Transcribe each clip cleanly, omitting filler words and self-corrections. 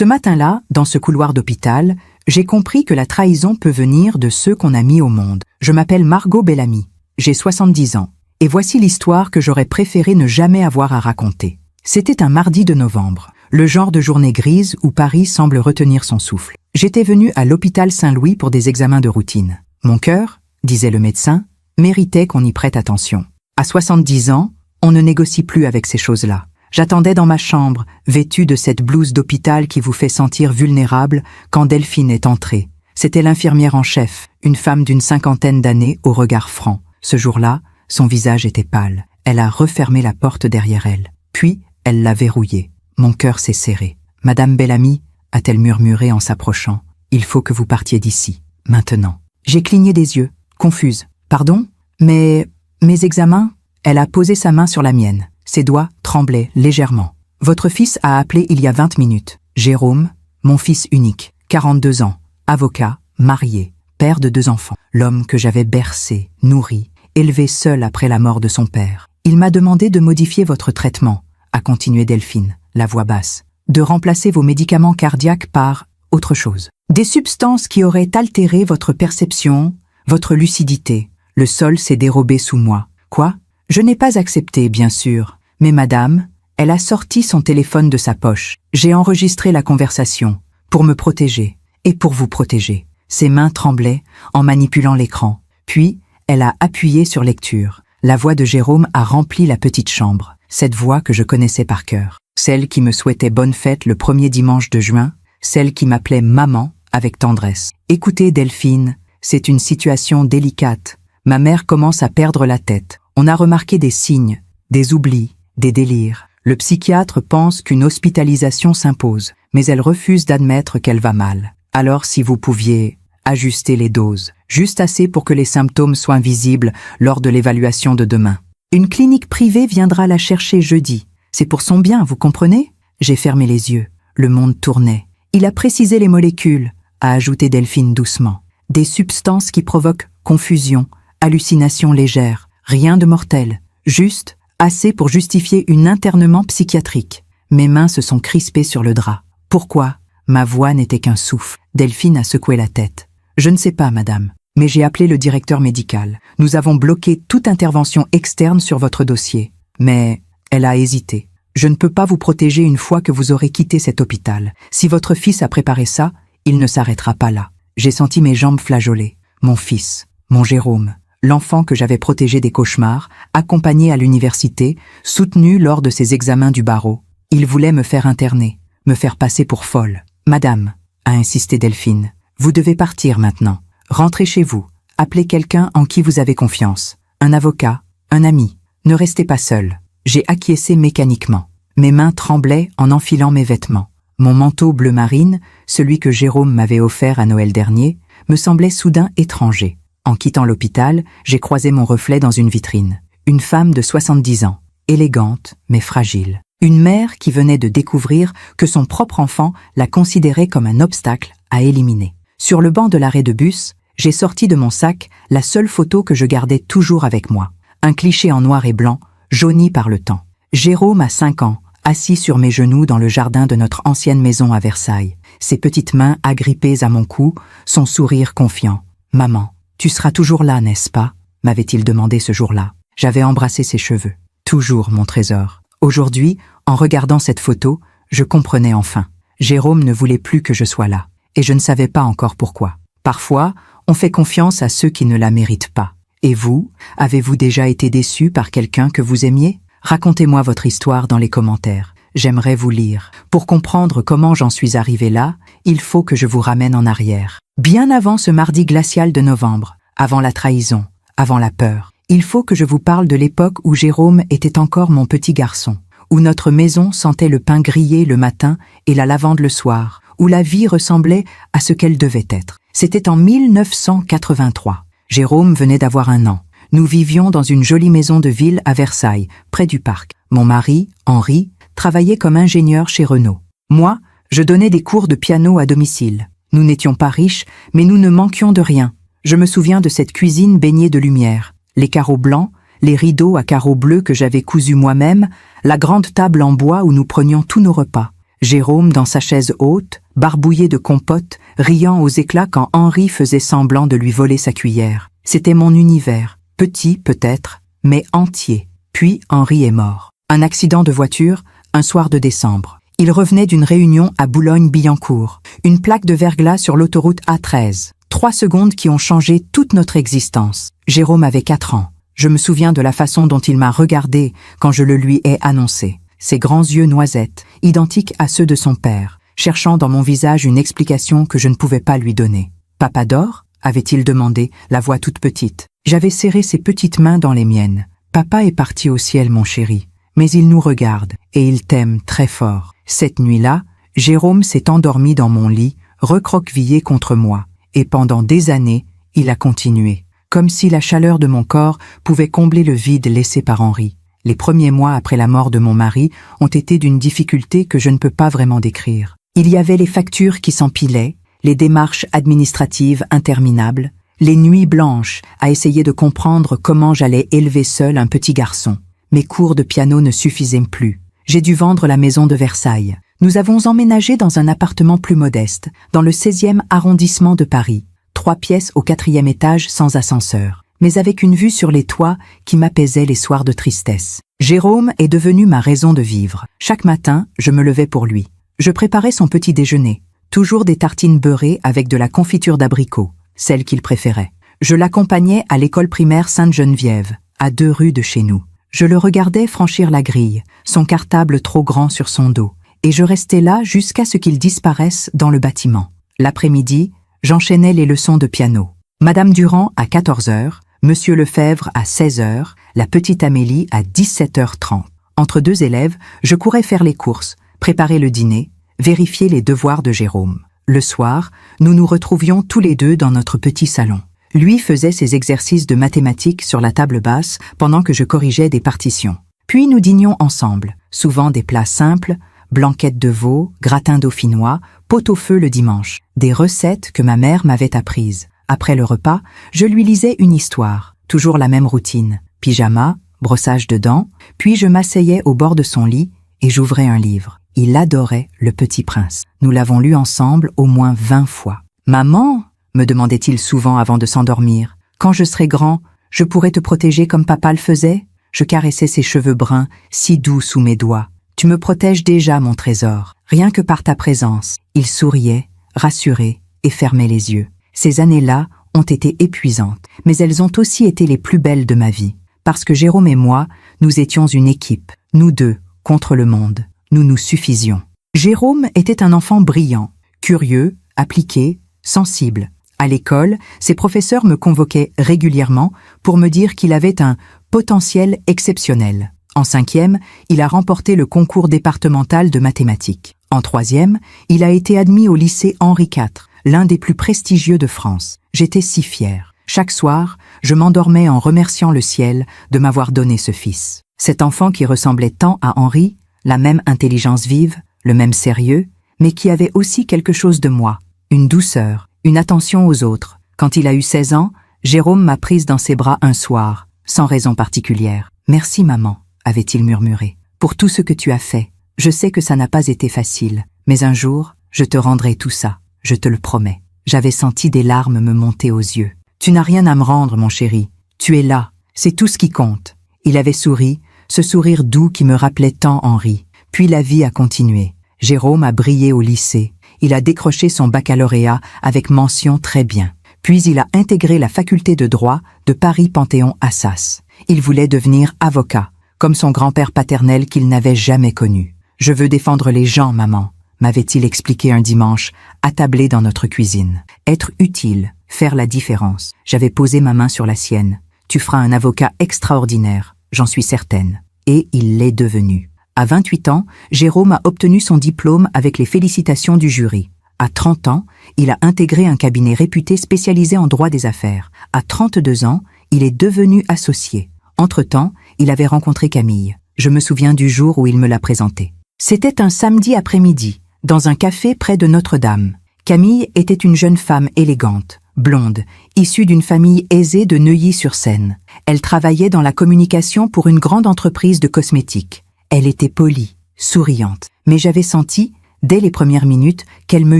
Ce matin-là, dans ce couloir d'hôpital, j'ai compris que la trahison peut venir de ceux qu'on a mis au monde. Je m'appelle Margot Bellamy, j'ai 70 ans, et voici l'histoire que j'aurais préféré ne jamais avoir à raconter. C'était un mardi de novembre, le genre de journée grise où Paris semble retenir son souffle. J'étais venue à l'hôpital Saint-Louis pour des examens de routine. Mon cœur, disait le médecin, méritait qu'on y prête attention. À 70 ans, on ne négocie plus avec ces choses-là. J'attendais dans ma chambre, vêtue de cette blouse d'hôpital qui vous fait sentir vulnérable, quand Delphine est entrée. C'était l'infirmière en chef, une femme d'une 50aine d'années au regard franc. Ce jour-là, son visage était pâle. Elle a refermé la porte derrière elle. Puis, elle l'a verrouillée. Mon cœur s'est serré. « Madame Bellamy » a-t-elle murmuré en s'approchant. « Il faut que vous partiez d'ici, maintenant. » J'ai cligné des yeux, confuse. « Pardon ? Mais mes examens ?» Elle a posé sa main sur la mienne. Ses doigts tremblaient légèrement. « Votre fils a appelé il y a 20 minutes. Jérôme, mon fils unique, 42 ans, avocat, marié, père de 2 enfants. L'homme que j'avais bercé, nourri, élevé seul après la mort de son père. Il m'a demandé de modifier votre traitement, a continué Delphine, la voix basse, de remplacer vos médicaments cardiaques par autre chose. Des substances qui auraient altéré votre perception, votre lucidité. Le sol s'est dérobé sous moi. Quoi ? Je n'ai pas accepté, bien sûr, mais madame, elle a sorti son téléphone de sa poche. J'ai enregistré la conversation, pour me protéger, et pour vous protéger. Ses mains tremblaient en manipulant l'écran. Puis, elle a appuyé sur lecture. La voix de Jérôme a rempli la petite chambre. Cette voix que je connaissais par cœur. Celle qui me souhaitait bonne fête le premier dimanche de juin, celle qui m'appelait maman avec tendresse. Écoutez, Delphine, c'est une situation délicate. Ma mère commence à perdre la tête. On a remarqué des signes, des oublis, des délires. Le psychiatre pense qu'une hospitalisation s'impose, mais elle refuse d'admettre qu'elle va mal. Alors si vous pouviez ajuster les doses, juste assez pour que les symptômes soient visibles lors de l'évaluation de demain. Une clinique privée viendra la chercher jeudi. C'est pour son bien, vous comprenez ? J'ai fermé les yeux. Le monde tournait. Il a précisé les molécules, a ajouté Delphine doucement. Des substances qui provoquent confusion, hallucinations légères. Rien de mortel, juste assez pour justifier un internement psychiatrique. Mes mains se sont crispées sur le drap. Pourquoi ? Ma voix n'était qu'un souffle. Delphine a secoué la tête. Je ne sais pas, madame, mais j'ai appelé le directeur médical. Nous avons bloqué toute intervention externe sur votre dossier. Mais elle a hésité. Je ne peux pas vous protéger une fois que vous aurez quitté cet hôpital. Si votre fils a préparé ça, il ne s'arrêtera pas là. J'ai senti mes jambes flageoler. Mon fils, mon Jérôme. L'enfant que j'avais protégé des cauchemars, accompagné à l'université, soutenu lors de ses examens du barreau. Il voulait me faire interner, me faire passer pour folle. « Madame », a insisté Delphine, « vous devez partir maintenant. Rentrez chez vous, appelez quelqu'un en qui vous avez confiance. Un avocat, un ami. Ne restez pas seul. » J'ai acquiescé mécaniquement. Mes mains tremblaient en enfilant mes vêtements. Mon manteau bleu marine, celui que Jérôme m'avait offert à Noël dernier, me semblait soudain étranger. En quittant l'hôpital, j'ai croisé mon reflet dans une vitrine. Une femme de 70 ans, élégante mais fragile. Une mère qui venait de découvrir que son propre enfant la considérait comme un obstacle à éliminer. Sur le banc de l'arrêt de bus, j'ai sorti de mon sac la seule photo que je gardais toujours avec moi. Un cliché en noir et blanc, jauni par le temps. Jérôme a 5 ans, assis sur mes genoux dans le jardin de notre ancienne maison à Versailles. Ses petites mains agrippées à mon cou, son sourire confiant. « Maman, tu seras toujours là, n'est-ce pas ?» m'avait-il demandé ce jour-là. J'avais embrassé ses cheveux. Toujours, mon trésor. Aujourd'hui, en regardant cette photo, je comprenais enfin. Jérôme ne voulait plus que je sois là. Et je ne savais pas encore pourquoi. Parfois, on fait confiance à ceux qui ne la méritent pas. Et vous, avez-vous déjà été déçu par quelqu'un que vous aimiez ? Racontez-moi votre histoire dans les commentaires. J'aimerais vous lire. Pour comprendre comment j'en suis arrivé là, il faut que je vous ramène en arrière. Bien avant ce mardi glacial de novembre, avant la trahison, avant la peur, il faut que je vous parle de l'époque où Jérôme était encore mon petit garçon, où notre maison sentait le pain grillé le matin et la lavande le soir, où la vie ressemblait à ce qu'elle devait être. C'était en 1983. Jérôme venait d'avoir 1 an. Nous vivions dans une jolie maison de ville à Versailles, près du parc. Mon mari, Henri, travaillait comme ingénieur chez Renault. Moi, je donnais des cours de piano à domicile. Nous n'étions pas riches, mais nous ne manquions de rien. Je me souviens de cette cuisine baignée de lumière. Les carreaux blancs, les rideaux à carreaux bleus que j'avais cousus moi-même, la grande table en bois où nous prenions tous nos repas. Jérôme dans sa chaise haute, barbouillé de compote, riant aux éclats quand Henri faisait semblant de lui voler sa cuillère. C'était mon univers, petit peut-être, mais entier. Puis Henri est mort. Un accident de voiture, un soir de décembre. Il revenait d'une réunion à Boulogne-Billancourt. Une plaque de verglas sur l'autoroute A13. 3 secondes qui ont changé toute notre existence. Jérôme avait 4 ans. Je me souviens de la façon dont il m'a regardé quand je le lui ai annoncé. Ses grands yeux noisettes, identiques à ceux de son père, cherchant dans mon visage une explication que je ne pouvais pas lui donner. « Papa dort ?» avait-il demandé, la voix toute petite. J'avais serré ses petites mains dans les miennes. « Papa est parti au ciel, mon chéri. Mais il nous regarde, et il t'aime très fort. » Cette nuit-là, Jérôme s'est endormi dans mon lit, recroquevillé contre moi. Et pendant des années, il a continué. Comme si la chaleur de mon corps pouvait combler le vide laissé par Henri. Les premiers mois après la mort de mon mari ont été d'une difficulté que je ne peux pas vraiment décrire. Il y avait les factures qui s'empilaient, les démarches administratives interminables, les nuits blanches à essayer de comprendre comment j'allais élever seul un petit garçon. Mes cours de piano ne suffisaient plus. J'ai dû vendre la maison de Versailles. Nous avons emménagé dans un appartement plus modeste, dans le 16e arrondissement de Paris. 3 pièces au 4e étage sans ascenseur, mais avec une vue sur les toits qui m'apaisait les soirs de tristesse. Jérôme est devenu ma raison de vivre. Chaque matin, je me levais pour lui. Je préparais son petit déjeuner. Toujours des tartines beurrées avec de la confiture d'abricot, celle qu'il préférait. Je l'accompagnais à l'école primaire Sainte-Geneviève, à 2 rues de chez nous. Je le regardais franchir la grille, son cartable trop grand sur son dos, et je restais là jusqu'à ce qu'il disparaisse dans le bâtiment. L'après-midi, j'enchaînais les leçons de piano. Madame Durand à 14h, Monsieur Lefebvre à 16h, la petite Amélie à 17h30. Entre 2 élèves, je courais faire les courses, préparer le dîner, vérifier les devoirs de Jérôme. Le soir, nous nous retrouvions tous les deux dans notre petit salon. Lui faisait ses exercices de mathématiques sur la table basse pendant que je corrigeais des partitions. Puis nous dînions ensemble, souvent des plats simples, blanquettes de veau, gratin dauphinois, pot-au-feu le dimanche, des recettes que ma mère m'avait apprises. Après le repas, je lui lisais une histoire, toujours la même routine, pyjama, brossage de dents, puis je m'asseyais au bord de son lit et j'ouvrais un livre. Il adorait Le Petit Prince. Nous l'avons lu ensemble au moins 20 fois. « Maman !» me demandait-il souvent avant de s'endormir. « Quand je serai grand, je pourrai te protéger comme papa le faisait ?» Je caressais ses cheveux bruns, si doux sous mes doigts. « Tu me protèges déjà, mon trésor, rien que par ta présence. » Il souriait, rassuré, et fermait les yeux. Ces années-là ont été épuisantes, mais elles ont aussi été les plus belles de ma vie. Parce que Jérôme et moi, nous étions une équipe, nous deux, contre le monde. Nous nous suffisions. Jérôme était un enfant brillant, curieux, appliqué, sensible. À l'école, ses professeurs me convoquaient régulièrement pour me dire qu'il avait un potentiel exceptionnel. En 5e, il a remporté le concours départemental de mathématiques. En 3e, il a été admis au lycée Henri IV, l'un des plus prestigieux de France. J'étais si fière. Chaque soir, je m'endormais en remerciant le ciel de m'avoir donné ce fils. Cet enfant qui ressemblait tant à Henri, la même intelligence vive, le même sérieux, mais qui avait aussi quelque chose de moi, une douceur, une attention aux autres. Quand il a eu 16 ans, Jérôme m'a prise dans ses bras un soir, sans raison particulière. « Merci maman », avait-il murmuré, « pour tout ce que tu as fait. Je sais que ça n'a pas été facile, mais un jour, je te rendrai tout ça, je te le promets. » J'avais senti des larmes me monter aux yeux. « Tu n'as rien à me rendre, mon chéri. Tu es là, c'est tout ce qui compte. » Il avait souri, ce sourire doux qui me rappelait tant Henri. Puis la vie a continué. Jérôme a brillé au lycée. Il a décroché son baccalauréat avec mention très bien. Puis il a intégré la faculté de droit de Paris-Panthéon-Assas. Il voulait devenir avocat, comme son grand-père paternel qu'il n'avait jamais connu. « Je veux défendre les gens, maman », m'avait-il expliqué un dimanche, attablé dans notre cuisine. Être utile, faire la différence. J'avais posé ma main sur la sienne. « Tu feras un avocat extraordinaire, j'en suis certaine. » Et il l'est devenu. À 28 ans, Jérôme a obtenu son diplôme avec les félicitations du jury. À 30 ans, il a intégré un cabinet réputé spécialisé en droit des affaires. À 32 ans, il est devenu associé. Entre-temps, il avait rencontré Camille. Je me souviens du jour où il me l'a présentée. C'était un samedi après-midi, dans un café près de Notre-Dame. Camille était une jeune femme élégante, blonde, issue d'une famille aisée de Neuilly-sur-Seine. Elle travaillait dans la communication pour une grande entreprise de cosmétiques. Elle était polie, souriante, mais j'avais senti, dès les premières minutes, qu'elle me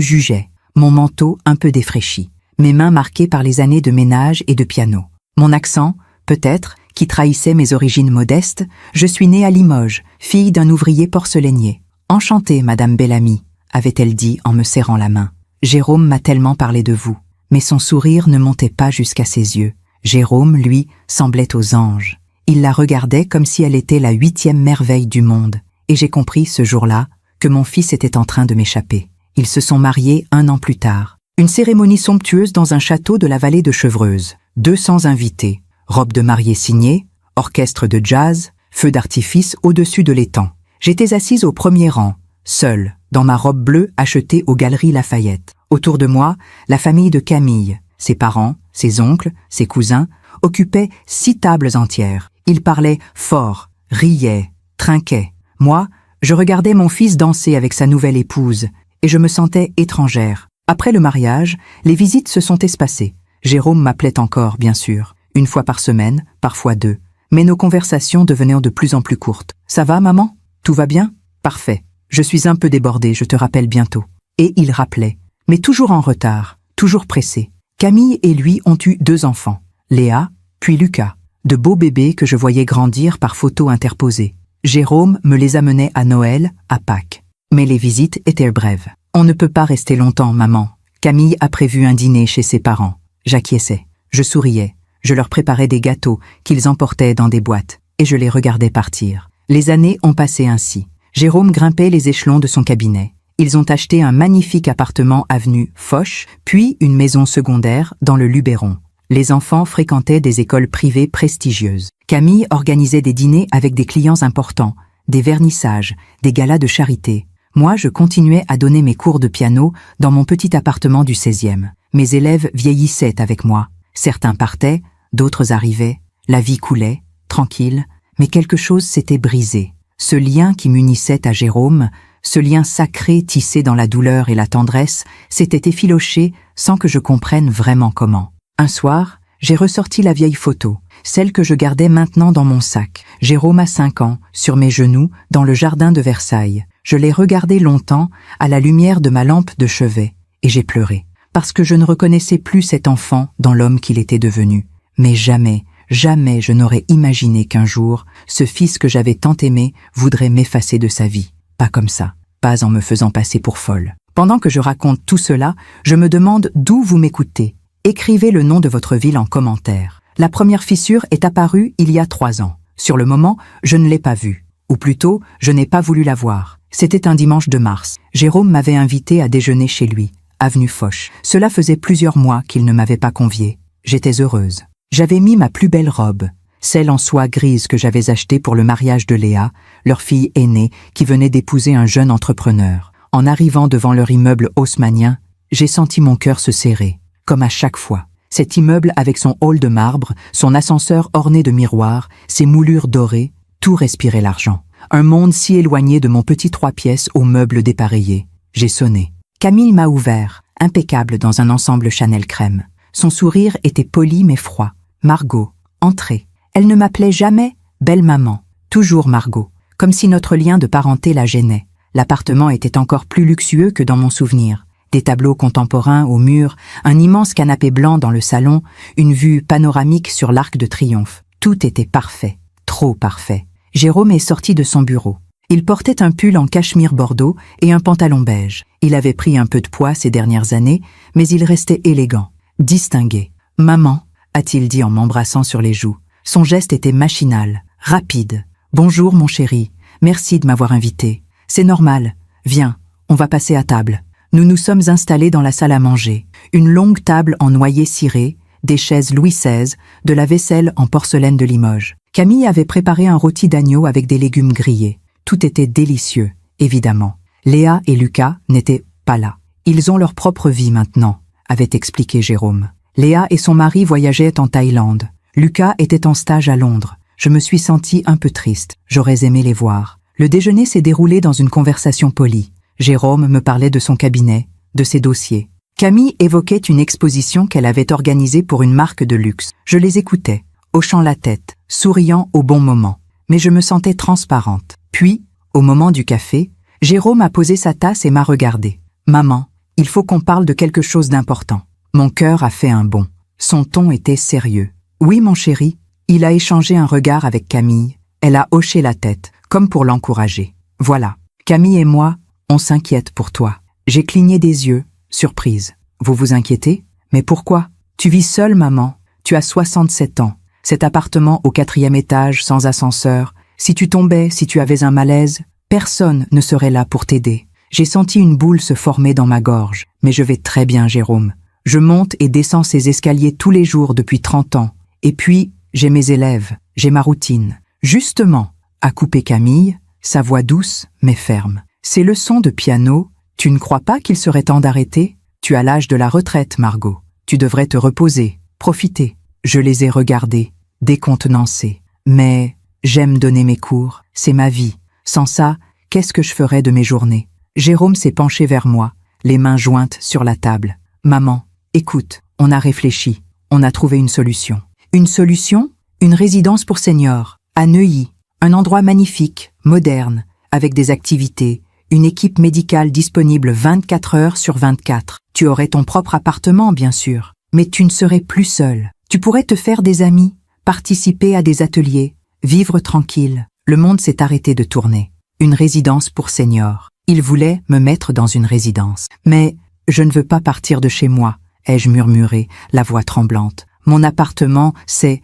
jugeait, mon manteau un peu défraîchi, mes mains marquées par les années de ménage et de piano. Mon accent, peut-être, qui trahissait mes origines modestes, je suis née à Limoges, fille d'un ouvrier porcelainier. Enchantée, Madame Bellamy, avait-elle dit en me serrant la main. Jérôme m'a tellement parlé de vous, mais son sourire ne montait pas jusqu'à ses yeux. Jérôme, lui, semblait aux anges. Il la regardait comme si elle était la 8e merveille du monde, et j'ai compris ce jour-là que mon fils était en train de m'échapper. Ils se sont mariés 1 an plus tard. Une cérémonie somptueuse dans un château de la vallée de Chevreuse. 200 invités, robe de mariée signée, orchestre de jazz, feu d'artifice au-dessus de l'étang. J'étais assise au premier rang, seule, dans ma robe bleue achetée aux Galeries Lafayette. Autour de moi, la famille de Camille, ses parents, ses oncles, ses cousins, occupaient 6 tables entières. Ils parlaient fort, riaient, trinquaient. Moi, je regardais mon fils danser avec sa nouvelle épouse, et je me sentais étrangère. Après le mariage, les visites se sont espacées. Jérôme m'appelait encore, bien sûr, 1 fois par semaine, parfois 2. Mais nos conversations devenaient de plus en plus courtes. « Ça va, maman? Tout va bien? Parfait. Je suis un peu débordée, je te rappelle bientôt. » Et il rappelait, mais toujours en retard, toujours pressé. Camille et lui ont eu 2 enfants, Léa, puis Lucas, de beaux bébés que je voyais grandir par photos interposées. Jérôme me les amenait à Noël, à Pâques. Mais les visites étaient brèves. « On ne peut pas rester longtemps, maman. Camille a prévu un dîner chez ses parents. » J'acquiesçais. Je souriais. Je leur préparais des gâteaux qu'ils emportaient dans des boîtes, et je les regardais partir. Les années ont passé ainsi. Jérôme grimpait les échelons de son cabinet. Ils ont acheté un magnifique appartement avenue Foch, puis une maison secondaire dans le Luberon. Les enfants fréquentaient des écoles privées prestigieuses. Camille organisait des dîners avec des clients importants, des vernissages, des galas de charité. Moi, je continuais à donner mes cours de piano dans mon petit appartement du 16e. Mes élèves vieillissaient avec moi. Certains partaient, d'autres arrivaient. La vie coulait, tranquille, mais quelque chose s'était brisé. Ce lien qui m'unissait à Jérôme, ce lien sacré tissé dans la douleur et la tendresse, s'était effiloché sans que je comprenne vraiment comment. Un soir, j'ai ressorti la vieille photo, celle que je gardais maintenant dans mon sac. Jérôme a 5 ans, sur mes genoux, dans le jardin de Versailles. Je l'ai regardé longtemps, à la lumière de ma lampe de chevet, et j'ai pleuré, parce que je ne reconnaissais plus cet enfant dans l'homme qu'il était devenu. Mais jamais, jamais je n'aurais imaginé qu'un jour, ce fils que j'avais tant aimé voudrait m'effacer de sa vie. Pas comme ça, pas en me faisant passer pour folle. Pendant que je raconte tout cela, je me demande d'où vous m'écoutez. Écrivez le nom de votre ville en commentaire. La première fissure est apparue il y a 3 ans. Sur le moment, je ne l'ai pas vue. Ou plutôt, je n'ai pas voulu la voir. C'était un dimanche de mars. Jérôme m'avait invité à déjeuner chez lui, avenue Foch. Cela faisait plusieurs mois qu'il ne m'avait pas conviée. J'étais heureuse. J'avais mis ma plus belle robe, celle en soie grise que j'avais achetée pour le mariage de Léa, leur fille aînée qui venait d'épouser un jeune entrepreneur. En arrivant devant leur immeuble haussmannien, j'ai senti mon cœur se serrer, comme à chaque fois. Cet immeuble avec son hall de marbre, son ascenseur orné de miroirs, ses moulures dorées, tout respirait l'argent. Un monde si éloigné de mon petit 3 pièces aux meubles dépareillés. J'ai sonné. Camille m'a ouvert, impeccable dans un ensemble Chanel crème. Son sourire était poli mais froid. Margot, entrez. Elle ne m'appelait jamais « belle maman », toujours Margot, comme si notre lien de parenté la gênait. L'appartement était encore plus luxueux que dans mon souvenir. Des tableaux contemporains aux murs, un immense canapé blanc dans le salon, une vue panoramique sur l'Arc de Triomphe. Tout était parfait, trop parfait. Jérôme est sorti de son bureau. Il portait un pull en cachemire bordeaux et un pantalon beige. Il avait pris un peu de poids ces dernières années, mais il restait élégant, distingué. « Maman », a-t-il dit en m'embrassant sur les joues. Son geste était machinal, rapide. « Bonjour mon chéri, merci de m'avoir invité. C'est normal. Viens, on va passer à table. » Nous nous sommes installés dans la salle à manger. Une longue table en noyer ciré, des chaises Louis XVI, de la vaisselle en porcelaine de Limoges. Camille avait préparé un rôti d'agneau avec des légumes grillés. Tout était délicieux, évidemment. Léa et Lucas n'étaient pas là. Ils ont leur propre vie maintenant, avait expliqué Jérôme. Léa et son mari voyageaient en Thaïlande. Lucas était en stage à Londres. Je me suis sentie un peu triste. J'aurais aimé les voir. Le déjeuner s'est déroulé dans une conversation polie. Jérôme me parlait de son cabinet, de ses dossiers. Camille évoquait une exposition qu'elle avait organisée pour une marque de luxe. Je les écoutais, hochant la tête, souriant au bon moment. Mais je me sentais transparente. Puis, au moment du café, Jérôme a posé sa tasse et m'a regardé. « Maman, il faut qu'on parle de quelque chose d'important. » Mon cœur a fait un bond. Son ton était sérieux. « Oui, mon chéri. » Il a échangé un regard avec Camille. Elle a hoché la tête, comme pour l'encourager. « Voilà. Camille et moi, on s'inquiète pour toi. » J'ai cligné des yeux, surprise. « Vous vous inquiétez? Mais pourquoi? Tu vis seule, maman. Tu as 67 ans. Cet appartement au 4e étage, sans ascenseur. Si tu tombais, si tu avais un malaise, personne ne serait là pour t'aider. » J'ai senti une boule se former dans ma gorge. « Mais je vais très bien, Jérôme. Je monte et descends ces escaliers tous les jours depuis 30 ans. Et puis, j'ai mes élèves, j'ai ma routine. » « Justement, » a coupé Camille, sa voix douce mais ferme. « Ces leçons de piano, tu ne crois pas qu'il serait temps d'arrêter? Tu as l'âge de la retraite, Margot. Tu devrais te reposer, profiter. » Je les ai regardés, décontenancés. « Mais j'aime donner mes cours, c'est ma vie. Sans ça, qu'est-ce que je ferais de mes journées? » Jérôme s'est penché vers moi, les mains jointes sur la table. « Maman, écoute, on a réfléchi, on a trouvé une solution. » Une solution? Une résidence pour seniors, à Neuilly. Un endroit magnifique, moderne, avec des activités, une équipe médicale disponible 24 heures sur 24. Tu aurais ton propre appartement, bien sûr, mais tu ne serais plus seule. Tu pourrais te faire des amis, participer à des ateliers, vivre tranquille. Le monde s'est arrêté de tourner. Une résidence pour seniors. Il voulait me mettre dans une résidence. Mais je ne veux pas partir de chez moi, ai-je murmuré, la voix tremblante. Mon appartement, c'est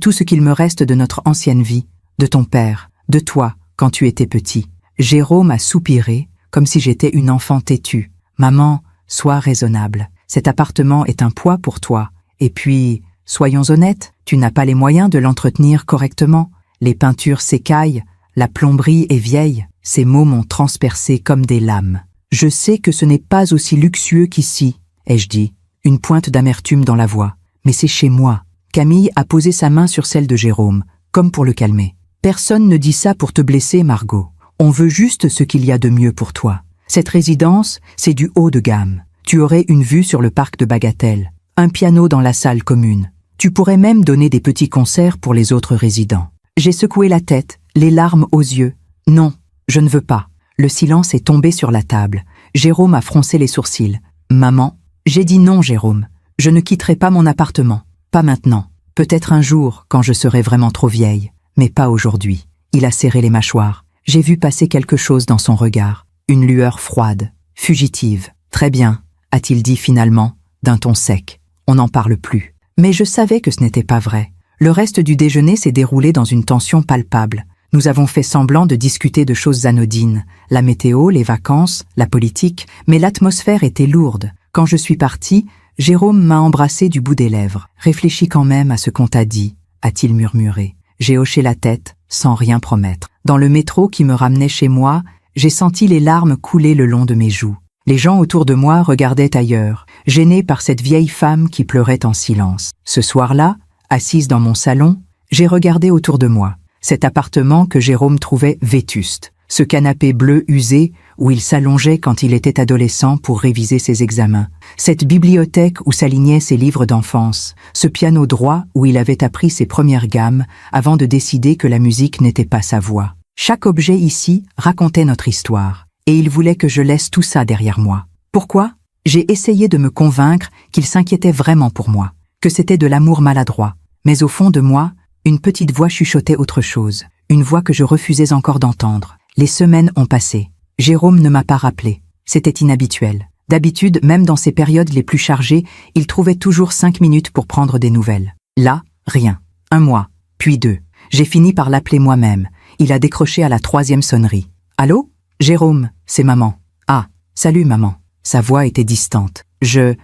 tout ce qu'il me reste de notre ancienne vie, de ton père, de toi, quand tu étais petit. Jérôme a soupiré, comme si j'étais une enfant têtue. Maman, sois raisonnable. Cet appartement est un poids pour toi. Et puis, soyons honnêtes, tu n'as pas les moyens de l'entretenir correctement. Les peintures s'écaillent, la plomberie est vieille. Ces mots m'ont transpercé comme des lames. Je sais que ce n'est pas aussi luxueux qu'ici, ai-je dit, une pointe d'amertume dans la voix. Mais c'est chez moi. Camille a posé sa main sur celle de Jérôme, comme pour le calmer. Personne ne dit ça pour te blesser, Margot. On veut juste ce qu'il y a de mieux pour toi. Cette résidence, c'est du haut de gamme. Tu aurais une vue sur le parc de Bagatelle, un piano dans la salle commune. Tu pourrais même donner des petits concerts pour les autres résidents. J'ai secoué la tête, les larmes aux yeux. Non, je ne veux pas. Le silence est tombé sur la table. Jérôme a froncé les sourcils. Maman, j'ai dit non, Jérôme. Je ne quitterai pas mon appartement. Pas maintenant. Peut-être un jour, quand je serai vraiment trop vieille. Mais pas aujourd'hui. Il a serré les mâchoires. J'ai vu passer quelque chose dans son regard. Une lueur froide, fugitive. Très bien, a-t-il dit finalement, d'un ton sec. On n'en parle plus. Mais je savais que ce n'était pas vrai. Le reste du déjeuner s'est déroulé dans une tension palpable. Nous avons fait semblant de discuter de choses anodines. La météo, les vacances, la politique. Mais l'atmosphère était lourde. Quand je suis partie, Jérôme m'a embrassé du bout des lèvres. « Réfléchis quand même à ce qu'on t'a dit », a-t-il murmuré. J'ai hoché la tête, sans rien promettre. Dans le métro qui me ramenait chez moi, j'ai senti les larmes couler le long de mes joues. Les gens autour de moi regardaient ailleurs, gênés par cette vieille femme qui pleurait en silence. Ce soir-là, assise dans mon salon, j'ai regardé autour de moi. Cet appartement que Jérôme trouvait vétuste. Ce canapé bleu usé où il s'allongeait quand il était adolescent pour réviser ses examens. Cette bibliothèque où s'alignaient ses livres d'enfance. Ce piano droit où il avait appris ses premières gammes avant de décider que la musique n'était pas sa voix. Chaque objet ici racontait notre histoire. Et il voulait que je laisse tout ça derrière moi. Pourquoi? J'ai essayé de me convaincre qu'il s'inquiétait vraiment pour moi, que c'était de l'amour maladroit. Mais au fond de moi, une petite voix chuchotait autre chose, une voix que je refusais encore d'entendre. Les semaines ont passé. Jérôme ne m'a pas rappelé. C'était inhabituel. D'habitude, même dans ces périodes les plus chargées, il trouvait toujours 5 minutes pour prendre des nouvelles. Là, rien. 1 mois, puis 2. J'ai fini par l'appeler moi-même. Il a décroché à la 3e sonnerie. « Allô? Jérôme, c'est maman. »« Ah, salut maman. » Sa voix était distante. Je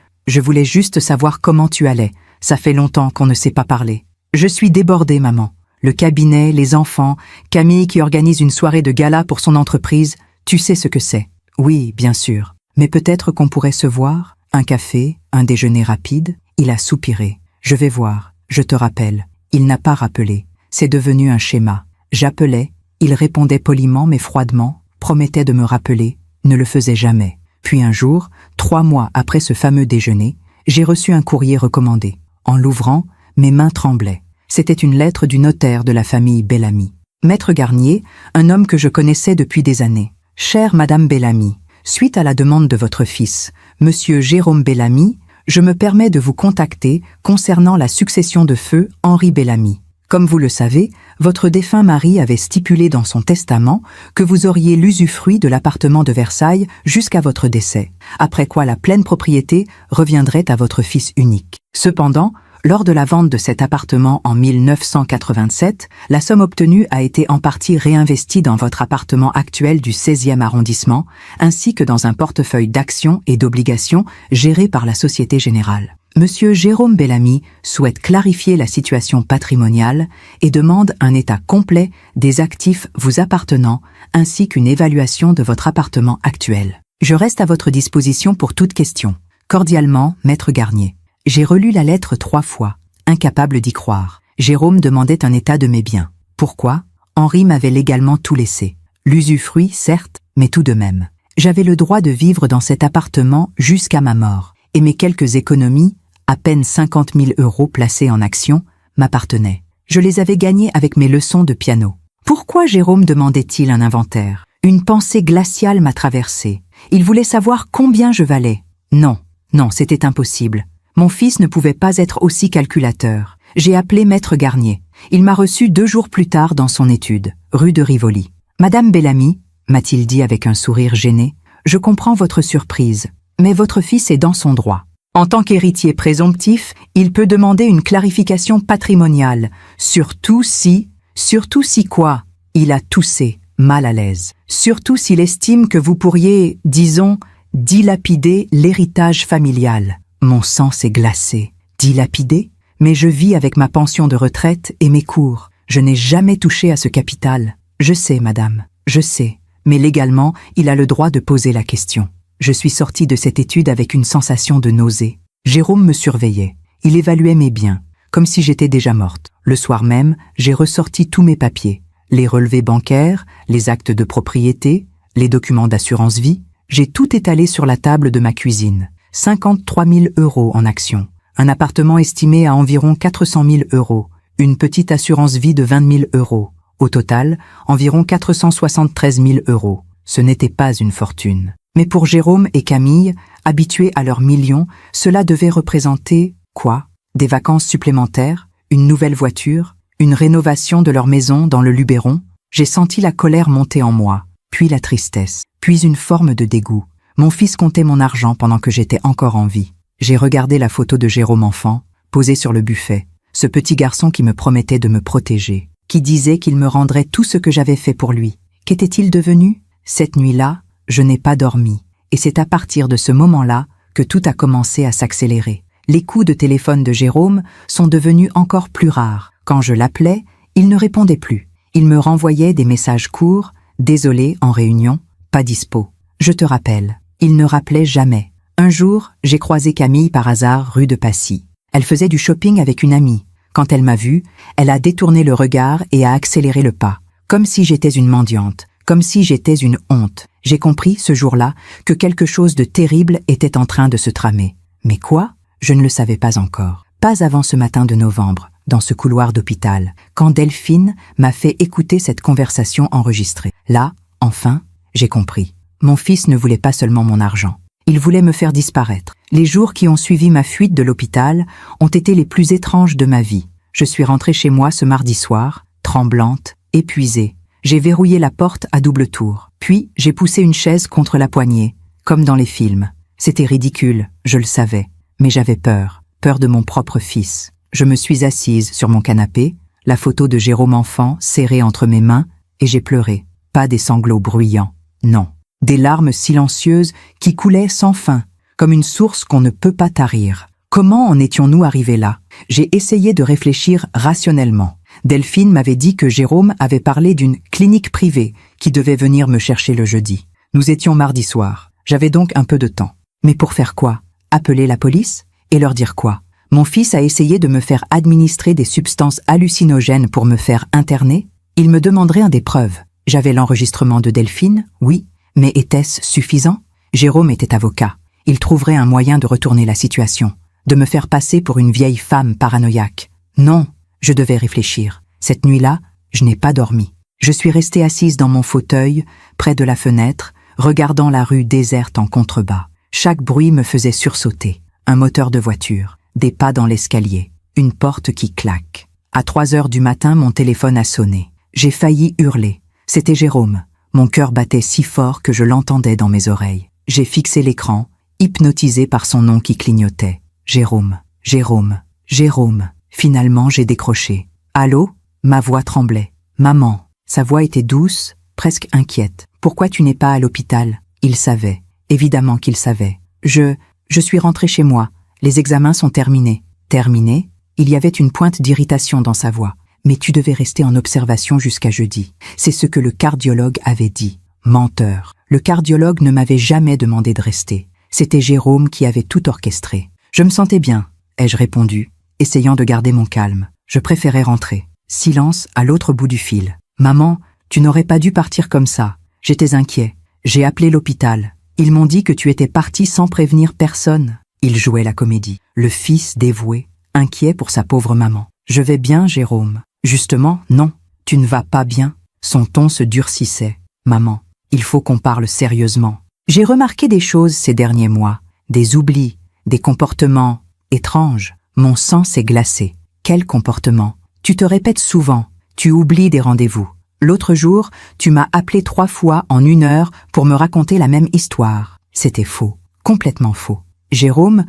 voulais juste savoir comment tu allais. Ça fait longtemps qu'on ne s'est pas parlé. »« Je suis débordée, maman. Le cabinet, les enfants, Camille qui organise une soirée de gala pour son entreprise, tu sais ce que c'est. »« Oui, bien sûr. Mais peut-être qu'on pourrait se voir? Un café, un déjeuner rapide ?» Il a soupiré. « Je vais voir. Je te rappelle. » Il n'a pas rappelé. C'est devenu un schéma. J'appelais, il répondait poliment mais froidement, promettait de me rappeler, ne le faisait jamais. Puis un jour, 3 mois après ce fameux déjeuner, j'ai reçu un courrier recommandé. En l'ouvrant, mes mains tremblaient. C'était une lettre du notaire de la famille Bellamy. Maître Garnier, un homme que je connaissais depuis des années. Chère Madame Bellamy, suite à la demande de votre fils, Monsieur Jérôme Bellamy, je me permets de vous contacter concernant la succession de feu Henri Bellamy. Comme vous le savez, votre défunt mari avait stipulé dans son testament que vous auriez l'usufruit de l'appartement de Versailles jusqu'à votre décès, après quoi la pleine propriété reviendrait à votre fils unique. Cependant, lors de la vente de cet appartement en 1987, la somme obtenue a été en partie réinvestie dans votre appartement actuel du 16e arrondissement, ainsi que dans un portefeuille d'actions et d'obligations géré par la Société Générale. Monsieur Jérôme Bellamy souhaite clarifier la situation patrimoniale et demande un état complet des actifs vous appartenant ainsi qu'une évaluation de votre appartement actuel. Je reste à votre disposition pour toute question. Cordialement, Maître Garnier. J'ai relu la lettre 3 fois, incapable d'y croire. Jérôme demandait un état de mes biens. Pourquoi? Henri m'avait légalement tout laissé. L'usufruit, certes, mais tout de même. J'avais le droit de vivre dans cet appartement jusqu'à ma mort, et mes quelques économies, à peine 50 000 € placés en actions, m'appartenaient. Je les avais gagnés avec mes leçons de piano. Pourquoi Jérôme demandait-il un inventaire? Une pensée glaciale m'a traversée. Il voulait savoir combien je valais. Non, c'était impossible. Mon fils ne pouvait pas être aussi calculateur. J'ai appelé Maître Garnier. Il m'a reçu 2 jours plus tard dans son étude, rue de Rivoli. « Madame Bellamy, m'a-t-il dit avec un sourire gêné, je comprends votre surprise, mais votre fils est dans son droit. En tant qu'héritier présomptif, il peut demander une clarification patrimoniale. Surtout si quoi? Il a toussé, mal à l'aise. Surtout s'il estime que vous pourriez, disons, dilapider l'héritage familial. Mon sang s'est glacé. Dilapider? Mais je vis avec ma pension de retraite et mes cours. Je n'ai jamais touché à ce capital. Je sais, madame, je sais. Mais légalement, il a le droit de poser la question. Je suis sortie de cette étude avec une sensation de nausée. Jérôme me surveillait. Il évaluait mes biens, comme si j'étais déjà morte. Le soir même, j'ai ressorti tous mes papiers. Les relevés bancaires, les actes de propriété, les documents d'assurance vie. J'ai tout étalé sur la table de ma cuisine. 53 000 € en actions. Un appartement estimé à environ 400 000 €. Une petite assurance vie de 20 000 €. Au total, environ 473 000 €. Ce n'était pas une fortune. Mais pour Jérôme et Camille, habitués à leurs millions, cela devait représenter, quoi? Des vacances supplémentaires? Une nouvelle voiture? Une rénovation de leur maison dans le Luberon? J'ai senti la colère monter en moi, puis la tristesse, puis une forme de dégoût. Mon fils comptait mon argent pendant que j'étais encore en vie. J'ai regardé la photo de Jérôme enfant, posée sur le buffet, ce petit garçon qui me promettait de me protéger, qui disait qu'il me rendrait tout ce que j'avais fait pour lui. Qu'était-il devenu? Cette nuit-là, je n'ai pas dormi, et c'est à partir de ce moment-là que tout a commencé à s'accélérer. Les coups de téléphone de Jérôme sont devenus encore plus rares. Quand je l'appelais, il ne répondait plus. Il me renvoyait des messages courts, « Désolé, en réunion, pas dispo. Je te rappelle. » Il ne rappelait jamais. Un jour, j'ai croisé Camille par hasard rue de Passy. Elle faisait du shopping avec une amie. Quand elle m'a vue, elle a détourné le regard et a accéléré le pas, comme si j'étais une mendiante, comme si j'étais une honte. J'ai compris, ce jour-là, que quelque chose de terrible était en train de se tramer. Mais quoi? Je ne le savais pas encore. Pas avant ce matin de novembre, dans ce couloir d'hôpital, quand Delphine m'a fait écouter cette conversation enregistrée. Là, enfin, j'ai compris. Mon fils ne voulait pas seulement mon argent. Il voulait me faire disparaître. Les jours qui ont suivi ma fuite de l'hôpital ont été les plus étranges de ma vie. Je suis rentrée chez moi ce mardi soir, tremblante, épuisée. J'ai verrouillé la porte à double tour. Puis, j'ai poussé une chaise contre la poignée, comme dans les films. C'était ridicule, je le savais. Mais j'avais peur de mon propre fils. Je me suis assise sur mon canapé, la photo de Jérôme enfant serrée entre mes mains, et j'ai pleuré. Pas des sanglots bruyants, non. Des larmes silencieuses qui coulaient sans fin, comme une source qu'on ne peut pas tarir. Comment en étions-nous arrivés là? J'ai essayé de réfléchir rationnellement. Delphine m'avait dit que Jérôme avait parlé d'une clinique privée qui devait venir me chercher le jeudi. Nous étions mardi soir. J'avais donc un peu de temps. Mais pour faire quoi? Appeler la police? Et leur dire quoi? Mon fils a essayé de me faire administrer des substances hallucinogènes pour me faire interner? Il me demanderait des preuves. J'avais l'enregistrement de Delphine, oui. Mais était-ce suffisant? Jérôme était avocat. Il trouverait un moyen de retourner la situation, de me faire passer pour une vieille femme paranoïaque. Non, je devais réfléchir. Cette nuit-là, je n'ai pas dormi. Je suis restée assise dans mon fauteuil, près de la fenêtre, regardant la rue déserte en contrebas. Chaque bruit me faisait sursauter. Un moteur de voiture, des pas dans l'escalier, une porte qui claque. À 3 heures du matin, mon téléphone a sonné. J'ai failli hurler. C'était Jérôme. Mon cœur battait si fort que je l'entendais dans mes oreilles. J'ai fixé l'écran, hypnotisé par son nom qui clignotait. Jérôme, Jérôme, Jérôme. Finalement, j'ai décroché. Allô? Ma voix tremblait. Maman. Sa voix était douce, presque inquiète. Pourquoi tu n'es pas à l'hôpital? Il savait. Évidemment qu'il savait. Je suis rentrée chez moi. Les examens sont terminés. Terminés? Il y avait une pointe d'irritation dans sa voix. Mais tu devais rester en observation jusqu'à jeudi. C'est ce que le cardiologue avait dit. Menteur. Le cardiologue ne m'avait jamais demandé de rester. C'était Jérôme qui avait tout orchestré. Je me sentais bien, ai-je répondu, essayant de garder mon calme. Je préférais rentrer. Silence à l'autre bout du fil. Maman, tu n'aurais pas dû partir comme ça. J'étais inquiet. J'ai appelé l'hôpital. Ils m'ont dit que tu étais parti sans prévenir personne. Il jouait la comédie. Le fils dévoué, inquiet pour sa pauvre maman. Je vais bien, Jérôme. Justement, non, tu ne vas pas bien. Son ton se durcissait. Maman, il faut qu'on parle sérieusement. J'ai remarqué des choses ces derniers mois. Des oublis, des comportements étranges. Mon sang s'est glacé. Quel comportement? Tu te répètes souvent. Tu oublies des rendez-vous. L'autre jour, tu m'as appelé 3 fois en 1 heure pour me raconter la même histoire. C'était faux. Complètement faux. Jérôme,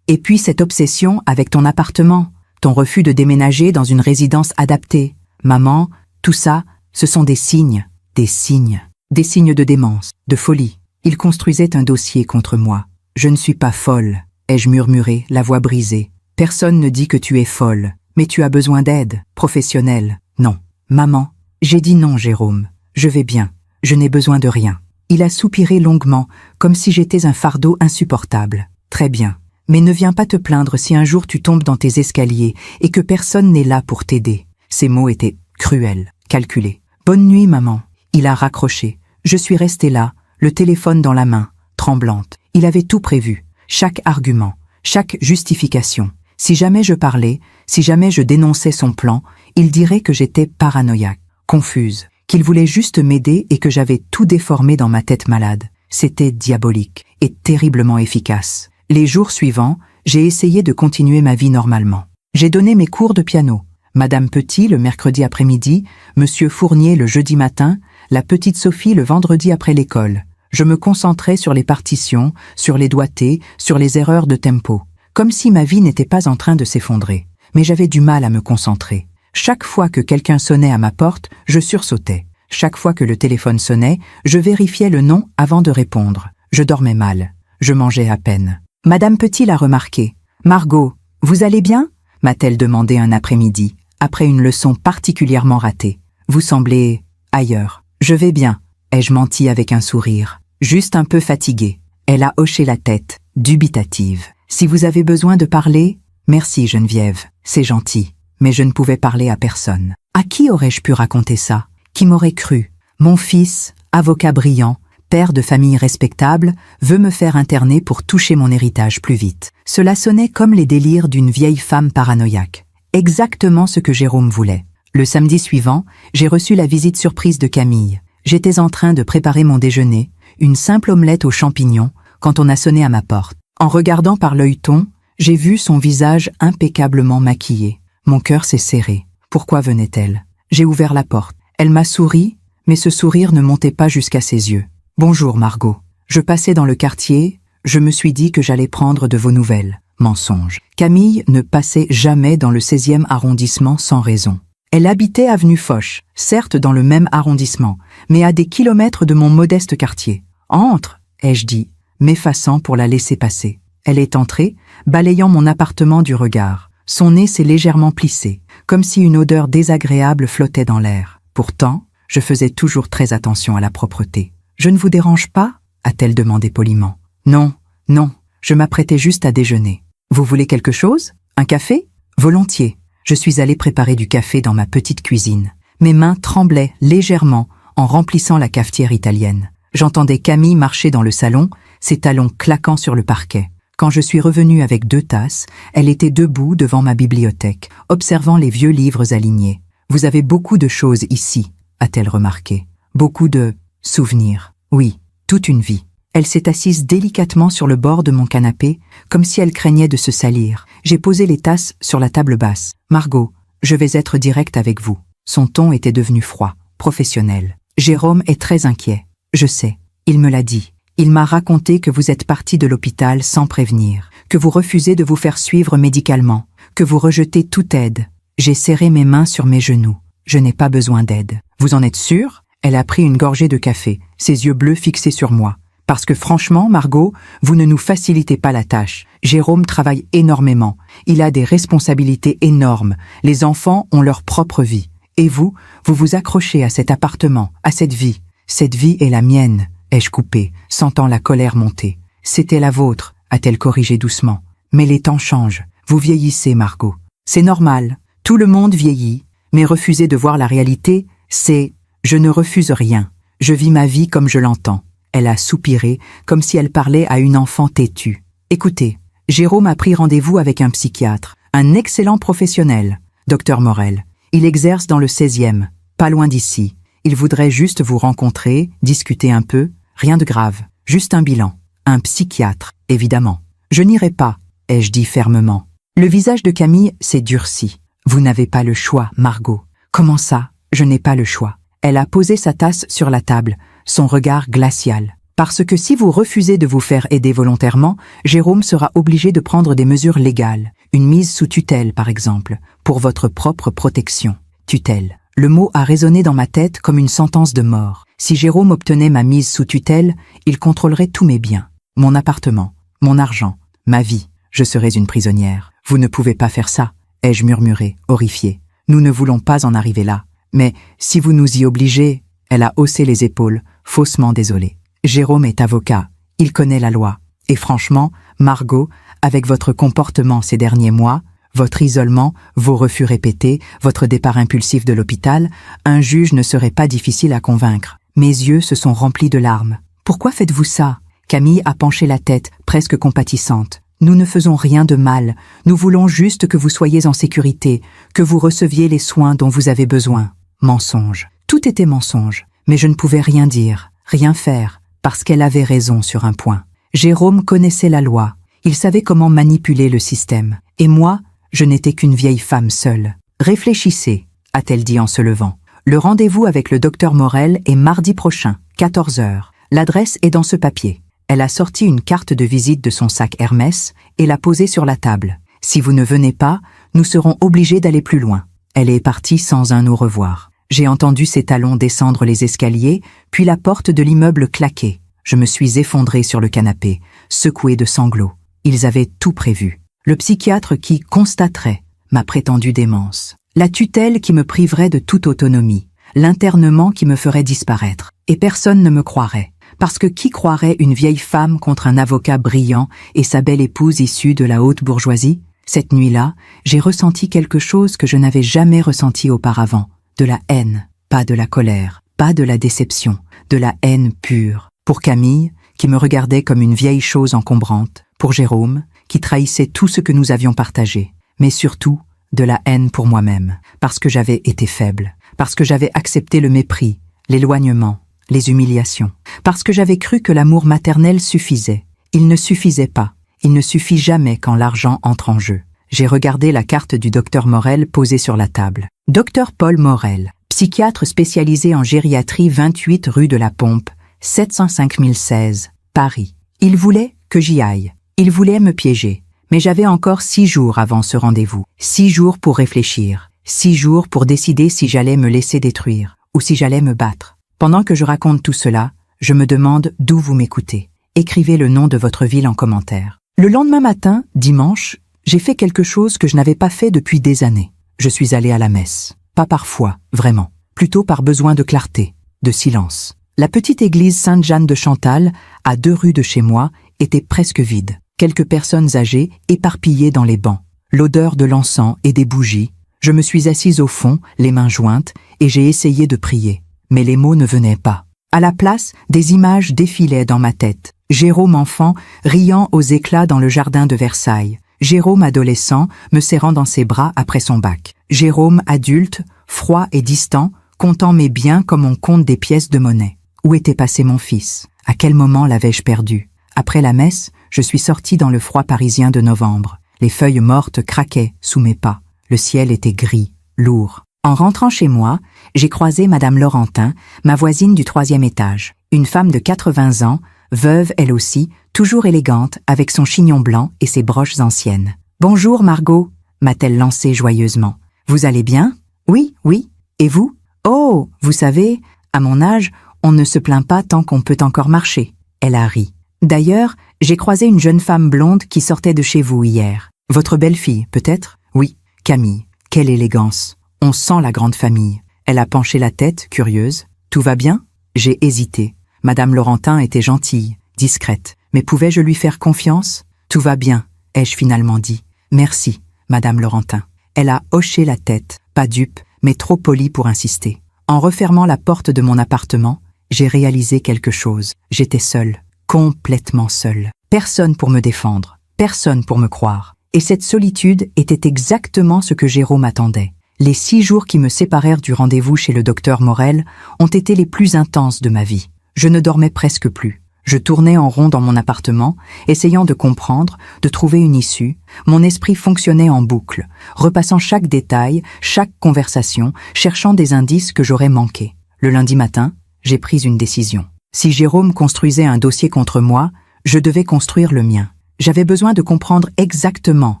Et puis cette obsession avec ton appartement, ton refus de déménager dans une résidence adaptée. Maman, tout ça, ce sont des signes. Des signes. Des signes de démence, de folie. Il construisait un dossier contre moi. Je ne suis pas folle, ai-je murmuré, la voix brisée. Personne ne dit que tu es folle. Mais tu as besoin d'aide, professionnelle. Non. Maman, j'ai dit non, Jérôme. Je vais bien. Je n'ai besoin de rien. Il a soupiré longuement, comme si j'étais un fardeau insupportable. Très bien. Mais ne viens pas te plaindre si un jour tu tombes dans tes escaliers et que personne n'est là pour t'aider. Ces mots étaient cruels, calculés. Bonne nuit, maman. Il a raccroché. Je suis restée là, le téléphone dans la main, tremblante. Il avait tout prévu. Chaque argument, chaque justification. Si jamais je parlais, si jamais je dénonçais son plan, il dirait que j'étais paranoïaque, confuse, qu'il voulait juste m'aider et que j'avais tout déformé dans ma tête malade. C'était diabolique et terriblement efficace. Les jours suivants, j'ai essayé de continuer ma vie normalement. J'ai donné mes cours de piano. Madame Petit le mercredi après-midi, Monsieur Fournier le jeudi matin, la petite Sophie le vendredi après l'école. Je me concentrais sur les partitions, sur les doigtés, sur les erreurs de tempo. Comme si ma vie n'était pas en train de s'effondrer. Mais j'avais du mal à me concentrer. Chaque fois que quelqu'un sonnait à ma porte, je sursautais. Chaque fois que le téléphone sonnait, je vérifiais le nom avant de répondre. Je dormais mal. Je mangeais à peine. Madame Petit l'a remarqué. « Margot, vous allez bien ?» m'a-t-elle demandé un après-midi, après une leçon particulièrement ratée. « Vous semblez ailleurs. »« Je vais bien. » ai-je menti avec un sourire. Juste un peu fatiguée. Elle a hoché la tête, dubitative. Si vous avez besoin de parler, merci Geneviève, c'est gentil, mais je ne pouvais parler à personne. À qui aurais-je pu raconter ça? Qui m'aurait cru? Mon fils, avocat brillant, père de famille respectable, veut me faire interner pour toucher mon héritage plus vite. Cela sonnait comme les délires d'une vieille femme paranoïaque. Exactement ce que Jérôme voulait. Le samedi suivant, j'ai reçu la visite surprise de Camille. J'étais en train de préparer mon déjeuner, une simple omelette aux champignons, quand on a sonné à ma porte. En regardant par l'œilleton, j'ai vu son visage impeccablement maquillé. Mon cœur s'est serré. Pourquoi venait-elle? J'ai ouvert la porte. Elle m'a souri, mais ce sourire ne montait pas jusqu'à ses yeux. « Bonjour, Margot. Je passais dans le quartier, je me suis dit que j'allais prendre de vos nouvelles. » Mensonge. Camille ne passait jamais dans le 16e arrondissement sans raison. Elle habitait avenue Foch, certes dans le même arrondissement, mais à des kilomètres de mon modeste quartier. « Entre !» ai-je dit, m'effaçant pour la laisser passer. Elle est entrée, balayant mon appartement du regard. Son nez s'est légèrement plissé, comme si une odeur désagréable flottait dans l'air. Pourtant, je faisais toujours très attention à la propreté. « Je ne vous dérange pas ?» a-t-elle demandé poliment. « Non, non, je m'apprêtais juste à déjeuner. »« Vous voulez quelque chose? Un café? » ?»« Volontiers. » Je suis allée préparer du café dans ma petite cuisine. Mes mains tremblaient légèrement en remplissant la cafetière italienne. J'entendais Camille marcher dans le salon, ses talons claquant sur le parquet. Quand je suis revenue avec 2 tasses, elle était debout devant ma bibliothèque, observant les vieux livres alignés. Vous avez beaucoup de choses ici, a-t-elle remarqué. Beaucoup de souvenirs. Oui, toute une vie. Elle s'est assise délicatement sur le bord de mon canapé, comme si elle craignait de se salir. J'ai posé les tasses sur la table basse. Margot, je vais être directe avec vous. Son ton était devenu froid, professionnel. Jérôme est très inquiet. Je sais. Il me l'a dit. Il m'a raconté que vous êtes parti de l'hôpital sans prévenir, que vous refusez de vous faire suivre médicalement, que vous rejetez toute aide. J'ai serré mes mains sur mes genoux. Je n'ai pas besoin d'aide. Vous en êtes sûre? Elle a pris une gorgée de café, ses yeux bleus fixés sur moi. Parce que franchement, Margot, vous ne nous facilitez pas la tâche. Jérôme travaille énormément. Il a des responsabilités énormes. Les enfants ont leur propre vie. Et vous vous accrochez à cet appartement, à cette vie. Cette vie est la mienne, ai-je coupé, sentant la colère monter. C'était la vôtre, a-t-elle corrigé doucement. Mais les temps changent. Vous vieillissez, Margot. C'est normal. Tout le monde vieillit. Mais refuser de voir la réalité, c'est... Je ne refuse rien. Je vis ma vie comme je l'entends. Elle a soupiré, comme si elle parlait à une enfant têtue. Écoutez, Jérôme a pris rendez-vous avec un psychiatre, un excellent professionnel, Dr Morel. Il exerce dans le 16e, pas loin d'ici. Il voudrait juste vous rencontrer, discuter un peu, rien de grave, juste un bilan. Un psychiatre, évidemment. Je n'irai pas, ai-je dit fermement. Le visage de Camille s'est durci. Vous n'avez pas le choix, Margot. Comment ça, je n'ai pas le choix? Elle a posé sa tasse sur la table, son regard glacial. Parce que si vous refusez de vous faire aider volontairement, Jérôme sera obligé de prendre des mesures légales. Une mise sous tutelle, par exemple, pour votre propre protection. Tutelle. Le mot a résonné dans ma tête comme une sentence de mort. Si Jérôme obtenait ma mise sous tutelle, il contrôlerait tous mes biens. Mon appartement, mon argent, ma vie. Je serais une prisonnière. Vous ne pouvez pas faire ça, ai-je murmuré, horrifié. Nous ne voulons pas en arriver là. Mais si vous nous y obligez, elle a haussé les épaules, faussement désolée. Jérôme est avocat, il connaît la loi. Et franchement, Margot, avec votre comportement ces derniers mois, votre isolement, vos refus répétés, votre départ impulsif de l'hôpital, un juge ne serait pas difficile à convaincre. Mes yeux se sont remplis de larmes. Pourquoi faites-vous ça? Camille a penché la tête, presque compatissante. Nous ne faisons rien de mal. Nous voulons juste que vous soyez en sécurité, que vous receviez les soins dont vous avez besoin. Mensonge. Tout était mensonge. Mais je ne pouvais rien dire, rien faire, parce qu'elle avait raison sur un point. Jérôme connaissait la loi. Il savait comment manipuler le système. Et moi, je n'étais qu'une vieille femme seule. Réfléchissez, a-t-elle dit en se levant. Le rendez-vous avec le docteur Morel est mardi prochain, 14 h. L'adresse est dans ce papier. Elle a sorti une carte de visite de son sac Hermès et l'a posée sur la table. Si vous ne venez pas, nous serons obligés d'aller plus loin. Elle est partie sans un au revoir. J'ai entendu ses talons descendre les escaliers, puis la porte de l'immeuble claquer. Je me suis effondrée sur le canapé, secouée de sanglots. Ils avaient tout prévu. Le psychiatre qui constaterait ma prétendue démence. La tutelle qui me priverait de toute autonomie. L'internement qui me ferait disparaître. Et personne ne me croirait. Parce que qui croirait une vieille femme contre un avocat brillant et sa belle épouse issue de la haute bourgeoisie? Cette nuit-là, j'ai ressenti quelque chose que je n'avais jamais ressenti auparavant. De la haine, pas de la colère, pas de la déception, de la haine pure. Pour Camille, qui me regardait comme une vieille chose encombrante. Pour Jérôme, qui trahissait tout ce que nous avions partagé. Mais surtout, de la haine pour moi-même. Parce que j'avais été faible. Parce que j'avais accepté le mépris, l'éloignement, les humiliations. Parce que j'avais cru que l'amour maternel suffisait. Il ne suffisait pas. Il ne suffit jamais quand l'argent entre en jeu. J'ai regardé la carte du docteur Morel posée sur la table. Docteur Paul Morel, psychiatre spécialisé en gériatrie 28 rue de la Pompe, 705 016, Paris. Il voulait que j'y aille. Il voulait me piéger. Mais j'avais encore 6 jours avant ce rendez-vous. 6 jours pour réfléchir. 6 jours pour décider si j'allais me laisser détruire ou si j'allais me battre. Pendant que je raconte tout cela, je me demande d'où vous m'écoutez. Écrivez le nom de votre ville en commentaire. Le lendemain matin, dimanche, j'ai fait quelque chose que je n'avais pas fait depuis des années. Je suis allée à la messe. Pas par foi, vraiment. Plutôt par besoin de clarté, de silence. La petite église Sainte-Jeanne de Chantal, à 2 rues de chez moi, était presque vide. Quelques personnes âgées éparpillées dans les bancs. L'odeur de l'encens et des bougies. Je me suis assise au fond, les mains jointes, et j'ai essayé de prier. Mais les mots ne venaient pas. À la place, des images défilaient dans ma tête. Jérôme enfant, riant aux éclats dans le jardin de Versailles. Jérôme adolescent, me serrant dans ses bras après son bac. Jérôme adulte, froid et distant, comptant mes biens comme on compte des pièces de monnaie. Où était passé mon fils? À quel moment l'avais-je perdu? Après la messe, je suis sortie dans le froid parisien de novembre. Les feuilles mortes craquaient sous mes pas. Le ciel était gris, lourd. En rentrant chez moi, j'ai croisé Madame Laurentin, ma voisine du 3e étage. Une femme de 80 ans, veuve elle aussi, toujours élégante, avec son chignon blanc et ses broches anciennes. « Bonjour Margot », m'a-t-elle lancé joyeusement. « Vous allez bien? »« Oui, oui. Et vous? »« Oh, vous savez, à mon âge, on ne se plaint pas tant qu'on peut encore marcher. » Elle a ri. « D'ailleurs, j'ai croisé une jeune femme blonde qui sortait de chez vous hier. Votre belle-fille, peut-être? Oui, Camille. Quelle élégance. On sent la grande famille. » Elle a penché la tête, curieuse. « Tout va bien ?» J'ai hésité. Madame Laurentin était gentille, discrète. Mais pouvais-je lui faire confiance? « Tout va bien, ai-je finalement dit. Merci, Madame Laurentin. » Elle a hoché la tête, pas dupe, mais trop polie pour insister. En refermant la porte de mon appartement, j'ai réalisé quelque chose. J'étais seule, complètement seule. Personne pour me défendre, personne pour me croire. Et cette solitude était exactement ce que Jérôme attendait. Les 6 jours qui me séparèrent du rendez-vous chez le docteur Morel ont été les plus intenses de ma vie. Je ne dormais presque plus. Je tournais en rond dans mon appartement, essayant de comprendre, de trouver une issue. Mon esprit fonctionnait en boucle, repassant chaque détail, chaque conversation, cherchant des indices que j'aurais manqués. Le lundi matin, j'ai pris une décision. Si Jérôme construisait un dossier contre moi, je devais construire le mien. J'avais besoin de comprendre exactement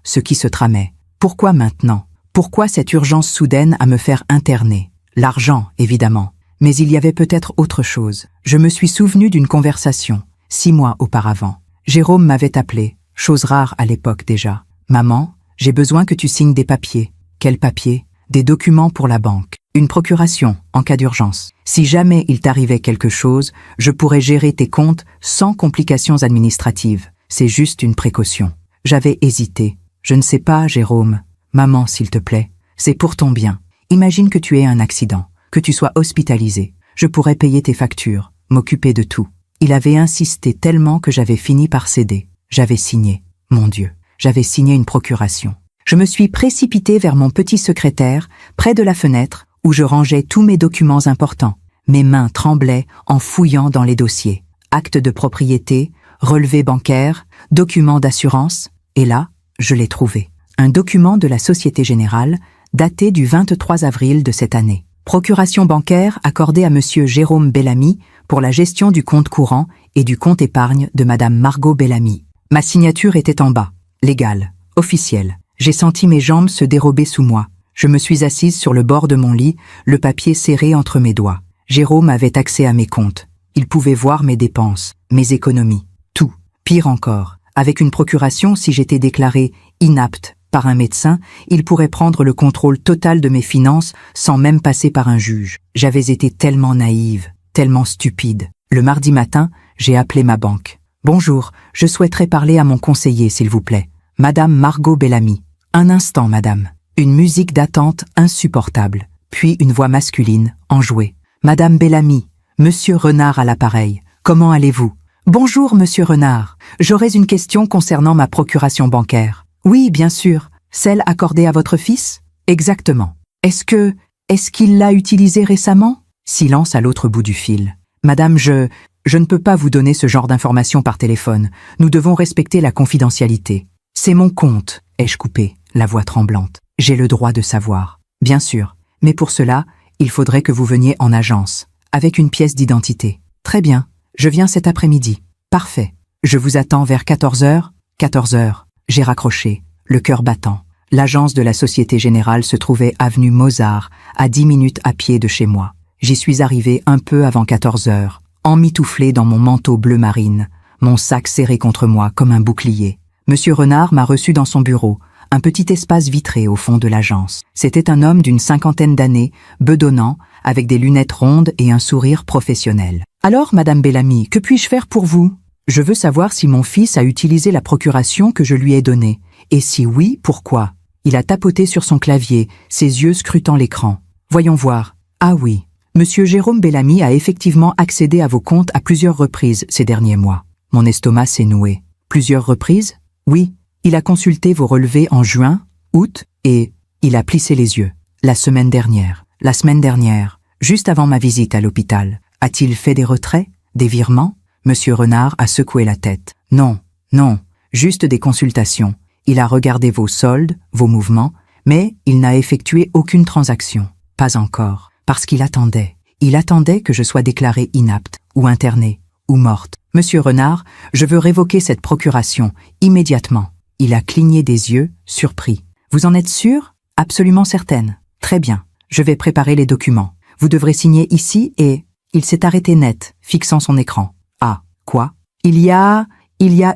ce qui se tramait. Pourquoi maintenant? Pourquoi cette urgence soudaine à me faire interner? L'argent, évidemment. Mais il y avait peut-être autre chose. Je me suis souvenu d'une conversation, 6 mois auparavant. Jérôme m'avait appelé, chose rare à l'époque déjà. « Maman, j'ai besoin que tu signes des papiers. » « Quels papiers? » « Des documents pour la banque. Une procuration, en cas d'urgence. Si jamais il t'arrivait quelque chose, je pourrais gérer tes comptes sans complications administratives. C'est juste une précaution. J'avais hésité. Je ne sais pas, Jérôme. Maman, s'il te plaît. C'est pour ton bien. Imagine que tu aies un accident, que tu sois hospitalisé. Je pourrais payer tes factures, m'occuper de tout. Il avait insisté tellement que j'avais fini par céder. J'avais signé. Mon Dieu, j'avais signé une procuration. Je me suis précipitée vers mon petit secrétaire, près de la fenêtre, où je rangeais tous mes documents importants. Mes mains tremblaient en fouillant dans les dossiers. Actes de propriété, relevés bancaires, documents d'assurance. Et là, je l'ai trouvé. Un document de la Société Générale, daté du 23 avril de cette année. Procuration bancaire accordée à Monsieur Jérôme Bellamy pour la gestion du compte courant et du compte épargne de Madame Margot Bellamy. Ma signature était en bas, légale, officielle. J'ai senti mes jambes se dérober sous moi. Je me suis assise sur le bord de mon lit, le papier serré entre mes doigts. Jérôme avait accès à mes comptes. Il pouvait voir mes dépenses, mes économies, tout. Pire encore, avec une procuration, si j'étais déclarée inapte par un médecin, il pourrait prendre le contrôle total de mes finances sans même passer par un juge. J'avais été tellement naïve, tellement stupide. Le mardi matin, j'ai appelé ma banque. « Bonjour, je souhaiterais parler à mon conseiller, s'il vous plaît. Madame Margot Bellamy. » « Un instant, madame. » Une musique d'attente insupportable, puis une voix masculine, enjouée. « Madame Bellamy, Monsieur Renard à l'appareil. Comment allez-vous? »« Bonjour, Monsieur Renard. J'aurais une question concernant ma procuration bancaire. »« Oui, bien sûr. Celle accordée à votre fils? »« Exactement. Est-ce qu'il l'a utilisée récemment? » Silence à l'autre bout du fil. « Madame, je ne peux pas vous donner ce genre d'informations par téléphone. Nous devons respecter la confidentialité. »« C'est mon compte, » ai-je coupé, la voix tremblante. « J'ai le droit de savoir. »« Bien sûr, mais pour cela, il faudrait que vous veniez en agence, avec une pièce d'identité. »« Très bien, je viens cet après-midi. »« Parfait. Je vous attends vers 14h. »« 14h. » J'ai raccroché, le cœur battant. L'agence de la Société Générale se trouvait avenue Mozart, à 10 minutes à pied de chez moi. J'y suis arrivé un peu avant 14h, emmitouflé dans mon manteau bleu marine, mon sac serré contre moi comme un bouclier. Monsieur Renard m'a reçu dans son bureau, un petit espace vitré au fond de l'agence. C'était un homme d'une 50aine d'années, bedonnant, avec des lunettes rondes et un sourire professionnel. « Alors, Madame Bellamy, que puis-je faire pour vous? Je veux savoir si mon fils a utilisé la procuration que je lui ai donnée. Et si oui, pourquoi ?» Il a tapoté sur son clavier, ses yeux scrutant l'écran. « Voyons voir. Ah oui. Monsieur Jérôme Bellamy a effectivement accédé à vos comptes à plusieurs reprises ces derniers mois. » Mon estomac s'est noué. « Plusieurs reprises? Oui. Il a consulté vos relevés en juin, août et il a plissé les yeux. La semaine dernière. la semaine dernière, juste avant ma visite à l'hôpital. A-t-il fait des retraits, des virements? Monsieur Renard a secoué la tête. Non, non, juste des consultations. Il a regardé vos soldes, vos mouvements, mais il n'a effectué aucune transaction. Pas encore, parce qu'il attendait. Il attendait que je sois déclarée inapte, ou internée, ou morte. Monsieur Renard, je veux révoquer cette procuration, immédiatement. Il a cligné des yeux, surpris. Vous en êtes sûre? Absolument certaine. Très bien, je vais préparer les documents. Vous devrez signer ici et... Il s'est arrêté net, fixant son écran. Ah, quoi? Il y a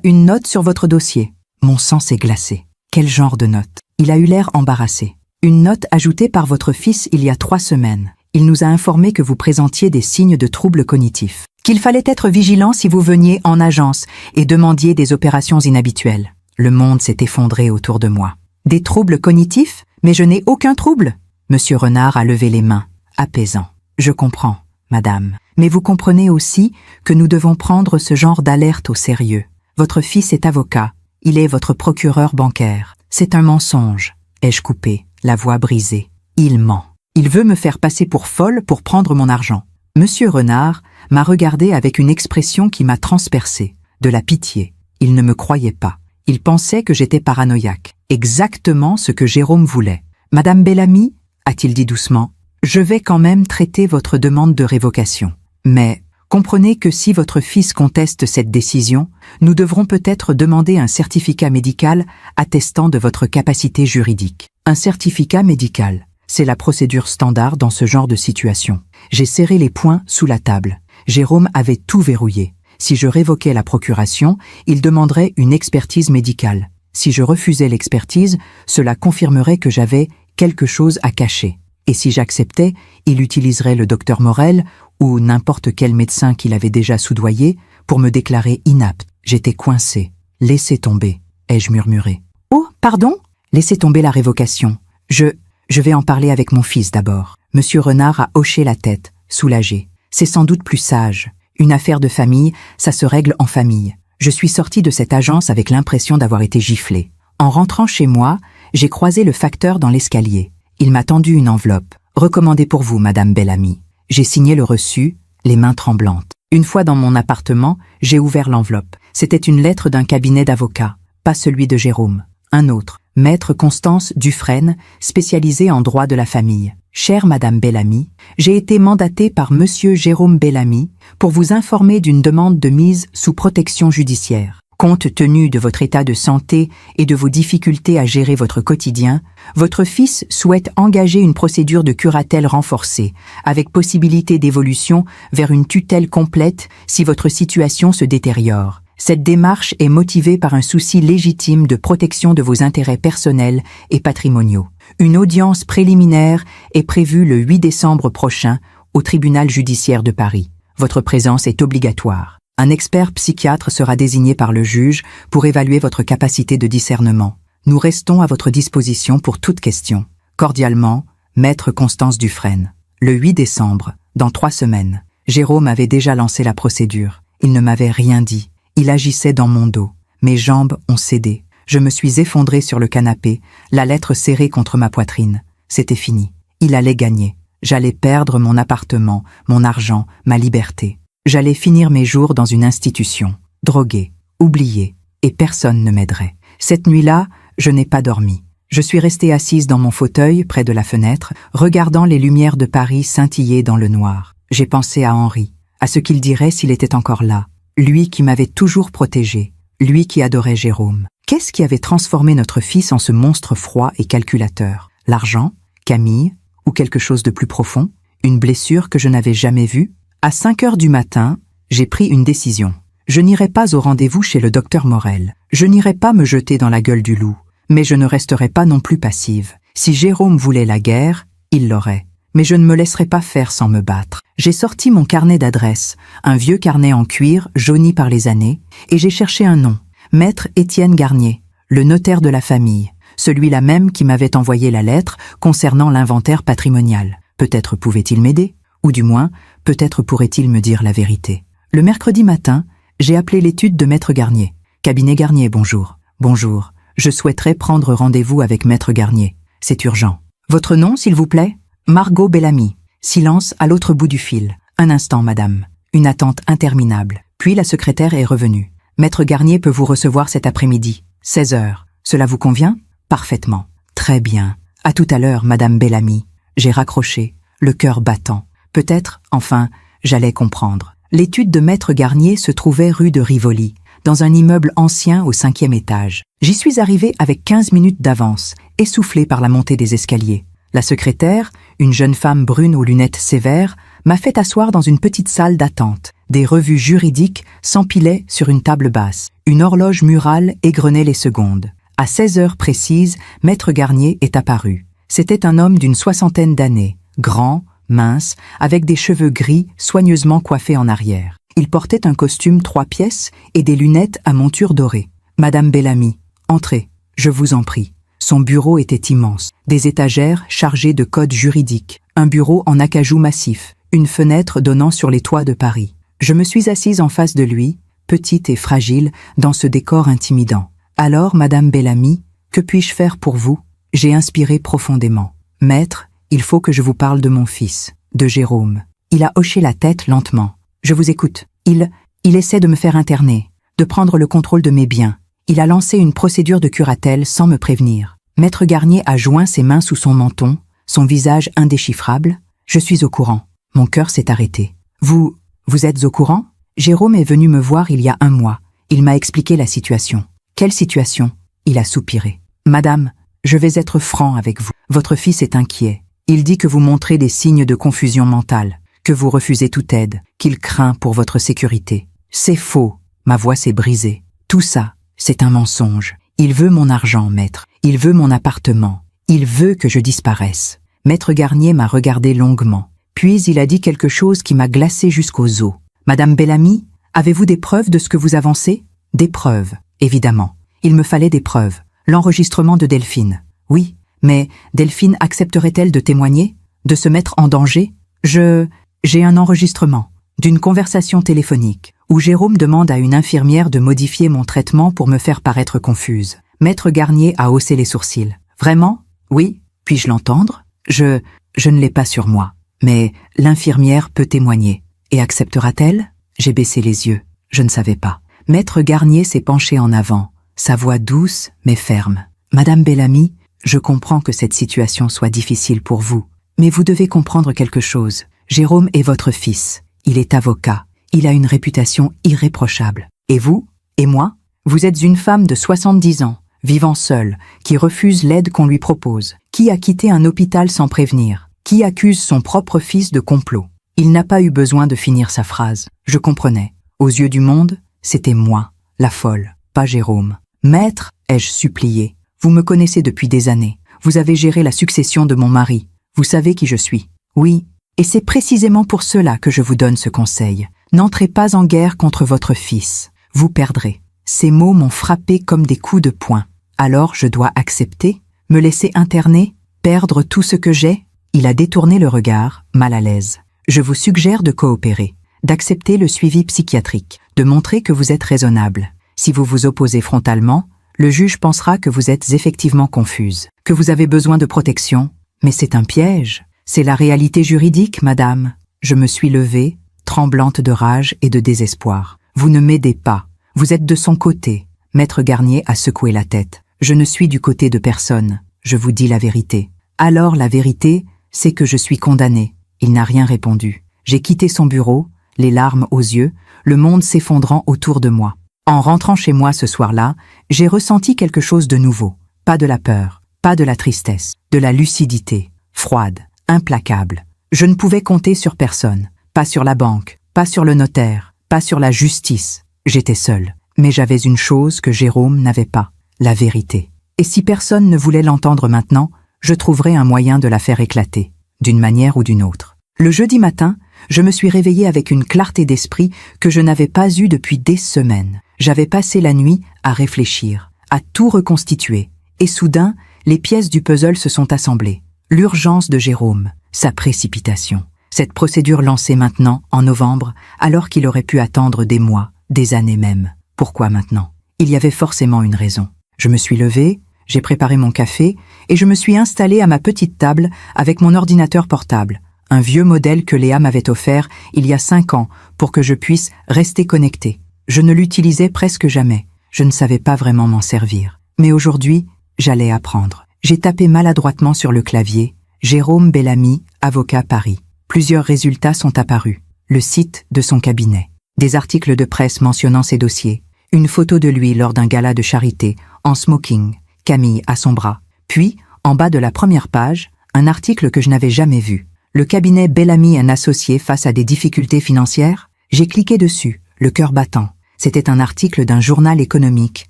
une note sur votre dossier. Mon sang s'est glacé. Quel genre de note? Il a eu l'air embarrassé. Une note ajoutée par votre fils il y a 3 semaines. Il nous a informé que vous présentiez des signes de troubles cognitifs. Qu'il fallait être vigilant si vous veniez en agence et demandiez des opérations inhabituelles. Le monde s'est effondré autour de moi. Des troubles cognitifs? Mais je n'ai aucun trouble. Monsieur Renard a levé les mains, apaisant. Je comprends, madame. Mais vous comprenez aussi que nous devons prendre ce genre d'alerte au sérieux. Votre fils est avocat. Il est votre procureur bancaire. C'est un mensonge. Ai-je coupé, la voix brisée. Il ment. Il veut me faire passer pour folle pour prendre mon argent. Monsieur Renard m'a regardé avec une expression qui m'a transpercé. De la pitié. Il ne me croyait pas. Il pensait que j'étais paranoïaque. Exactement ce que Jérôme voulait. Madame Bellamy, a-t-il dit doucement, je vais quand même traiter votre demande de révocation. Mais comprenez que si votre fils conteste cette décision, nous devrons peut-être demander un certificat médical attestant de votre capacité juridique. Un certificat médical, c'est la procédure standard dans ce genre de situation. J'ai serré les poings sous la table. Jérôme avait tout verrouillé. Si je révoquais la procuration, il demanderait une expertise médicale. Si je refusais l'expertise, cela confirmerait que j'avais quelque chose à cacher. Et si j'acceptais, il utiliserait le docteur Morel ou n'importe quel médecin qu'il avait déjà soudoyé pour me déclarer inapte. J'étais coincé. Laissez tomber, ai-je murmuré. Oh, pardon? Laissez tomber la révocation. Je vais en parler avec mon fils d'abord. Monsieur Renard a hoché la tête, soulagé. C'est sans doute plus sage. Une affaire de famille, ça se règle en famille. Je suis sorti de cette agence avec l'impression d'avoir été giflé. En rentrant chez moi, j'ai croisé le facteur dans l'escalier. Il m'a tendu une enveloppe. Recommandée pour vous, Madame Bellamy. J'ai signé le reçu, les mains tremblantes. Une fois dans mon appartement, j'ai ouvert l'enveloppe. C'était une lettre d'un cabinet d'avocats, pas celui de Jérôme. Un autre, Maître Constance Dufresne, spécialisée en droit de la famille. Chère Madame Bellamy, j'ai été mandatée par Monsieur Jérôme Bellamy pour vous informer d'une demande de mise sous protection judiciaire. Compte tenu de votre état de santé et de vos difficultés à gérer votre quotidien, votre fils souhaite engager une procédure de curatelle renforcée, avec possibilité d'évolution vers une tutelle complète si votre situation se détériore. Cette démarche est motivée par un souci légitime de protection de vos intérêts personnels et patrimoniaux. Une audience préliminaire est prévue le 8 décembre prochain au tribunal judiciaire de Paris. Votre présence est obligatoire. Un expert psychiatre sera désigné par le juge pour évaluer votre capacité de discernement. Nous restons à votre disposition pour toute question. Cordialement, Maître Constance Dufresne. Le 8 décembre, dans 3 semaines. Jérôme avait déjà lancé la procédure. Il ne m'avait rien dit. Il agissait dans mon dos. Mes jambes ont cédé. Je me suis effondré sur le canapé, la lettre serrée contre ma poitrine. C'était fini. Il allait gagner. J'allais perdre mon appartement, mon argent, ma liberté. J'allais finir mes jours dans une institution, drogué, oublié, et personne ne m'aiderait. Cette nuit-là, je n'ai pas dormi. Je suis restée assise dans mon fauteuil, près de la fenêtre, regardant les lumières de Paris scintiller dans le noir. J'ai pensé à Henri, à ce qu'il dirait s'il était encore là. Lui qui m'avait toujours protégé, lui qui adorait Jérôme. Qu'est-ce qui avait transformé notre fils en ce monstre froid et calculateur? L'argent? Camille? Ou quelque chose de plus profond? Une blessure que je n'avais jamais vue? À 5 heures du matin, j'ai pris une décision. Je n'irai pas au rendez-vous chez le docteur Morel. Je n'irai pas me jeter dans la gueule du loup. Mais je ne resterai pas non plus passive. Si Jérôme voulait la guerre, il l'aurait. Mais je ne me laisserai pas faire sans me battre. J'ai sorti mon carnet d'adresses, un vieux carnet en cuir jauni par les années, et j'ai cherché un nom. Maître Étienne Garnier, le notaire de la famille, celui-là même qui m'avait envoyé la lettre concernant l'inventaire patrimonial. Peut-être pouvait-il m'aider, ou du moins, peut-être pourrait-il me dire la vérité. Le mercredi matin, j'ai appelé l'étude de Maître Garnier. Cabinet Garnier, bonjour. Bonjour. Je souhaiterais prendre rendez-vous avec Maître Garnier. C'est urgent. Votre nom, s'il vous plaît? Margot Bellamy. Silence à l'autre bout du fil. Un instant, madame. Une attente interminable. Puis la secrétaire est revenue. Maître Garnier peut vous recevoir cet après-midi. 16 heures. Cela vous convient? Parfaitement. Très bien. À tout à l'heure, madame Bellamy. J'ai raccroché, le cœur battant. Peut-être, enfin, j'allais comprendre. L'étude de Maître Garnier se trouvait rue de Rivoli, dans un immeuble ancien au 5e étage. J'y suis arrivé avec 15 minutes d'avance, essoufflé par la montée des escaliers. La secrétaire, une jeune femme brune aux lunettes sévères, m'a fait asseoir dans une petite salle d'attente. Des revues juridiques s'empilaient sur une table basse. Une horloge murale égrenait les secondes. À 16 heures précises, Maître Garnier est apparu. C'était un homme d'une 60aine d'années, grand, mince, avec des cheveux gris soigneusement coiffés en arrière. Il portait un costume 3 pièces et des lunettes à monture dorée. « Madame Bellamy, entrez, je vous en prie. » Son bureau était immense, des étagères chargées de codes juridiques, un bureau en acajou massif, une fenêtre donnant sur les toits de Paris. Je me suis assise en face de lui, petite et fragile, dans ce décor intimidant. « Alors, Madame Bellamy, que puis-je faire pour vous ?» J'ai inspiré profondément. « Maître, il faut que je vous parle de mon fils, de Jérôme. » Il a hoché la tête lentement. « Je vous écoute. Il essaie de me faire interner, de prendre le contrôle de mes biens. Il a lancé une procédure de curatelle sans me prévenir. » Maître Garnier a joint ses mains sous son menton, son visage indéchiffrable. « Je suis au courant. » Mon cœur s'est arrêté. « Vous êtes au courant ?» Jérôme est venu me voir il y a 1 mois. Il m'a expliqué la situation. « Quelle situation ?» Il a soupiré. « Madame, je vais être franc avec vous. Votre fils est inquiet. Il dit que vous montrez des signes de confusion mentale, que vous refusez toute aide, qu'il craint pour votre sécurité. C'est faux. » Ma voix s'est brisée. « Tout ça, c'est un mensonge. Il veut mon argent, maître. Il veut mon appartement. Il veut que je disparaisse. » Maître Garnier m'a regardé longuement. Puis il a dit quelque chose qui m'a glacé jusqu'aux os. « Madame Bellamy, avez-vous des preuves de ce que vous avancez ?» Des preuves, évidemment. Il me fallait des preuves. L'enregistrement de Delphine. Oui, mais Delphine accepterait-elle de témoigner? De se mettre en danger? J'ai un enregistrement d'une conversation téléphonique où Jérôme demande à une infirmière de modifier mon traitement pour me faire paraître confuse. Maître Garnier a haussé les sourcils. Vraiment? Oui. Puis-je l'entendre? Je ne l'ai pas sur moi. Mais l'infirmière peut témoigner. Et acceptera-t-elle? J'ai baissé les yeux. Je ne savais pas. Maître Garnier s'est penché en avant, sa voix douce mais ferme. « Madame Bellamy, je comprends que cette situation soit difficile pour vous, mais vous devez comprendre quelque chose. Jérôme est votre fils. Il est avocat. Il a une réputation irréprochable. Et vous? Et moi? Vous êtes une femme de 70 ans, vivant seule, qui refuse l'aide qu'on lui propose, qui a quitté un hôpital sans prévenir, qui accuse son propre fils de complot. » Il n'a pas eu besoin de finir sa phrase. Je comprenais. Aux yeux du monde, c'était moi, la folle, pas Jérôme. « Maître, ai-je supplié, vous me connaissez depuis des années. Vous avez géré la succession de mon mari. Vous savez qui je suis. Oui, et c'est précisément pour cela que je vous donne ce conseil. N'entrez pas en guerre contre votre fils. Vous perdrez. » Ces mots m'ont frappé comme des coups de poing. Alors je dois accepter, me laisser interner, perdre tout ce que j'ai? Il a détourné le regard, mal à l'aise. Je vous suggère de coopérer, d'accepter le suivi psychiatrique, de montrer que vous êtes raisonnable. Si vous vous opposez frontalement, le juge pensera que vous êtes effectivement confuse, que vous avez besoin de protection. Mais c'est un piège. C'est la réalité juridique, madame. Je me suis levée, tremblante de rage et de désespoir. Vous ne m'aidez pas. Vous êtes de son côté. Maître Garnier a secoué la tête. Je ne suis du côté de personne. Je vous dis la vérité. Alors la vérité, c'est que je suis condamnée. Il n'a rien répondu. J'ai quitté son bureau, les larmes aux yeux, le monde s'effondrant autour de moi. En rentrant chez moi ce soir-là, j'ai ressenti quelque chose de nouveau. Pas de la peur, pas de la tristesse, de la lucidité, froide, implacable. Je ne pouvais compter sur personne, pas sur la banque, pas sur le notaire, pas sur la justice. J'étais seule. Mais j'avais une chose que Jérôme n'avait pas, la vérité. Et si personne ne voulait l'entendre maintenant, je trouverais un moyen de la faire éclater, d'une manière ou d'une autre. Le jeudi matin, je me suis réveillée avec une clarté d'esprit que je n'avais pas eue depuis des semaines. J'avais passé la nuit à réfléchir, à tout reconstituer. Et soudain, les pièces du puzzle se sont assemblées. L'urgence de Jérôme, sa précipitation. Cette procédure lancée maintenant, en novembre, alors qu'il aurait pu attendre des mois, des années même. Pourquoi maintenant? Il y avait forcément une raison. Je me suis levée, J'ai préparé mon café et je me suis installée à ma petite table avec mon ordinateur portable, un vieux modèle que Léa m'avait offert il y a 5 ans pour que je puisse rester connectée. Je ne l'utilisais presque jamais, je ne savais pas vraiment m'en servir. Mais aujourd'hui, j'allais apprendre. J'ai tapé maladroitement sur le clavier « Jérôme Bellamy, avocat Paris ». Plusieurs résultats sont apparus. Le site de son cabinet, des articles de presse mentionnant ses dossiers, une photo de lui lors d'un gala de charité, en smoking, Camille à son bras. Puis, en bas de la première page, un article que je n'avais jamais vu. Le cabinet Bellamy & Associés face à des difficultés financières? J'ai cliqué dessus, le cœur battant. C'était un article d'un journal économique,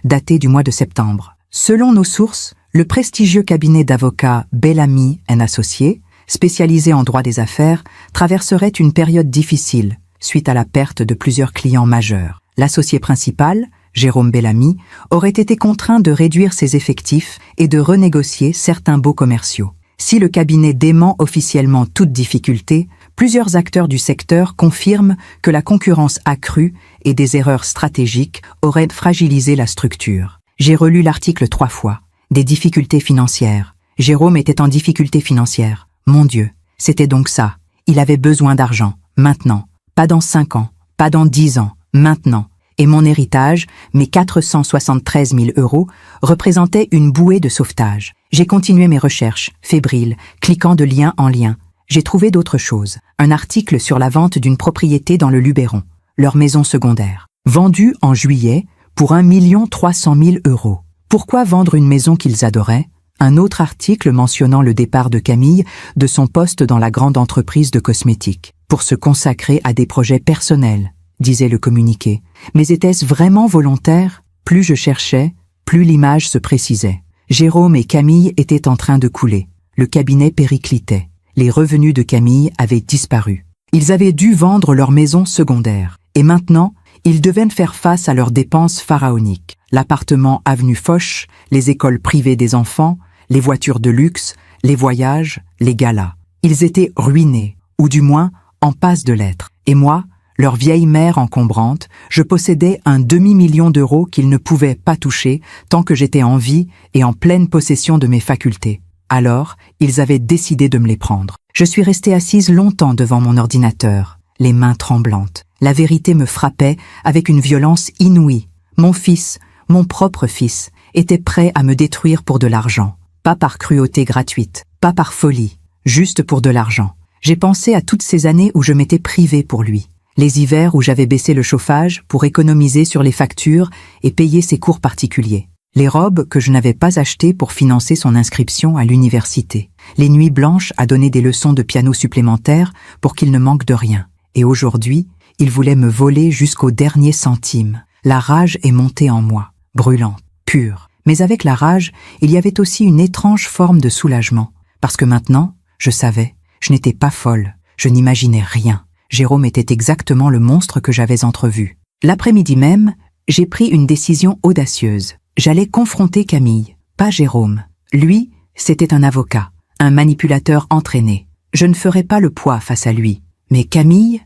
daté du mois de septembre. Selon nos sources, le prestigieux cabinet d'avocats Bellamy & Associés, spécialisé en droit des affaires, traverserait une période difficile, suite à la perte de plusieurs clients majeurs. L'associé principal, Jérôme Bellamy, aurait été contraint de réduire ses effectifs et de renégocier certains baux commerciaux. Si le cabinet dément officiellement toute difficulté, plusieurs acteurs du secteur confirment que la concurrence accrue et des erreurs stratégiques auraient fragilisé la structure. J'ai relu l'article 3 fois. Des difficultés financières. Jérôme était en difficulté financière. Mon Dieu, c'était donc ça. Il avait besoin d'argent. Maintenant. Pas dans 5 ans. Pas dans 10 ans. Maintenant. Et mon héritage, mes 473 000 €, représentait une bouée de sauvetage. J'ai continué mes recherches, fébrile, cliquant de lien en lien. J'ai trouvé d'autres choses. Un article sur la vente d'une propriété dans le Luberon, leur maison secondaire. Vendue en juillet pour 1 300 000 €. Pourquoi vendre une maison qu'ils adoraient? Un autre article mentionnant le départ de Camille de son poste dans la grande entreprise de cosmétiques. Pour se consacrer à des projets personnels, disait le communiqué. Mais était-ce vraiment volontaire? Plus je cherchais, plus l'image se précisait. Jérôme et Camille étaient en train de couler. Le cabinet périclitait. Les revenus de Camille avaient disparu. Ils avaient dû vendre leur maison secondaire. Et maintenant, ils devaient faire face à leurs dépenses pharaoniques. L'appartement avenue Foch, les écoles privées des enfants, les voitures de luxe, les voyages, les galas. Ils étaient ruinés, ou du moins en passe de l'être. Et moi, leur vieille mère encombrante, je possédais un demi-million d'euros qu'ils ne pouvaient pas toucher tant que j'étais en vie et en pleine possession de mes facultés. Alors, ils avaient décidé de me les prendre. Je suis restée assise longtemps devant mon ordinateur, les mains tremblantes. La vérité me frappait avec une violence inouïe. Mon fils, mon propre fils, était prêt à me détruire pour de l'argent. Pas par cruauté gratuite, pas par folie, juste pour de l'argent. J'ai pensé à toutes ces années où je m'étais privée pour lui. Les hivers où j'avais baissé le chauffage pour économiser sur les factures et payer ses cours particuliers. Les robes que je n'avais pas achetées pour financer son inscription à l'université. Les nuits blanches à donner des leçons de piano supplémentaires pour qu'il ne manque de rien. Et aujourd'hui, il voulait me voler jusqu'au dernier centime. La rage est montée en moi, brûlante, pure. Mais avec la rage, il y avait aussi une étrange forme de soulagement. Parce que maintenant, je savais, je n'étais pas folle, je n'imaginais rien. Jérôme était exactement le monstre que j'avais entrevu. L'après-midi même, j'ai pris une décision audacieuse. J'allais confronter Camille, pas Jérôme. Lui, c'était un avocat, un manipulateur entraîné. Je ne ferais pas le poids face à lui. Mais Camille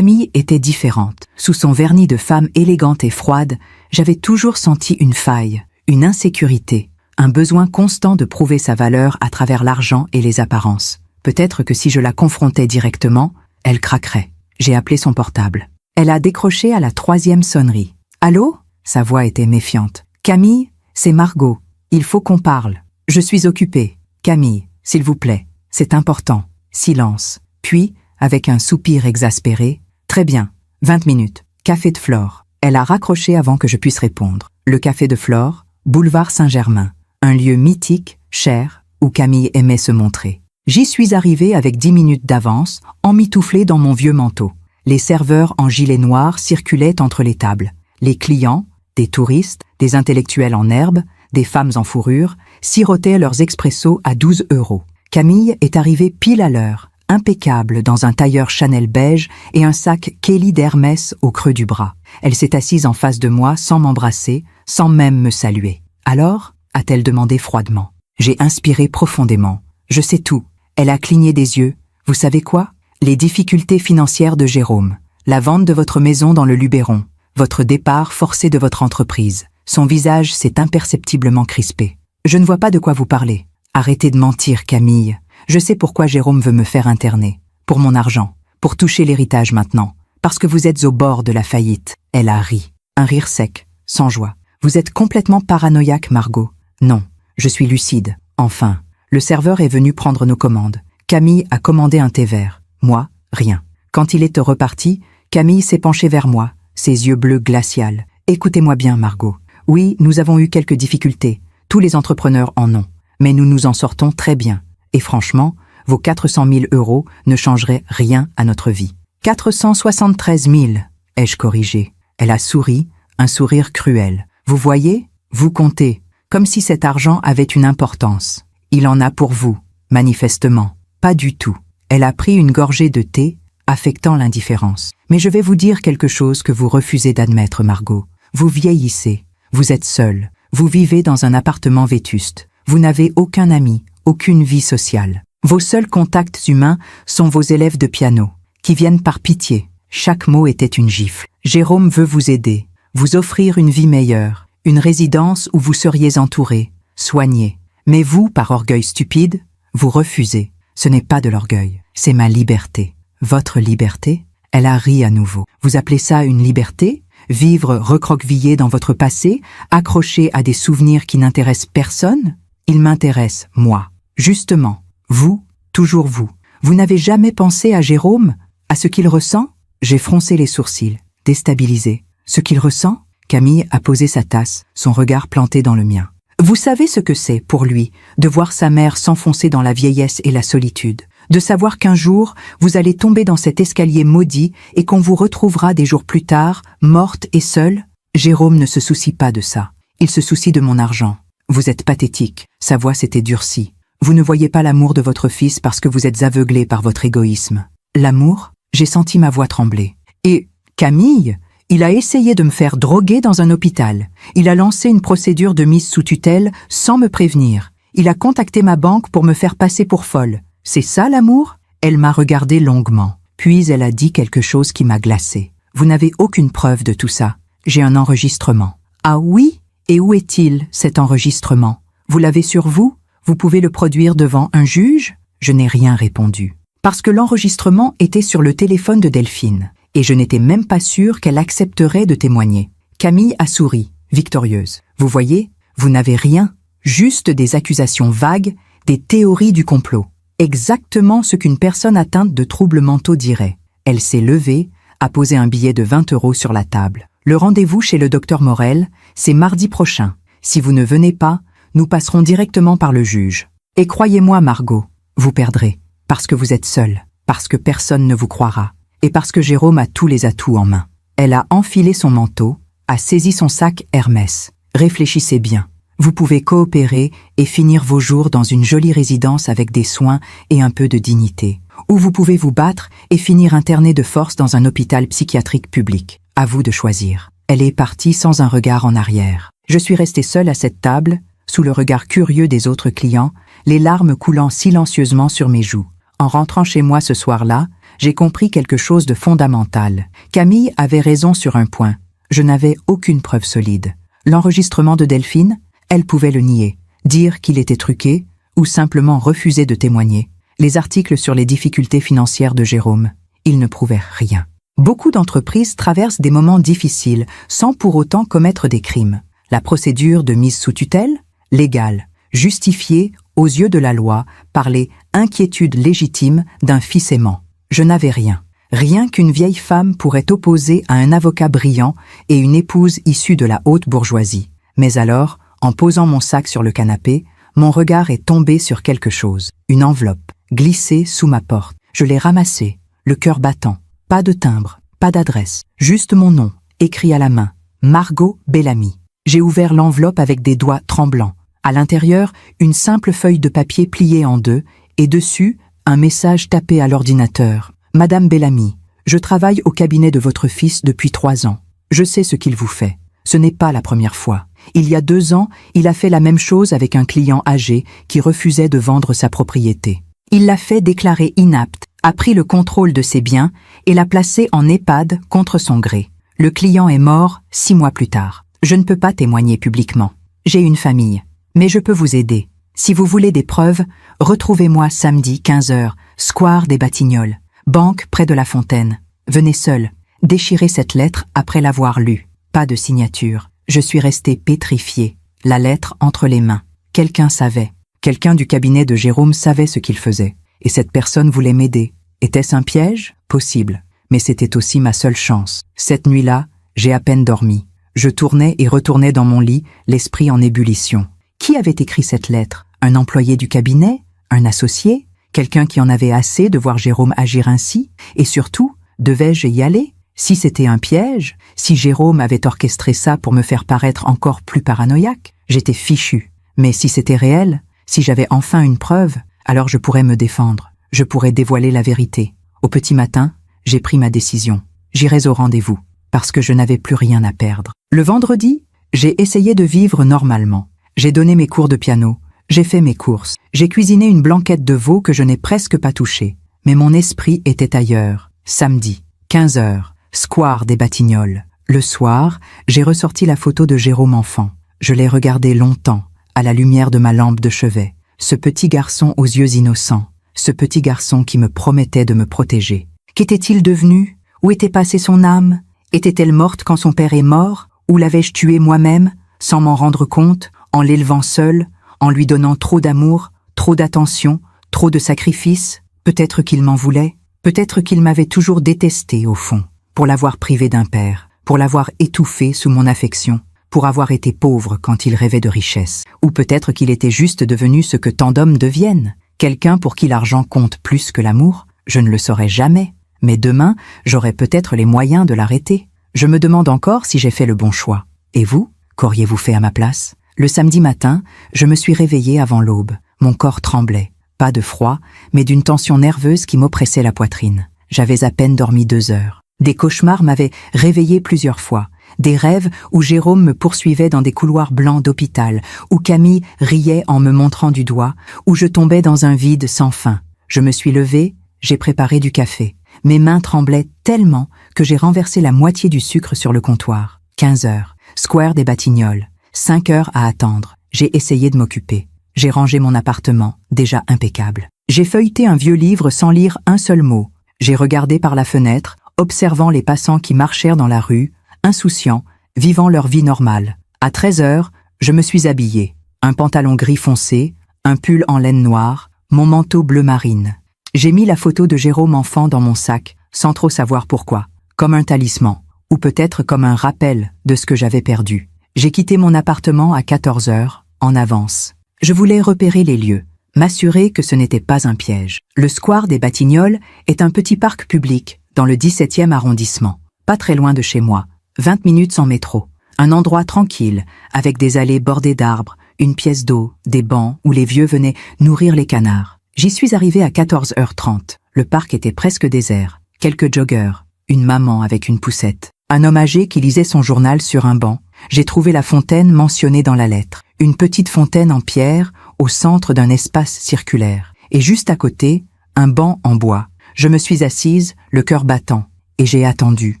était différente. Sous son vernis de femme élégante et froide, j'avais toujours senti une faille, une insécurité, un besoin constant de prouver sa valeur à travers l'argent et les apparences. Peut-être que si je la confrontais directement, elle craquerait. J'ai appelé son portable. Elle a décroché à la 3e sonnerie. « Allô ?» Sa voix était méfiante. « Camille, c'est Margot. Il faut qu'on parle. Je suis occupée. Camille, s'il vous plaît. C'est important. » Silence. Puis, avec un soupir exaspéré, « Très bien. 20 minutes. Café de Flore. » Elle a raccroché avant que je puisse répondre. Le Café de Flore, boulevard Saint-Germain. Un lieu mythique, cher, où Camille aimait se montrer. J'y suis arrivée avec 10 minutes d'avance, emmitouflée dans mon vieux manteau. Les serveurs en gilet noir circulaient entre les tables. Les clients, des touristes, des intellectuels en herbe, des femmes en fourrure, sirotaient leurs expressos à 12 €. Camille est arrivée pile à l'heure, impeccable dans un tailleur Chanel beige et un sac Kelly d'Hermès au creux du bras. Elle s'est assise en face de moi sans m'embrasser, sans même me saluer. « Alors ?» a-t-elle demandé froidement. J'ai inspiré profondément. « Je sais tout. » Elle a cligné des yeux. « Vous savez quoi? Les difficultés financières de Jérôme, la vente de votre maison dans le Luberon, votre départ forcé de votre entreprise. » Son visage s'est imperceptiblement crispé. Je ne vois pas de quoi vous parlez. Arrêtez de mentir, Camille. Je sais pourquoi Jérôme veut me faire interner. Pour mon argent. Pour toucher l'héritage maintenant. Parce que vous êtes au bord de la faillite. Elle a ri. Un rire sec, sans joie. Vous êtes complètement paranoïaque, Margot. Non, je suis lucide. Enfin, le serveur est venu prendre nos commandes. Camille a commandé un thé vert. Moi, rien. Quand il est reparti, Camille s'est penchée vers moi, ses yeux bleus glacials. Écoutez-moi bien, Margot. Oui, nous avons eu quelques difficultés. Tous les entrepreneurs en ont. Mais nous nous en sortons très bien. Et franchement, vos 400 000 € ne changeraient rien à notre vie. 473 000, ai-je corrigé. Elle a souri, un sourire cruel. Vous voyez, vous comptez, comme si cet argent avait une importance. Il en a pour vous, manifestement. Pas du tout. Elle a pris une gorgée de thé, affectant l'indifférence. Mais je vais vous dire quelque chose que vous refusez d'admettre, Margot. Vous vieillissez. Vous êtes seule. Vous vivez dans un appartement vétuste. Vous n'avez aucun ami, aucune vie sociale. Vos seuls contacts humains sont vos élèves de piano, qui viennent par pitié. Chaque mot était une gifle. Jérôme veut vous aider, vous offrir une vie meilleure, une résidence où vous seriez entouré, soigné. Mais vous, par orgueil stupide, vous refusez. Ce n'est pas de l'orgueil, c'est ma liberté. Votre liberté? Elle a ri à nouveau. Vous appelez ça une liberté? Vivre recroquevillé dans votre passé, accroché à des souvenirs qui n'intéressent personne? Ils m'intéressent, moi. Justement, vous, toujours vous. Vous n'avez jamais pensé à Jérôme, à ce qu'il ressent? J'ai froncé les sourcils, déstabilisé. Ce qu'il ressent? Camille a posé sa tasse, son regard planté dans le mien. Vous savez ce que c'est, pour lui, de voir sa mère s'enfoncer dans la vieillesse et la solitude, de savoir qu'un jour, vous allez tomber dans cet escalier maudit et qu'on vous retrouvera des jours plus tard, morte et seule? Jérôme ne se soucie pas de ça. Il se soucie de mon argent. Vous êtes pathétique. Sa voix s'était durcie. Vous ne voyez pas l'amour de votre fils parce que vous êtes aveuglé par votre égoïsme. L'amour? J'ai senti ma voix trembler. Et Camille? Il a essayé de me faire droguer dans un hôpital. Il a lancé une procédure de mise sous tutelle sans me prévenir. Il a contacté ma banque pour me faire passer pour folle. C'est ça l'amour? Elle m'a regardé longuement. Puis elle a dit quelque chose qui m'a glacée. Vous n'avez aucune preuve de tout ça. J'ai un enregistrement. Ah oui? Et où est-il, cet enregistrement? Vous l'avez sur vous? Vous pouvez le produire devant un juge? Je n'ai rien répondu. Parce que l'enregistrement était sur le téléphone de Delphine. Et je n'étais même pas sûre qu'elle accepterait de témoigner. Camille a souri, victorieuse. Vous voyez, vous n'avez rien, juste des accusations vagues, des théories du complot. Exactement ce qu'une personne atteinte de troubles mentaux dirait. Elle s'est levée, a posé un billet de 20 € sur la table. Le rendez-vous chez le docteur Morel, c'est mardi prochain. Si vous ne venez pas, nous passerons directement par le juge. Et croyez-moi, Margot, vous perdrez. Parce que vous êtes seule, parce que personne ne vous croira. Et parce que Jérôme a tous les atouts en main. Elle a enfilé son manteau, a saisi son sac Hermès. Réfléchissez bien. Vous pouvez coopérer et finir vos jours dans une jolie résidence avec des soins et un peu de dignité. Ou vous pouvez vous battre et finir interné de force dans un hôpital psychiatrique public. À vous de choisir. Elle est partie sans un regard en arrière. Je suis restée seule à cette table, sous le regard curieux des autres clients, les larmes coulant silencieusement sur mes joues. En rentrant chez moi ce soir-là, j'ai compris quelque chose de fondamental. Camille avait raison sur un point. Je n'avais aucune preuve solide. L'enregistrement de Delphine, elle pouvait le nier, dire qu'il était truqué, ou simplement refuser de témoigner. Les articles sur les difficultés financières de Jérôme, ils ne prouvaient rien. Beaucoup d'entreprises traversent des moments difficiles, sans pour autant commettre des crimes. La procédure de mise sous tutelle, légale, justifiée aux yeux de la loi par les inquiétudes légitimes d'un fils aimant. Je n'avais rien. Rien qu'une vieille femme pourrait opposer à un avocat brillant et une épouse issue de la haute bourgeoisie. Mais alors, en posant mon sac sur le canapé, mon regard est tombé sur quelque chose. Une enveloppe, glissée sous ma porte. Je l'ai ramassée, le cœur battant. Pas de timbre, pas d'adresse, juste mon nom, écrit à la main. Margot Bellamy. J'ai ouvert l'enveloppe avec des doigts tremblants. À l'intérieur, une simple feuille de papier pliée en deux, et dessus, un message tapé à l'ordinateur. Madame Bellamy, je travaille au cabinet de votre fils depuis 3 ans. Je sais ce qu'il vous fait. Ce n'est pas la première fois. Il y a 2 ans, il a fait la même chose avec un client âgé qui refusait de vendre sa propriété. Il l'a fait déclarer inapte, a pris le contrôle de ses biens et l'a placé en EHPAD contre son gré. Le client est mort 6 mois plus tard. Je ne peux pas témoigner publiquement. J'ai une famille. Mais je peux vous aider. Si vous voulez des preuves, retrouvez-moi samedi 15h, square des Batignolles, banque près de la Fontaine. Venez seul. Déchirez cette lettre après l'avoir lue. Pas de signature. Je suis resté pétrifié. La lettre entre les mains. Quelqu'un savait. Quelqu'un du cabinet de Jérôme savait ce qu'il faisait. Et cette personne voulait m'aider. Était-ce un piège? Possible. Mais c'était aussi ma seule chance. Cette nuit-là, j'ai à peine dormi. Je tournais et retournais dans mon lit, l'esprit en ébullition. Qui avait écrit cette lettre? Un employé du cabinet? Un associé? Quelqu'un qui en avait assez de voir Jérôme agir ainsi? Et surtout, devais-je y aller? Si c'était un piège, si Jérôme avait orchestré ça pour me faire paraître encore plus paranoïaque, j'étais fichu. Mais si c'était réel, si j'avais enfin une preuve, alors je pourrais me défendre. Je pourrais dévoiler la vérité. Au petit matin, j'ai pris ma décision. J'irais au rendez-vous, parce que je n'avais plus rien à perdre. Le vendredi, j'ai essayé de vivre normalement. J'ai donné mes cours de piano, j'ai fait mes courses, j'ai cuisiné une blanquette de veau que je n'ai presque pas touchée. Mais mon esprit était ailleurs. Samedi, 15h, square des Batignolles. Le soir, j'ai ressorti la photo de Jérôme enfant. Je l'ai regardé longtemps, à la lumière de ma lampe de chevet. Ce petit garçon aux yeux innocents, ce petit garçon qui me promettait de me protéger. Qu'était-il devenu? Où était passée son âme? Était-elle morte quand son père est mort? Ou l'avais-je tué moi-même, sans m'en rendre compte, en l'élevant seul, en lui donnant trop d'amour, trop d'attention, trop de sacrifices? Peut-être qu'il m'en voulait, peut-être qu'il m'avait toujours détesté au fond, pour l'avoir privé d'un père, pour l'avoir étouffé sous mon affection, pour avoir été pauvre quand il rêvait de richesse. Ou peut-être qu'il était juste devenu ce que tant d'hommes deviennent, quelqu'un pour qui l'argent compte plus que l'amour. Je ne le saurais jamais, mais demain, j'aurai peut-être les moyens de l'arrêter. Je me demande encore si j'ai fait le bon choix. Et vous, qu'auriez-vous fait à ma place? Le samedi matin, je me suis réveillée avant l'aube. Mon corps tremblait. Pas de froid, mais d'une tension nerveuse qui m'oppressait la poitrine. J'avais à peine dormi 2 heures. Des cauchemars m'avaient réveillée plusieurs fois. Des rêves où Jérôme me poursuivait dans des couloirs blancs d'hôpital, où Camille riait en me montrant du doigt, où je tombais dans un vide sans fin. Je me suis levée, j'ai préparé du café. Mes mains tremblaient tellement que j'ai renversé la moitié du sucre sur le comptoir. 15h, square des Batignolles. 5 heures à attendre. J'ai essayé de m'occuper. J'ai rangé mon appartement, déjà impeccable. J'ai feuilleté un vieux livre sans lire un seul mot. J'ai regardé par la fenêtre, observant les passants qui marchèrent dans la rue, insouciants, vivant leur vie normale. À 13h, je me suis habillée. Un pantalon gris foncé, un pull en laine noire, mon manteau bleu marine. J'ai mis la photo de Jérôme enfant dans mon sac, sans trop savoir pourquoi, comme un talisman, ou peut-être comme un rappel de ce que j'avais perdu. J'ai quitté mon appartement à 14h, en avance. Je voulais repérer les lieux, m'assurer que ce n'était pas un piège. Le square des Batignolles est un petit parc public, dans le 17e arrondissement, pas très loin de chez moi, 20 minutes en métro. Un endroit tranquille, avec des allées bordées d'arbres, une pièce d'eau, des bancs où les vieux venaient nourrir les canards. J'y suis arrivé à 14h30. Le parc était presque désert. Quelques joggeurs, une maman avec une poussette, un homme âgé qui lisait son journal sur un banc. J'ai trouvé la fontaine mentionnée dans la lettre. Une petite fontaine en pierre au centre d'un espace circulaire. Et juste à côté, un banc en bois. Je me suis assise, le cœur battant, et j'ai attendu.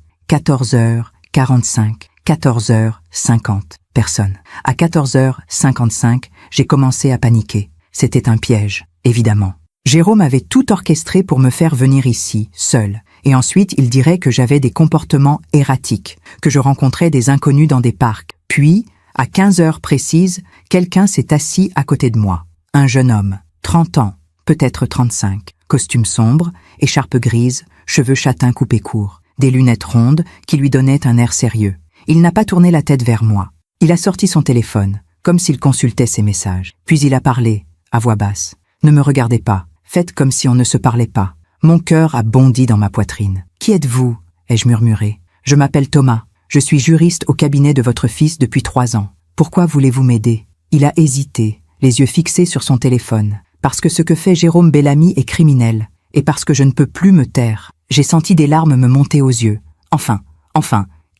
14h45, 14h50. Personne. À 14h55, j'ai commencé à paniquer. C'était un piège, évidemment. Jérôme avait tout orchestré pour me faire venir ici, seul. Et ensuite, il dirait que j'avais des comportements erratiques, que je rencontrais des inconnus dans des parcs. Puis, à 15h précises, quelqu'un s'est assis à côté de moi. Un jeune homme, 30 ans, peut-être 35. Costume sombre, écharpe grise, cheveux châtains coupés courts, des lunettes rondes qui lui donnaient un air sérieux. Il n'a pas tourné la tête vers moi. Il a sorti son téléphone, comme s'il consultait ses messages. Puis il a parlé, à voix basse. « Ne me regardez pas, faites comme si on ne se parlait pas. » Mon cœur a bondi dans ma poitrine. « Qui êtes-vous » ai-je murmuré. « Je m'appelle Thomas. Je suis juriste au cabinet de votre fils depuis 3 ans. Pourquoi voulez-vous m'aider » Il a hésité, les yeux fixés sur son téléphone. Parce que ce que fait Jérôme Bellamy est criminel, et parce que je ne peux plus me taire. J'ai senti des larmes me monter aux yeux. Enfin,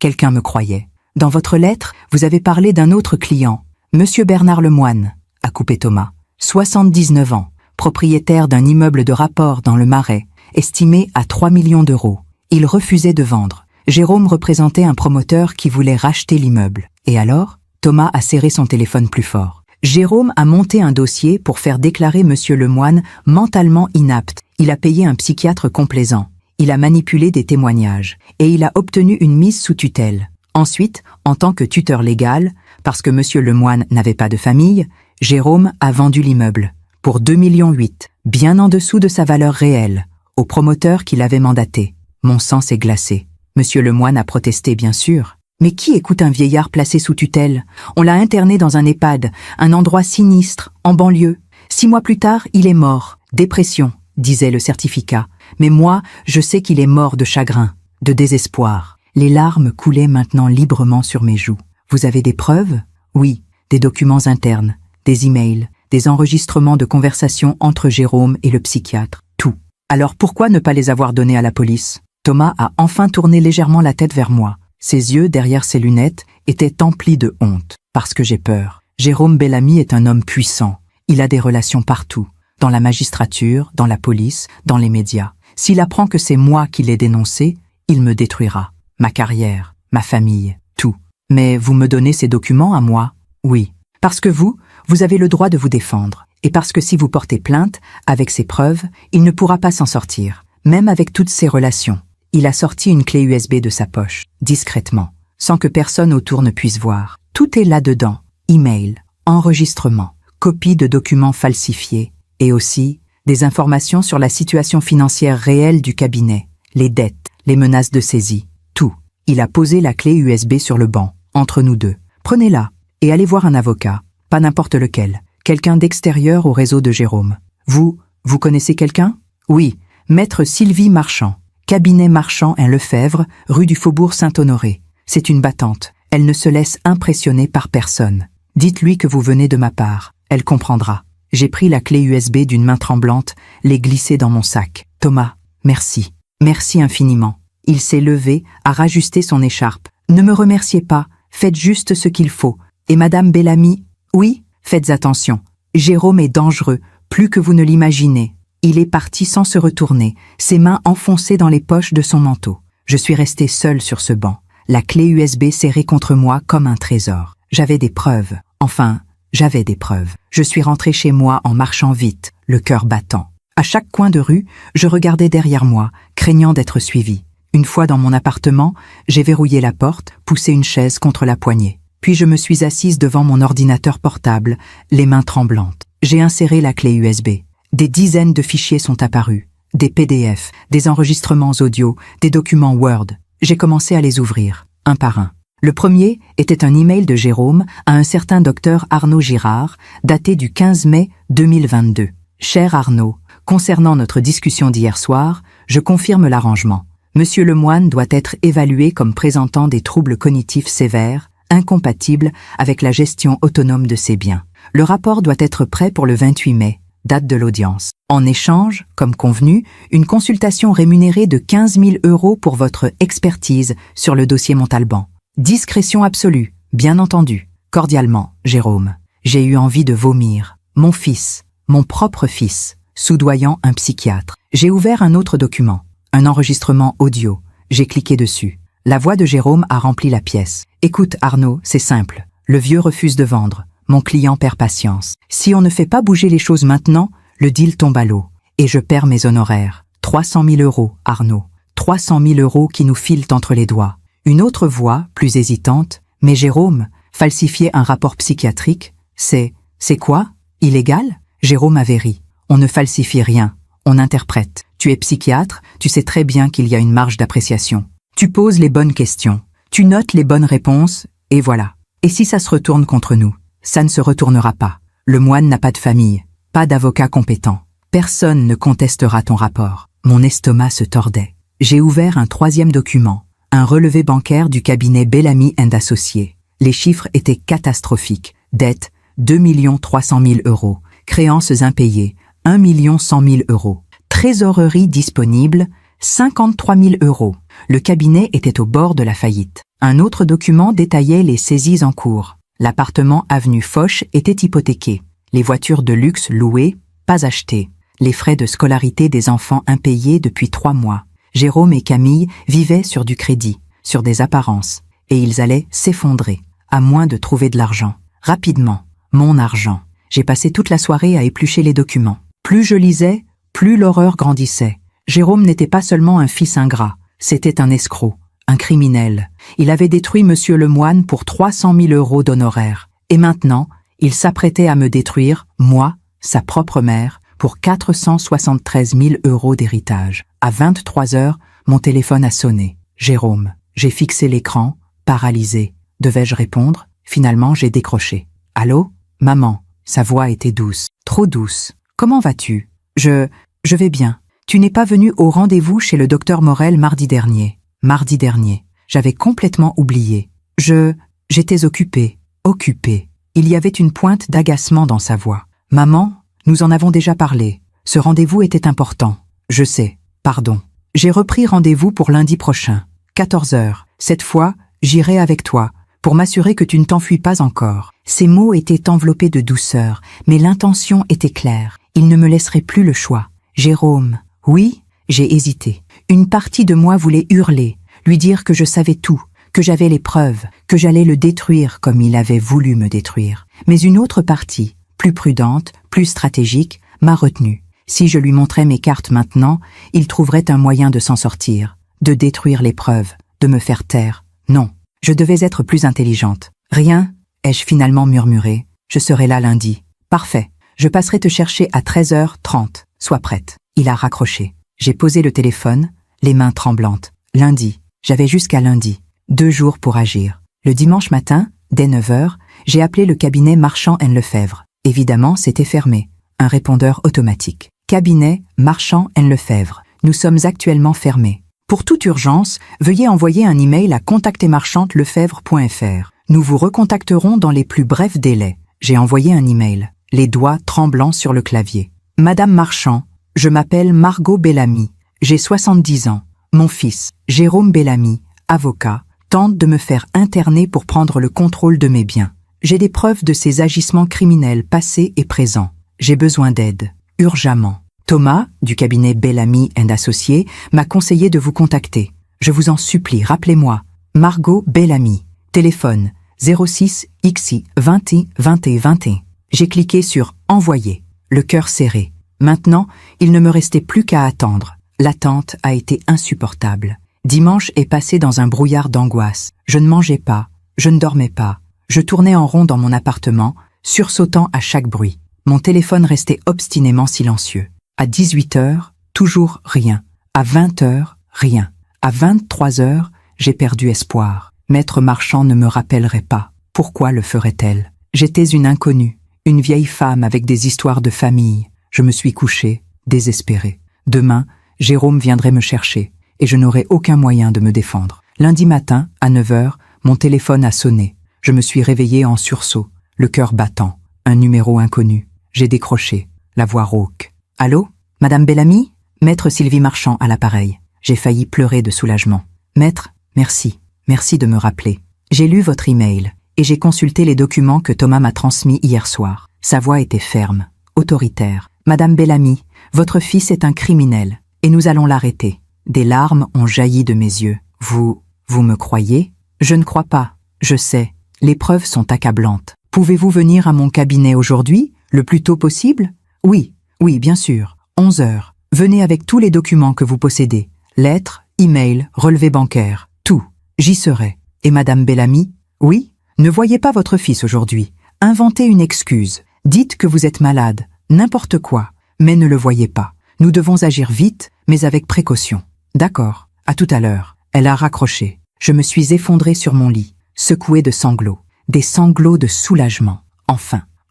quelqu'un me croyait. « Dans votre lettre, vous avez parlé d'un autre client, Monsieur Bernard Lemoine, » a coupé Thomas. 79 ans, propriétaire d'un immeuble de rapport dans le Marais, estimé à 3 millions d'euros. Il refusait de vendre. Jérôme représentait un promoteur qui voulait racheter l'immeuble. Et alors, Thomas a serré son téléphone plus fort. Jérôme a monté un dossier pour faire déclarer Monsieur Lemoine mentalement inapte. Il a payé un psychiatre complaisant. Il a manipulé des témoignages. Et il a obtenu une mise sous tutelle. Ensuite, en tant que tuteur légal, parce que Monsieur Lemoine n'avait pas de famille, Jérôme a vendu l'immeuble. Pour 2,8 millions, bien en dessous de sa valeur réelle, au promoteur qui l'avait mandaté. Mon sang s'est glacé. Monsieur Lemoine a protesté, bien sûr. Mais qui écoute un vieillard placé sous tutelle? On l'a interné dans un EHPAD, un endroit sinistre, en banlieue. 6 mois plus tard, il est mort. Dépression, disait le certificat. Mais moi, je sais qu'il est mort de chagrin, de désespoir. Les larmes coulaient maintenant librement sur mes joues. Vous avez des preuves? Oui, des documents internes, des emails, des enregistrements de conversations entre Jérôme et le psychiatre. Tout. Alors pourquoi ne pas les avoir donnés à la police? Thomas a enfin tourné légèrement la tête vers moi. Ses yeux, derrière ses lunettes, étaient emplis de honte. Parce que j'ai peur. Jérôme Bellamy est un homme puissant. Il a des relations partout. Dans la magistrature, dans la police, dans les médias. S'il apprend que c'est moi qui l'ai dénoncé, il me détruira. Ma carrière, ma famille, tout. Mais vous me donnez ces documents à moi? Oui. Parce que vous avez le droit de vous défendre. Et parce que si vous portez plainte, avec ces preuves, il ne pourra pas s'en sortir. Même avec toutes ses relations. Il a sorti une clé USB de sa poche, discrètement, sans que personne autour ne puisse voir. Tout est là-dedans. Email, enregistrement, copie de documents falsifiés, et aussi des informations sur la situation financière réelle du cabinet, les dettes, les menaces de saisie, tout. Il a posé la clé USB sur le banc, entre nous deux. Prenez-la, et allez voir un avocat, pas n'importe lequel, quelqu'un d'extérieur au réseau de Jérôme. Vous connaissez quelqu'un? Oui, Maître Sylvie Marchand. Cabinet Marchand & Lefebvre, rue du Faubourg Saint-Honoré. C'est une battante. Elle ne se laisse impressionner par personne. Dites-lui que vous venez de ma part. Elle comprendra. J'ai pris la clé USB d'une main tremblante, l'ai glissée dans mon sac. Thomas, merci. Merci infiniment. Il s'est levé, a rajusté son écharpe. Ne me remerciez pas, faites juste ce qu'il faut. Et Madame Bellamy, oui, faites attention. Jérôme est dangereux, plus que vous ne l'imaginez. Il est parti sans se retourner, ses mains enfoncées dans les poches de son manteau. Je suis resté seul sur ce banc, la clé USB serrée contre moi comme un trésor. J'avais des preuves. Enfin, j'avais des preuves. Je suis rentré chez moi en marchant vite, le cœur battant. À chaque coin de rue, je regardais derrière moi, craignant d'être suivi. Une fois dans mon appartement, j'ai verrouillé la porte, poussé une chaise contre la poignée. Puis je me suis assise devant mon ordinateur portable, les mains tremblantes. J'ai inséré la clé USB. Des dizaines de fichiers sont apparus, des PDF, des enregistrements audio, des documents Word. J'ai commencé à les ouvrir, un par un. Le premier était un email de Jérôme à un certain docteur Arnaud Girard, daté du 15 mai 2022. Cher Arnaud, concernant notre discussion d'hier soir, je confirme l'arrangement. Monsieur Lemoine doit être évalué comme présentant des troubles cognitifs sévères, incompatibles avec la gestion autonome de ses biens. Le rapport doit être prêt pour le 28 mai. Date de l'audience. En échange, comme convenu, une consultation rémunérée de 15 000 € pour votre expertise sur le dossier Montalban. Discrétion absolue, bien entendu. Cordialement, Jérôme. J'ai eu envie de vomir. Mon fils, mon propre fils, soudoyant un psychiatre. J'ai ouvert un autre document, un enregistrement audio. J'ai cliqué dessus. La voix de Jérôme a rempli la pièce. Écoute Arnaud, c'est simple. Le vieux refuse de vendre. Mon client perd patience. Si on ne fait pas bouger les choses maintenant, le deal tombe à l'eau. Et je perds mes honoraires. 300 000 €, Arnaud. 300 000 € qui nous filent entre les doigts. Une autre voix, plus hésitante. Mais Jérôme, falsifier un rapport psychiatrique, c'est quoi? Illégal? Jérôme avait ri. On ne falsifie rien. On interprète. Tu es psychiatre, tu sais très bien qu'il y a une marge d'appréciation. Tu poses les bonnes questions. Tu notes les bonnes réponses, et voilà. Et si ça se retourne contre nous? Ça ne se retournera pas. Le moine n'a pas de famille, pas d'avocat compétent. Personne ne contestera ton rapport. Mon estomac se tordait. J'ai ouvert un troisième document, un relevé bancaire du cabinet Bellamy & Associés. Les chiffres étaient catastrophiques. Dette, 2 300 000 €. Créances impayées, 1 100 000 €. Trésorerie disponible, 53 000 €. Le cabinet était au bord de la faillite. Un autre document détaillait les saisies en cours. L'appartement avenue Foch était hypothéqué. Les voitures de luxe louées, pas achetées. Les frais de scolarité des enfants impayés depuis 3 mois. Jérôme et Camille vivaient sur du crédit, sur des apparences, et ils allaient s'effondrer, à moins de trouver de l'argent. Rapidement, Mon argent. J'ai passé toute la soirée à éplucher les documents. Plus je lisais, plus l'horreur grandissait. Jérôme n'était pas seulement un fils ingrat, c'était un escroc, un criminel. Il avait détruit Monsieur Lemoine pour 300 000 € d'honoraires. Et maintenant, il s'apprêtait à me détruire, moi, sa propre mère, pour 473 000 € d'héritage. À 23 heures, mon téléphone a sonné. Jérôme. J'ai fixé l'écran, paralysé. Devais-je répondre? Finalement, j'ai décroché. Allô? Maman. Sa voix était douce. Trop douce. Comment vas-tu? Je vais bien. Tu n'es pas venu au rendez-vous chez le docteur Morel mardi dernier. Mardi dernier. J'avais complètement oublié. J'étais occupée. Occupée. Il y avait une pointe d'agacement dans sa voix. Maman, nous en avons déjà parlé. Ce rendez-vous était important. Je sais. Pardon. J'ai repris rendez-vous pour lundi prochain. 14 heures. Cette fois, j'irai avec toi, pour m'assurer que tu ne t'enfuis pas encore. Ces mots étaient enveloppés de douceur, mais l'intention était claire. Il ne me laisserait plus le choix. Jérôme. Oui, j'ai hésité. Une partie de moi voulait hurler, lui dire que je savais tout, que j'avais les preuves, que j'allais le détruire comme il avait voulu me détruire. Mais une autre partie, plus prudente, plus stratégique, m'a retenue. Si je lui montrais mes cartes maintenant, il trouverait un moyen de s'en sortir, de détruire les preuves, de me faire taire. Non, je devais être plus intelligente. Rien, ai-je finalement murmuré. Je serai là lundi. Parfait. Je passerai te chercher à 13h30. Sois prête. Il a raccroché. J'ai posé le téléphone, les mains tremblantes. Lundi. J'avais jusqu'à lundi. 2 jours pour agir. Le dimanche matin, dès 9h, j'ai appelé le cabinet Marchand & Lefebvre. Évidemment, c'était fermé. Un répondeur automatique. Cabinet Marchand & Lefebvre. Nous sommes actuellement fermés. Pour toute urgence, veuillez envoyer un email à contactermarchandelefebvre.fr. Nous vous recontacterons dans les plus brefs délais. J'ai envoyé un email, les doigts tremblants sur le clavier. Madame Marchand, je m'appelle Margot Bellamy. J'ai 70 ans. Mon fils, Jérôme Bellamy, avocat, tente de me faire interner pour prendre le contrôle de mes biens. J'ai des preuves de ses agissements criminels passés et présents. J'ai besoin d'aide, urgemment. Thomas, du cabinet Bellamy & Associés, m'a conseillé de vous contacter. Je vous en supplie, rappelez-moi. Margot Bellamy. Téléphone 06 XI 20 20 20. J'ai cliqué sur « Envoyer », le cœur serré. Maintenant, il ne me restait plus qu'à attendre. L'attente a été insupportable. Dimanche est passé dans un brouillard d'angoisse. Je ne mangeais pas, je ne dormais pas. Je tournais en rond dans mon appartement, sursautant à chaque bruit. Mon téléphone restait obstinément silencieux. À 18h, toujours rien. À 20h, rien. À 23h, j'ai perdu espoir. Maître Marchand ne me rappellerait pas. Pourquoi le ferait-elle? J'étais une inconnue, une vieille femme avec des histoires de famille. Je me suis couchée, désespérée. Demain, Jérôme viendrait me chercher, et je n'aurais aucun moyen de me défendre. Lundi matin, à 9h, mon téléphone a sonné. Je me suis réveillée en sursaut, le cœur battant. Un numéro inconnu. J'ai décroché, la voix rauque. Allô? Madame Bellamy? Maître Sylvie Marchand à l'appareil. J'ai failli pleurer de soulagement. Maître, merci. Merci de me rappeler. J'ai lu votre email et j'ai consulté les documents que Thomas m'a transmis hier soir. Sa voix était ferme, autoritaire. Madame Bellamy, votre fils est un criminel et nous allons l'arrêter. Des larmes ont jailli de mes yeux. Vous me croyez? Je ne crois pas. Je sais. Les preuves sont accablantes. Pouvez-vous venir à mon cabinet aujourd'hui, le plus tôt possible? Oui, bien sûr. 11h. Venez avec tous les documents que vous possédez. Lettres, emails, relevés bancaires. Tout. J'y serai. Et Madame Bellamy? Oui? Ne voyez pas votre fils aujourd'hui. Inventez une excuse. Dites que vous êtes malade. N'importe quoi. Mais ne le voyez pas. Nous devons agir vite, mais avec précaution. D'accord. À tout à l'heure. Elle a raccroché. Je me suis effondrée sur mon lit, secouée de sanglots. Des sanglots de soulagement.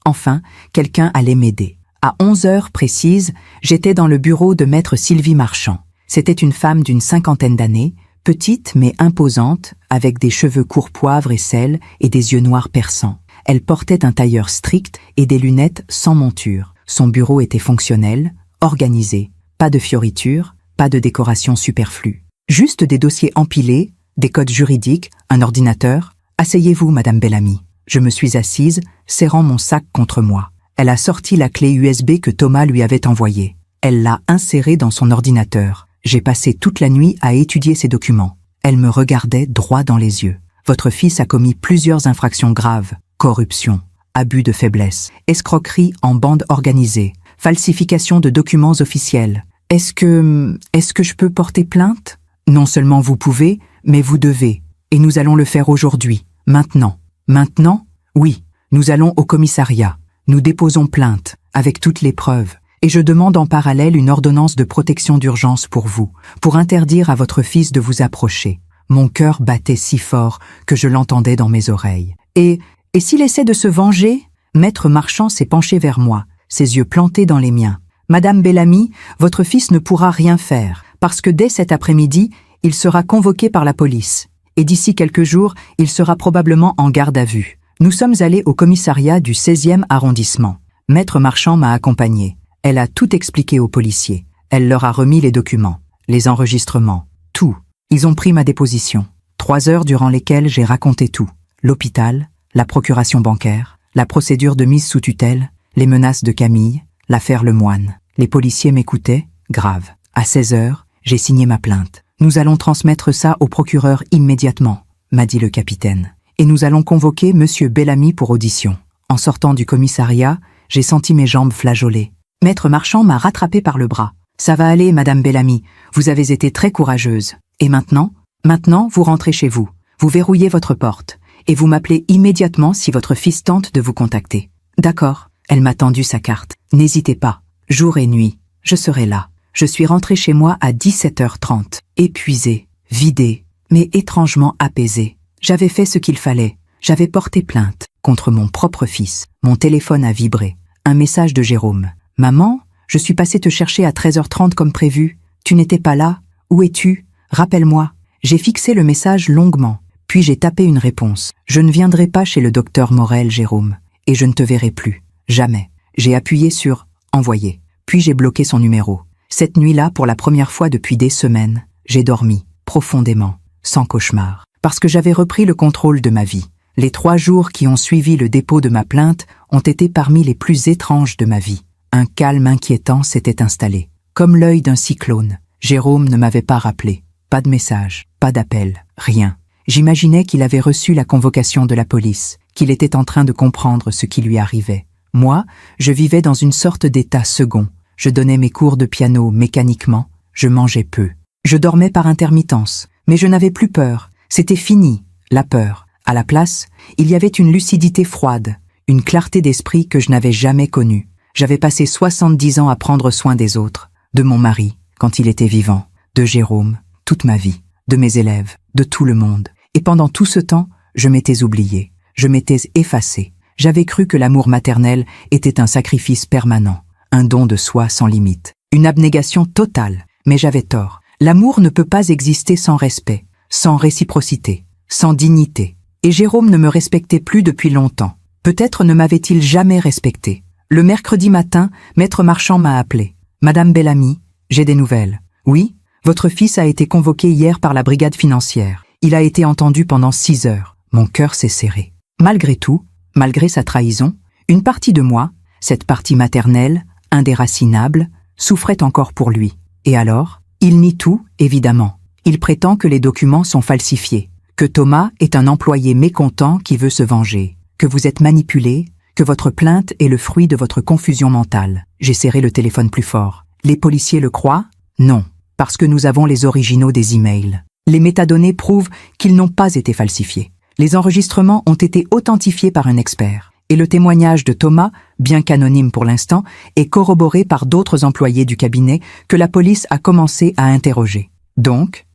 Enfin, quelqu'un allait m'aider. À 11h précises, j'étais dans le bureau de maître Sylvie Marchand. C'était une femme d'une 50aine d'années, petite mais imposante, avec des cheveux courts poivre et sel et des yeux noirs perçants. Elle portait un tailleur strict et des lunettes sans monture. Son bureau était fonctionnel, organisé. Pas de fioritures, pas de décoration superflue. Juste des dossiers empilés, des codes juridiques, un ordinateur. Asseyez-vous, Madame Bellamy. Je me suis assise, serrant mon sac contre moi. Elle a sorti la clé USB que Thomas lui avait envoyée. Elle l'a insérée dans son ordinateur. J'ai passé toute la nuit à étudier ces documents. Elle me regardait droit dans les yeux. Votre fils a commis plusieurs infractions graves. Corruption, abus de faiblesse, escroquerie en bande organisée, falsification de documents officiels. Est-ce que je peux porter plainte? Non seulement vous pouvez, mais vous devez. Et nous allons le faire aujourd'hui, maintenant. Maintenant? Oui, nous allons au commissariat. Nous déposons plainte, avec toutes les preuves. Et je demande en parallèle une ordonnance de protection d'urgence pour vous, pour interdire à votre fils de vous approcher. Mon cœur battait si fort que je l'entendais dans mes oreilles. Et s'il essaie de se venger? Maître Marchand s'est penché vers moi, ses yeux plantés dans les miens. Madame Bellamy, votre fils ne pourra rien faire, parce que dès cet après-midi, il sera convoqué par la police. Et d'ici quelques jours, il sera probablement en garde à vue. Nous sommes allés au commissariat du 16e arrondissement. Maître Marchand m'a accompagné. Elle a tout expliqué aux policiers. Elle leur a remis les documents, les enregistrements, tout. Ils ont pris ma déposition. 3 heures durant lesquelles j'ai raconté tout. L'hôpital, la procuration bancaire, la procédure de mise sous tutelle, les menaces de Camille, l'affaire Lemoine. Les policiers m'écoutaient, grave. À 16 heures, j'ai signé ma plainte. Nous allons transmettre ça au procureur immédiatement, m'a dit le capitaine. Et nous allons convoquer Monsieur Bellamy pour audition. En sortant du commissariat, j'ai senti mes jambes flageoler. Maître Marchand m'a rattrapé par le bras. Ça va aller, Madame Bellamy. Vous avez été très courageuse. Et maintenant? Maintenant, vous rentrez chez vous. Vous verrouillez votre porte. Et vous m'appelez immédiatement si votre fils tente de vous contacter. D'accord. Elle m'a tendu sa carte. N'hésitez pas. Jour et nuit, je serai là. Je suis rentrée chez moi à 17h30. Épuisée, vidée, mais étrangement apaisée. J'avais fait ce qu'il fallait. J'avais porté plainte contre mon propre fils. Mon téléphone a vibré. Un message de Jérôme. « Maman, je suis passé te chercher à 13h30 comme prévu. Tu n'étais pas là. Où es-tu? Rappelle-moi. » J'ai fixé le message longuement. Puis j'ai tapé une réponse. « Je ne viendrai pas chez le docteur Morel, Jérôme. Et je ne te verrai plus. Jamais. » J'ai appuyé sur « Envoyer ». Puis j'ai bloqué son numéro. Cette nuit-là, pour la première fois depuis des semaines, j'ai dormi, profondément, sans cauchemar. Parce que j'avais repris le contrôle de ma vie. Les 3 jours qui ont suivi le dépôt de ma plainte ont été parmi les plus étranges de ma vie. Un calme inquiétant s'était installé. Comme l'œil d'un cyclone. Jérôme ne m'avait pas rappelé. Pas de message, pas d'appel, rien. J'imaginais qu'il avait reçu la convocation de la police, qu'il était en train de comprendre ce qui lui arrivait. Moi, je vivais dans une sorte d'état second. Je donnais mes cours de piano mécaniquement, je mangeais peu. Je dormais par intermittence, mais je n'avais plus peur. C'était fini, la peur. À la place, il y avait une lucidité froide, une clarté d'esprit que je n'avais jamais connue. J'avais passé 70 ans à prendre soin des autres, de mon mari, quand il était vivant, de Jérôme, toute ma vie, de mes élèves, de tout le monde. Et pendant tout ce temps, je m'étais oublié, je m'étais effacé. J'avais cru que l'amour maternel était un sacrifice permanent, un don de soi sans limite, une abnégation totale. Mais j'avais tort. L'amour ne peut pas exister sans respect, sans réciprocité, sans dignité. Et Jérôme ne me respectait plus depuis longtemps. Peut-être ne m'avait-il jamais respecté. Le mercredi matin, Maître Marchand m'a appelé. « Madame Bellamy, j'ai des nouvelles. Oui, votre fils a été convoqué hier par la brigade financière. Il a été entendu pendant 6 heures. Mon cœur s'est serré. Malgré tout, malgré sa trahison, une partie de moi, cette partie maternelle, indéracinable, souffrait encore pour lui. Et alors, il nie tout, évidemment. Il prétend que les documents sont falsifiés, que Thomas est un employé mécontent qui veut se venger, que vous êtes manipulé, que votre plainte est le fruit de votre confusion mentale. J'ai serré le téléphone plus fort. Les policiers le croient? Non, parce que nous avons les originaux des emails. Les métadonnées prouvent qu'ils n'ont pas été falsifiés. Les enregistrements ont été authentifiés par un expert. Et le témoignage de Thomas, bien qu'anonyme pour l'instant, est corroboré par d'autres employés du cabinet que la police a commencé à interroger. Donc,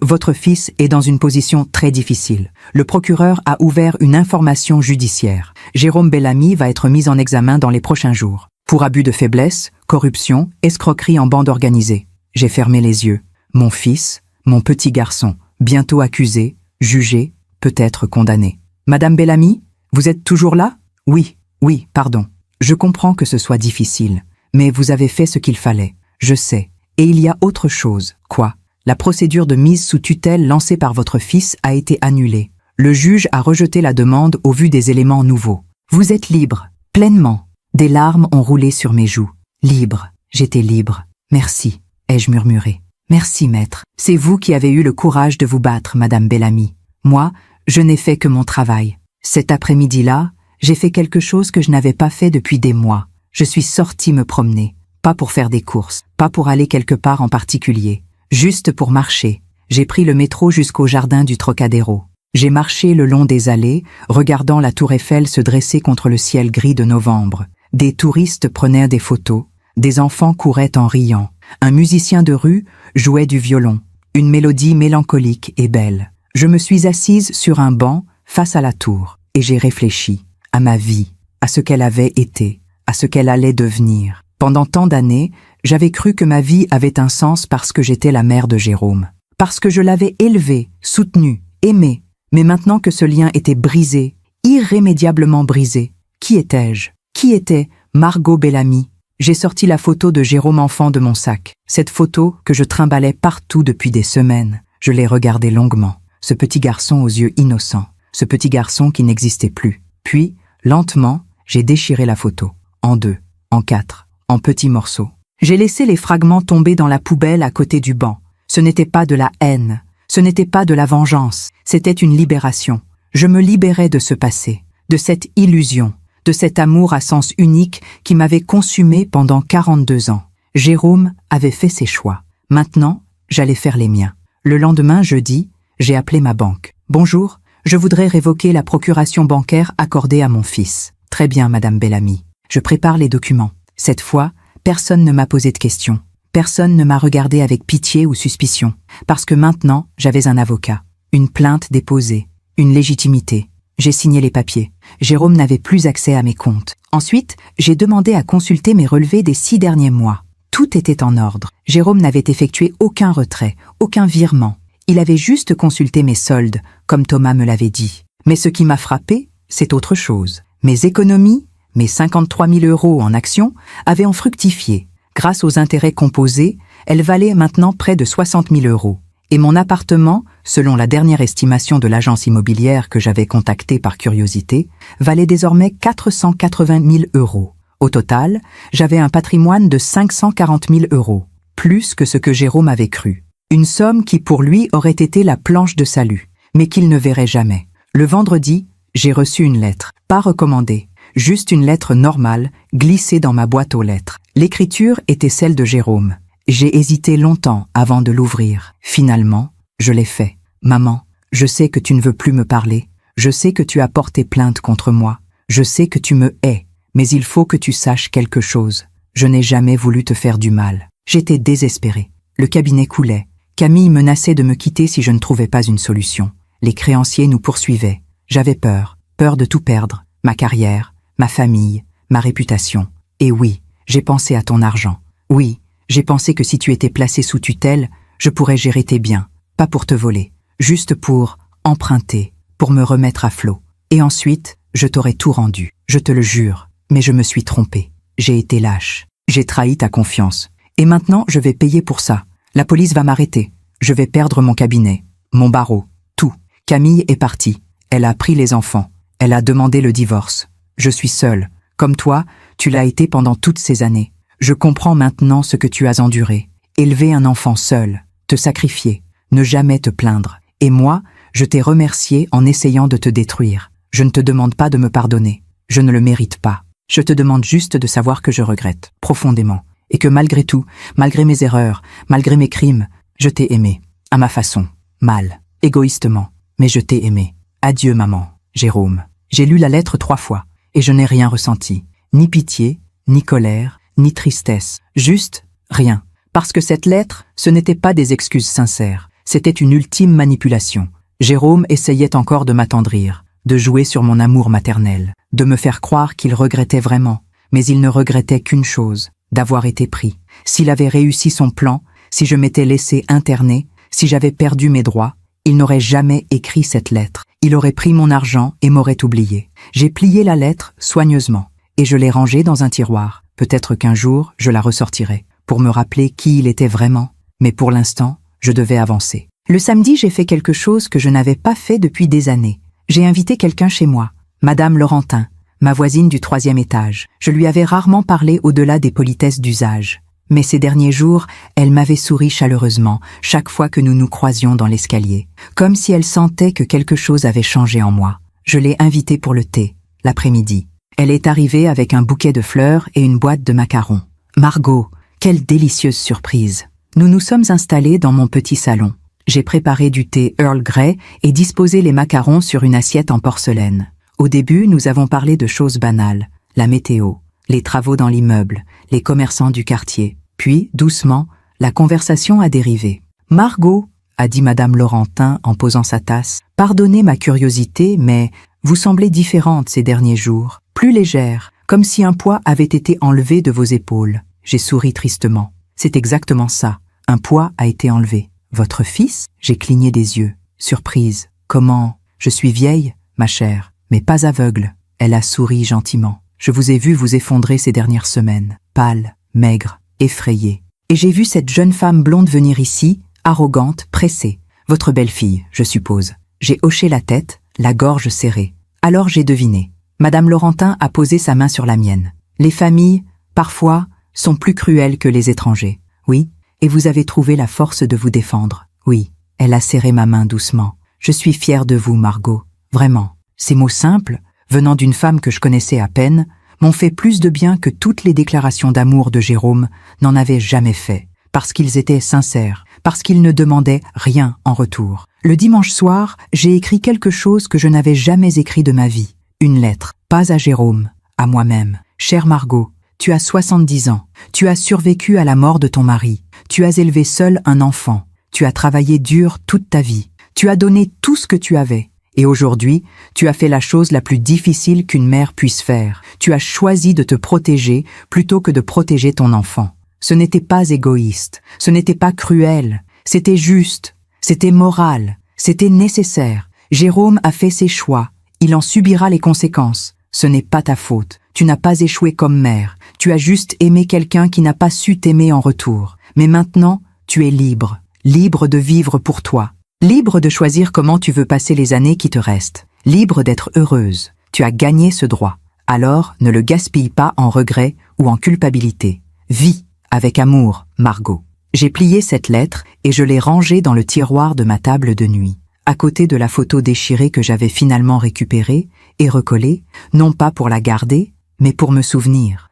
votre fils est dans une position très difficile. Le procureur a ouvert une information judiciaire. Jérôme Bellamy va être mis en examen dans les prochains jours. Pour abus de faiblesse, corruption, escroquerie en bande organisée. J'ai fermé les yeux. Mon fils, mon petit garçon, bientôt accusé, jugé, peut-être condamné. Madame Bellamy, vous êtes toujours là? Oui, pardon. Je comprends que ce soit difficile, mais vous avez fait ce qu'il fallait. Je sais. Et il y a autre chose. Quoi? La procédure de mise sous tutelle lancée par votre fils a été annulée. Le juge a rejeté la demande au vu des éléments nouveaux. Vous êtes libre, pleinement. Des larmes ont roulé sur mes joues. Libre, j'étais libre. Merci, ai-je murmuré. Merci, maître. C'est vous qui avez eu le courage de vous battre, Madame Bellamy. Moi, je n'ai fait que mon travail. Cet après-midi-là, J'ai fait quelque chose que je n'avais pas fait depuis des mois. Je suis sortie me promener. Pas pour faire des courses, pas pour aller quelque part en particulier. Juste pour marcher. J'ai pris le métro jusqu'au jardin du Trocadéro. J'ai marché le long des allées, regardant la tour Eiffel se dresser contre le ciel gris de novembre. Des touristes prenaient des photos. Des enfants couraient en riant. Un musicien de rue jouait du violon. Une mélodie mélancolique et belle. Je me suis assise sur un banc face à la tour et j'ai réfléchi à ma vie, à ce qu'elle avait été, à ce qu'elle allait devenir. Pendant tant d'années, j'avais cru que ma vie avait un sens parce que j'étais la mère de Jérôme. Parce que je l'avais élevé, soutenu, aimé. Mais maintenant que ce lien était brisé, irrémédiablement brisé, qui étais-je? Qui était Margot Bellamy? J'ai sorti la photo de Jérôme enfant de mon sac. Cette photo que je trimballais partout depuis des semaines. Je l'ai regardée longuement. Ce petit garçon aux yeux innocents. Ce petit garçon qui n'existait plus. Puis, lentement, j'ai déchiré la photo. En 2, en 4, en petits morceaux. J'ai laissé les fragments tomber dans la poubelle à côté du banc. Ce n'était pas de la haine. Ce n'était pas de la vengeance. C'était une libération. Je me libérais de ce passé, de cette illusion, de cet amour à sens unique qui m'avait consumé pendant 42 ans. Jérôme avait fait ses choix. Maintenant, j'allais faire les miens. Le lendemain, jeudi, j'ai appelé ma banque. « Bonjour, je voudrais révoquer la procuration bancaire accordée à mon fils. »« Très bien, Madame Bellamy. Je prépare les documents. » Cette fois, personne ne m'a posé de questions. Personne ne m'a regardé avec pitié ou suspicion. Parce que maintenant, j'avais un avocat. Une plainte déposée. Une légitimité. J'ai signé les papiers. Jérôme n'avait plus accès à mes comptes. Ensuite, j'ai demandé à consulter mes relevés des 6 derniers mois. Tout était en ordre. Jérôme n'avait effectué aucun retrait, aucun virement. Il avait juste consulté mes soldes, comme Thomas me l'avait dit. Mais ce qui m'a frappé, c'est autre chose. Mes économies, mes 53 000 € en actions, avaient en fructifié. Grâce aux intérêts composés, elles valaient maintenant près de 60 000 €. Et mon appartement, selon la dernière estimation de l'agence immobilière que j'avais contactée par curiosité, valait désormais 480 000 €. Au total, j'avais un patrimoine de 540 000 €, plus que ce que Jérôme avait cru. Une somme qui pour lui aurait été la planche de salut, mais qu'il ne verrait jamais. Le vendredi, j'ai reçu une lettre, pas recommandée, juste une lettre normale, glissée dans ma boîte aux lettres. L'écriture était celle de Jérôme. J'ai hésité longtemps avant de l'ouvrir. Finalement, je l'ai fait. Maman, je sais que tu ne veux plus me parler. Je sais que tu as porté plainte contre moi. Je sais que tu me hais. Mais il faut que tu saches quelque chose. Je n'ai jamais voulu te faire du mal. J'étais désespérée. Le cabinet coulait. Camille menaçait de me quitter si je ne trouvais pas une solution. Les créanciers nous poursuivaient. J'avais peur de tout perdre. Ma carrière, ma famille, ma réputation. Et oui, j'ai pensé à ton argent. Oui, j'ai pensé que si tu étais placé sous tutelle, je pourrais gérer tes biens. Pas pour te voler, juste pour emprunter, pour me remettre à flot. Et ensuite, je t'aurais tout rendu. Je te le jure. Mais je me suis trompée. J'ai été lâche. J'ai trahi ta confiance. Et maintenant, je vais payer pour ça. La police va m'arrêter. Je vais perdre mon cabinet, mon barreau, tout. Camille est partie. Elle a pris les enfants. Elle a demandé le divorce. Je suis seule. Comme toi, tu l'as été pendant toutes ces années. Je comprends maintenant ce que tu as enduré. Élever un enfant seul, te sacrifier, ne jamais te plaindre. Et moi, je t'ai remercié en essayant de te détruire. Je ne te demande pas de me pardonner. Je ne le mérite pas. Je te demande juste de savoir que je regrette, profondément. Et que malgré tout, malgré mes erreurs, malgré mes crimes, je t'ai aimé. À ma façon. Mal. Égoïstement. Mais je t'ai aimé. Adieu, maman. Jérôme. J'ai lu la lettre 3 fois. Et je n'ai rien ressenti. Ni pitié, ni colère, ni tristesse. Juste rien. Parce que cette lettre, ce n'était pas des excuses sincères. C'était une ultime manipulation. Jérôme essayait encore de m'attendrir, de jouer sur mon amour maternel, de me faire croire qu'il regrettait vraiment. Mais il ne regrettait qu'une chose, d'avoir été pris. S'il avait réussi son plan, si je m'étais laissé interner, si j'avais perdu mes droits, il n'aurait jamais écrit cette lettre. Il aurait pris mon argent et m'aurait oublié. J'ai plié la lettre soigneusement et je l'ai rangée dans un tiroir. Peut-être qu'un jour, je la ressortirai pour me rappeler qui il était vraiment. Mais pour l'instant, je devais avancer. Le samedi, j'ai fait quelque chose que je n'avais pas fait depuis des années. J'ai invité quelqu'un chez moi, Madame Laurentin, ma voisine du 3e étage. Je lui avais rarement parlé au-delà des politesses d'usage. Mais ces derniers jours, elle m'avait souri chaleureusement chaque fois que nous nous croisions dans l'escalier, comme si elle sentait que quelque chose avait changé en moi. Je l'ai invitée pour le thé. l'après-midi. Elle est arrivée avec un bouquet de fleurs et une boîte de macarons. Margot, quelle délicieuse surprise! Nous nous sommes installés dans mon petit salon. J'ai préparé du thé Earl Grey et disposé les macarons sur une assiette en porcelaine. Au début, nous avons parlé de choses banales, la météo, les travaux dans l'immeuble, les commerçants du quartier. Puis, doucement, la conversation a dérivé. « Margot, » a dit Madame Laurentin en posant sa tasse, « pardonnez ma curiosité, mais vous semblez différente ces derniers jours, plus légère, comme si un poids avait été enlevé de vos épaules. » J'ai souri tristement. « C'est exactement ça, un poids a été enlevé. » « Votre fils ?» J'ai cligné des yeux. Surprise. « Comment ? Je suis vieille, ma chère, mais pas aveugle. » Elle a souri gentiment. « Je vous ai vu vous effondrer ces dernières semaines, pâle, maigre, effrayée. Et j'ai vu cette jeune femme blonde venir ici, arrogante, pressée. Votre belle-fille, je suppose. » J'ai hoché la tête, la gorge serrée. Alors j'ai deviné. Madame Laurentin a posé sa main sur la mienne. « Les familles, parfois, sont plus cruelles que les étrangers. Oui, et vous avez trouvé la force de vous défendre. Oui. » Elle a serré ma main doucement. « Je suis fière de vous, Margot. Vraiment. » Ces mots simples, venant d'une femme que je connaissais à peine, m'ont fait plus de bien que toutes les déclarations d'amour de Jérôme n'en avaient jamais fait, parce qu'ils étaient sincères, parce qu'ils ne demandaient rien en retour. Le dimanche soir, j'ai écrit quelque chose que je n'avais jamais écrit de ma vie. Une lettre, pas à Jérôme, à moi-même. « Chère Margot, tu as 70 ans. Tu as survécu à la mort de ton mari. Tu as élevé seul un enfant. Tu as travaillé dur toute ta vie. Tu as donné tout ce que tu avais. Et aujourd'hui, tu as fait la chose la plus difficile qu'une mère puisse faire. Tu as choisi de te protéger plutôt que de protéger ton enfant. Ce n'était pas égoïste. Ce n'était pas cruel. C'était juste. C'était moral. C'était nécessaire. Jérôme a fait ses choix. Il en subira les conséquences. Ce n'est pas ta faute. Tu n'as pas échoué comme mère. Tu as juste aimé quelqu'un qui n'a pas su t'aimer en retour. Mais maintenant, tu es libre. Libre de vivre pour toi. Libre de choisir comment tu veux passer les années qui te restent. Libre d'être heureuse. Tu as gagné ce droit. Alors, ne le gaspille pas en regret ou en culpabilité. Vis avec amour, Margot. J'ai plié cette lettre et je l'ai rangée dans le tiroir de ma table de nuit, à côté de la photo déchirée que j'avais finalement récupérée et recollée, non pas pour la garder, mais pour me souvenir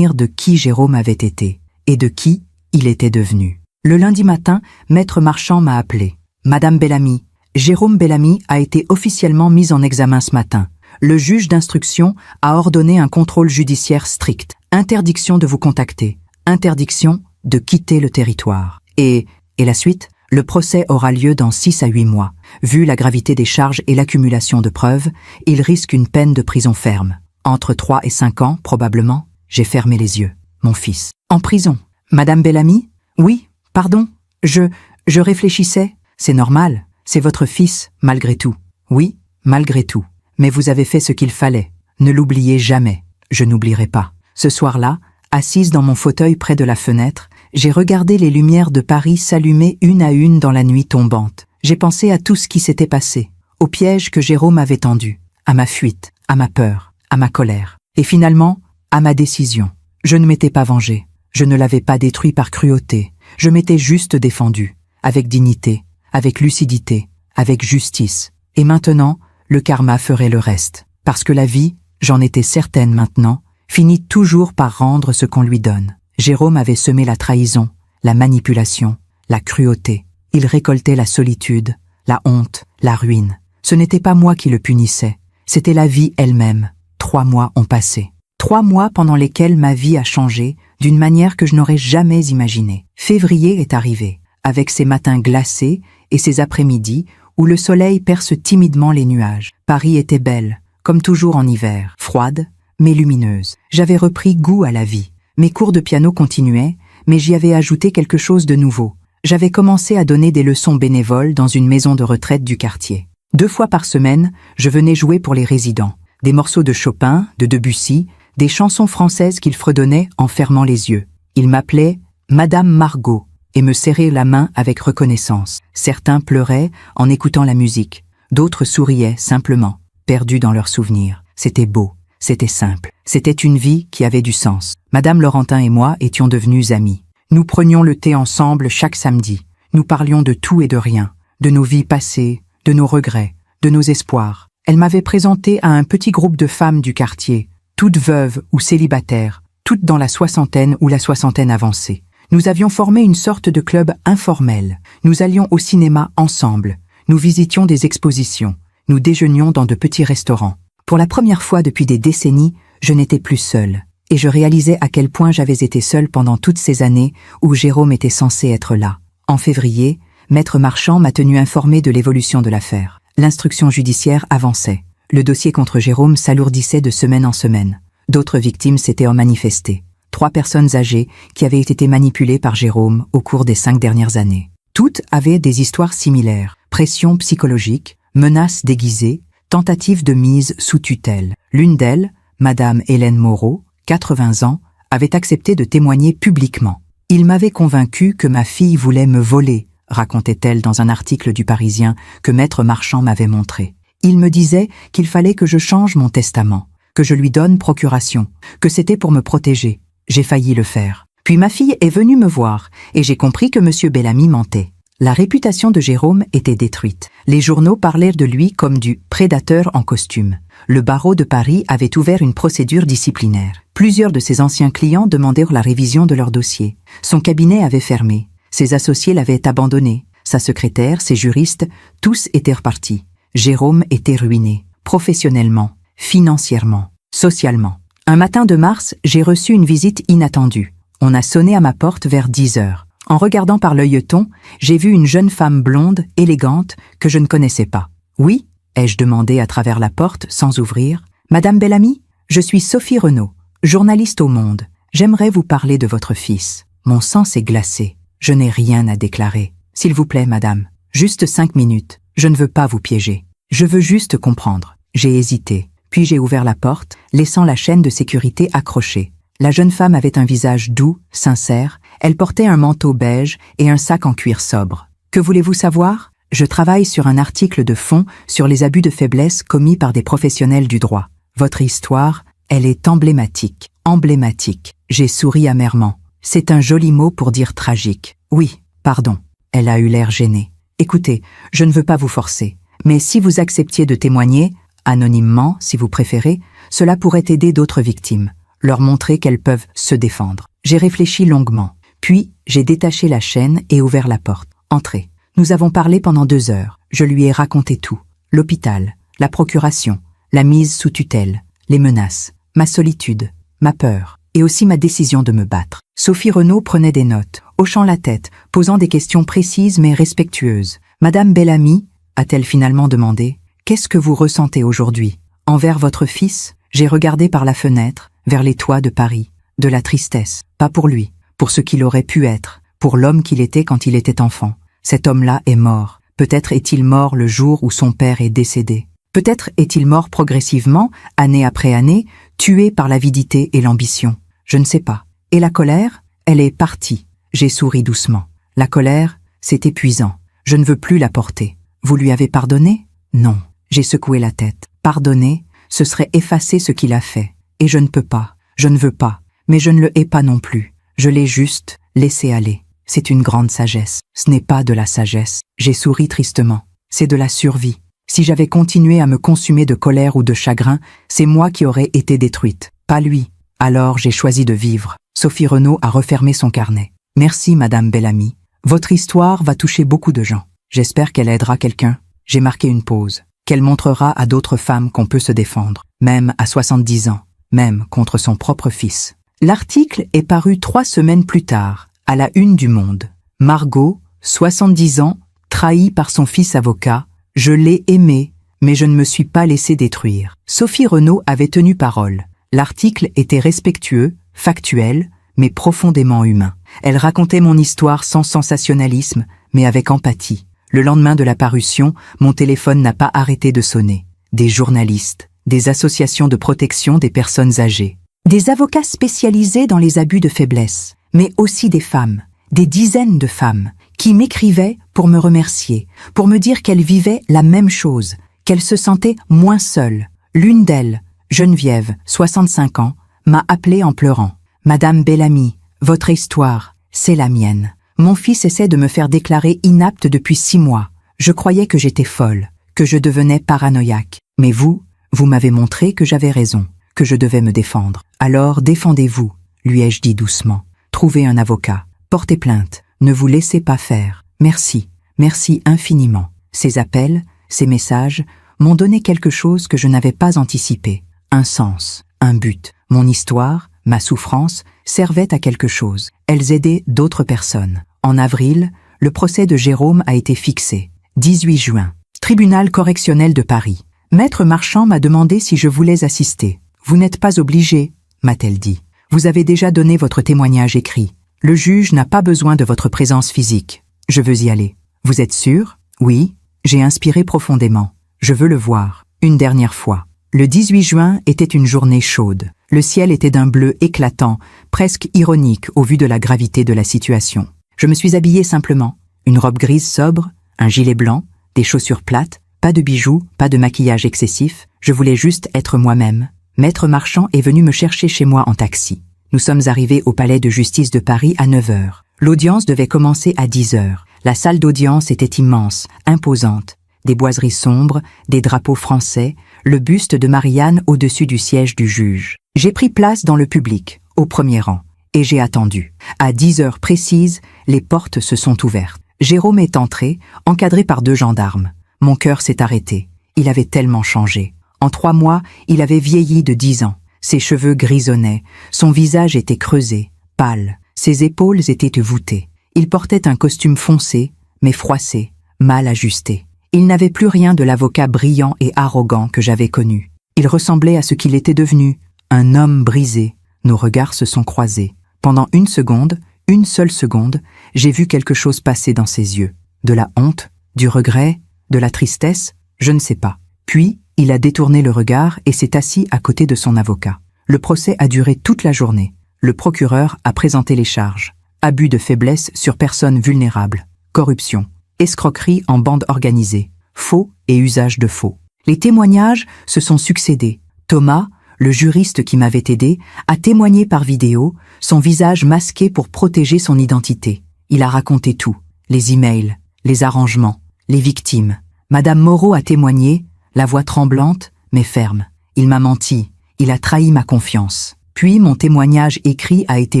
de qui Jérôme avait été et de qui il était devenu. Le lundi matin, Maître Marchand m'a appelé. « Madame Bellamy, Jérôme Bellamy a été officiellement mis en examen ce matin. Le juge d'instruction a ordonné un contrôle judiciaire strict. Interdiction de vous contacter. Interdiction de quitter le territoire. Et la suite ? Le procès aura lieu dans 6 à 8 mois. Vu la gravité des charges et l'accumulation de preuves, il risque une peine de prison ferme. Entre 3 et 5 ans, probablement. » J'ai fermé les yeux. Mon fils. En prison. Madame Bellamy ? Oui, pardon. Je réfléchissais. C'est normal. C'est votre fils, malgré tout. Oui, malgré tout. Mais vous avez fait ce qu'il fallait. Ne l'oubliez jamais. Je n'oublierai pas. Ce soir-là, assise dans mon fauteuil près de la fenêtre, j'ai regardé les lumières de Paris s'allumer une à une dans la nuit tombante. J'ai pensé à tout ce qui s'était passé, au piège que Jérôme avait tendu, à ma fuite, à ma peur, à ma colère. Et finalement, à ma décision. Je ne m'étais pas vengé. Je ne l'avais pas détruit par cruauté. Je m'étais juste défendu, avec dignité, avec lucidité, avec justice. Et maintenant, le karma ferait le reste. Parce que la vie, j'en étais certaine maintenant, finit toujours par rendre ce qu'on lui donne. Jérôme avait semé la trahison, la manipulation, la cruauté. Il récoltait la solitude, la honte, la ruine. Ce n'était pas moi qui le punissais, c'était la vie elle-même. 3 mois ont passé. 3 mois pendant lesquels ma vie a changé d'une manière que je n'aurais jamais imaginée. Février est arrivé, avec ses matins glacés et ses après-midi où le soleil perce timidement les nuages. Paris était belle, comme toujours en hiver, froide, mais lumineuse. J'avais repris goût à la vie. Mes cours de piano continuaient, mais j'y avais ajouté quelque chose de nouveau. J'avais commencé à donner des leçons bénévoles dans une maison de retraite du quartier. 2 fois par semaine, je venais jouer pour les résidents. Des morceaux de Chopin, de Debussy, des chansons françaises qu'ils fredonnaient en fermant les yeux. Ils m'appelaient Madame Margot et me serraient la main avec reconnaissance. Certains pleuraient en écoutant la musique. D'autres souriaient simplement, perdus dans leurs souvenirs. C'était beau, c'était simple. C'était une vie qui avait du sens. Madame Laurentin et moi étions devenus amis. Nous prenions le thé ensemble chaque samedi. Nous parlions de tout et de rien, de nos vies passées, de nos regrets, de nos espoirs. Elle m'avait présenté à un petit groupe de femmes du quartier, toutes veuves ou célibataires, toutes dans la soixantaine ou la soixantaine avancée. Nous avions formé une sorte de club informel. Nous allions au cinéma ensemble. Nous visitions des expositions. Nous déjeunions dans de petits restaurants. Pour la première fois depuis des décennies, je n'étais plus seule. Et je réalisais à quel point j'avais été seule pendant toutes ces années où Jérôme était censé être là. En février, Maître Marchand m'a tenu informé de l'évolution de l'affaire. L'instruction judiciaire avançait. Le dossier contre Jérôme s'alourdissait de semaine en semaine. D'autres victimes s'étaient manifestées. 3 personnes âgées qui avaient été manipulées par Jérôme au cours des 5 dernières années. Toutes avaient des histoires similaires. Pression psychologique, menaces déguisées, tentatives de mise sous tutelle. L'une d'elles, Madame Hélène Moreau, 80 ans, avait accepté de témoigner publiquement. « Il m'avait convaincu que ma fille voulait me voler », racontait-elle dans un article du Parisien que Maître Marchand m'avait montré. « Il me disait qu'il fallait que je change mon testament, que je lui donne procuration, que c'était pour me protéger. J'ai failli le faire. Puis ma fille est venue me voir et j'ai compris que M. Bellamy mentait. La réputation de Jérôme était détruite. Les journaux parlaient de lui comme du prédateur en costume. Le barreau de Paris avait ouvert une procédure disciplinaire. Plusieurs de ses anciens clients demandèrent la révision de leur dossier. Son cabinet avait fermé. Ses associés l'avaient abandonné. Sa secrétaire, ses juristes, tous étaient repartis. Jérôme était ruiné, professionnellement, financièrement, socialement. Un matin de mars, j'ai reçu une visite inattendue. On a sonné à ma porte vers 10 heures. En regardant par l'œilleton, j'ai vu une jeune femme blonde, élégante, que je ne connaissais pas. « Oui ?» ai-je demandé à travers la porte, sans ouvrir. « Madame Bellamy, je suis Sophie Renaud, journaliste au Monde. J'aimerais vous parler de votre fils. » Mon sang s'est glacé. Je n'ai rien à déclarer. « S'il vous plaît, madame, juste 5 minutes. Je ne veux pas vous piéger. Je veux juste comprendre. » J'ai hésité. Puis j'ai ouvert la porte, laissant la chaîne de sécurité accrochée. La jeune femme avait un visage doux, sincère. Elle portait un manteau beige et un sac en cuir sobre. « Que voulez-vous savoir ? Je travaille sur un article de fond sur les abus de faiblesse commis par des professionnels du droit. Votre histoire, elle est emblématique. Emblématique. » J'ai souri amèrement. C'est un joli mot pour dire tragique. « Oui, pardon. » Elle a eu l'air gênée. « Écoutez, je ne veux pas vous forcer. Mais si vous acceptiez de témoigner, anonymement, si vous préférez, cela pourrait aider d'autres victimes, leur montrer qu'elles peuvent se défendre. » J'ai réfléchi longuement. Puis, j'ai détaché la chaîne et ouvert la porte. « Entrez. » Nous avons parlé pendant 2 heures. Je lui ai raconté tout. L'hôpital, la procuration, la mise sous tutelle, les menaces, ma solitude, ma peur, et aussi ma décision de me battre. Sophie Renaud prenait des notes, hochant la tête, posant des questions précises mais respectueuses. « Madame Bellamy, a-t-elle finalement demandé, qu'est-ce que vous ressentez aujourd'hui ? Envers votre fils ?» J'ai regardé par la fenêtre, vers les toits de Paris. De la tristesse, pas pour lui, pour ce qu'il aurait pu être, pour l'homme qu'il était quand il était enfant. Cet homme-là est mort. Peut-être est-il mort le jour où son père est décédé. Peut-être est-il mort progressivement, année après année, tué par l'avidité et l'ambition. Je ne sais pas. Et la colère, elle est partie. J'ai souri doucement. La colère, c'est épuisant. Je ne veux plus la porter. Vous lui avez pardonné ? Non. J'ai secoué la tête. Pardonner, ce serait effacer ce qu'il a fait. Et je ne peux pas. Je ne veux pas. Mais je ne le hais pas non plus. Je l'ai juste laissé aller. C'est une grande sagesse. Ce n'est pas de la sagesse. J'ai souri tristement. C'est de la survie. Si j'avais continué à me consumer de colère ou de chagrin, c'est moi qui aurais été détruite, pas lui. Alors j'ai choisi de vivre. Sophie Renaud a refermé son carnet. Merci, Madame Bellamy. Votre histoire va toucher beaucoup de gens. J'espère qu'elle aidera quelqu'un. J'ai marqué une pause. Qu'elle montrera à d'autres femmes qu'on peut se défendre, même à 70 ans, même contre son propre fils. L'article est paru 3 semaines plus tard, à la une du Monde. Margot, 70 ans, trahie par son fils avocat. Je l'ai aimé, mais je ne me suis pas laissé détruire. Sophie Renaud avait tenu parole. L'article était respectueux, factuel, mais profondément humain. Elle racontait mon histoire sans sensationnalisme, mais avec empathie. Le lendemain de la parution, mon téléphone n'a pas arrêté de sonner. Des journalistes, des associations de protection des personnes âgées, des avocats spécialisés dans les abus de faiblesse, mais aussi des femmes, des dizaines de femmes, qui m'écrivaient pour me remercier, pour me dire qu'elles vivaient la même chose, qu'elles se sentaient moins seules. L'une d'elles, Geneviève, 65 ans, m'a appelée en pleurant. « Madame Bellamy, votre histoire, c'est la mienne. Mon fils essaie de me faire déclarer inapte depuis 6 mois. Je croyais que j'étais folle, que je devenais paranoïaque. Mais vous m'avez montré que j'avais raison, que je devais me défendre. Alors défendez-vous, lui ai-je dit doucement. Trouvez un avocat, portez plainte, ne vous laissez pas faire. Merci, merci infiniment. Ces appels, ces messages, m'ont donné quelque chose que je n'avais pas anticipé. Un sens, un but. Mon histoire, ma souffrance, servaient à quelque chose. Elles aidaient d'autres personnes. En avril, le procès de Jérôme a été fixé. 18 juin. Tribunal correctionnel de Paris. Maître Marchand m'a demandé si je voulais assister. Vous n'êtes pas obligé, m'a-t-elle dit. Vous avez déjà donné votre témoignage écrit. Le juge n'a pas besoin de votre présence physique. Je veux y aller. Vous êtes sûr? Oui. J'ai inspiré profondément. Je veux le voir. Une dernière fois. Le 18 juin était une journée chaude. Le ciel était d'un bleu éclatant, presque ironique au vu de la gravité de la situation. Je me suis habillée simplement. Une robe grise sobre, un gilet blanc, des chaussures plates, pas de bijoux, pas de maquillage excessif. Je voulais juste être moi-même. Maître Marchand est venu me chercher chez moi en taxi. Nous sommes arrivés au palais de justice de Paris à 9 heures. L'audience devait commencer à 10 heures. La salle d'audience était immense, imposante. Des boiseries sombres, des drapeaux français, le buste de Marianne au-dessus du siège du juge. J'ai pris place dans le public, au premier rang, et j'ai attendu. À 10 heures précises, les portes se sont ouvertes. Jérôme est entré, encadré par 2 gendarmes. Mon cœur s'est arrêté. Il avait tellement changé. En 3 mois, il avait vieilli de 10 ans. Ses cheveux grisonnaient, son visage était creusé, pâle, ses épaules étaient voûtées. Il portait un costume foncé, mais froissé, mal ajusté. Il n'avait plus rien de l'avocat brillant et arrogant que j'avais connu. Il ressemblait à ce qu'il était devenu, un homme brisé. Nos regards se sont croisés. Pendant une seule seconde, j'ai vu quelque chose passer dans ses yeux. De la honte, du regret, de la tristesse, je ne sais pas. Puis, il a détourné le regard et s'est assis à côté de son avocat. Le procès a duré toute la journée. Le procureur a présenté les charges. Abus de faiblesse sur personnes vulnérables, corruption, escroquerie en bande organisée, faux et usage de faux. Les témoignages se sont succédés. Thomas, le juriste qui m'avait aidé, a témoigné par vidéo, son visage masqué pour protéger son identité. Il a raconté tout, les emails, les arrangements, les victimes. Madame Moreau a témoigné, la voix tremblante, mais ferme. Il m'a menti, il a trahi ma confiance. Puis mon témoignage écrit a été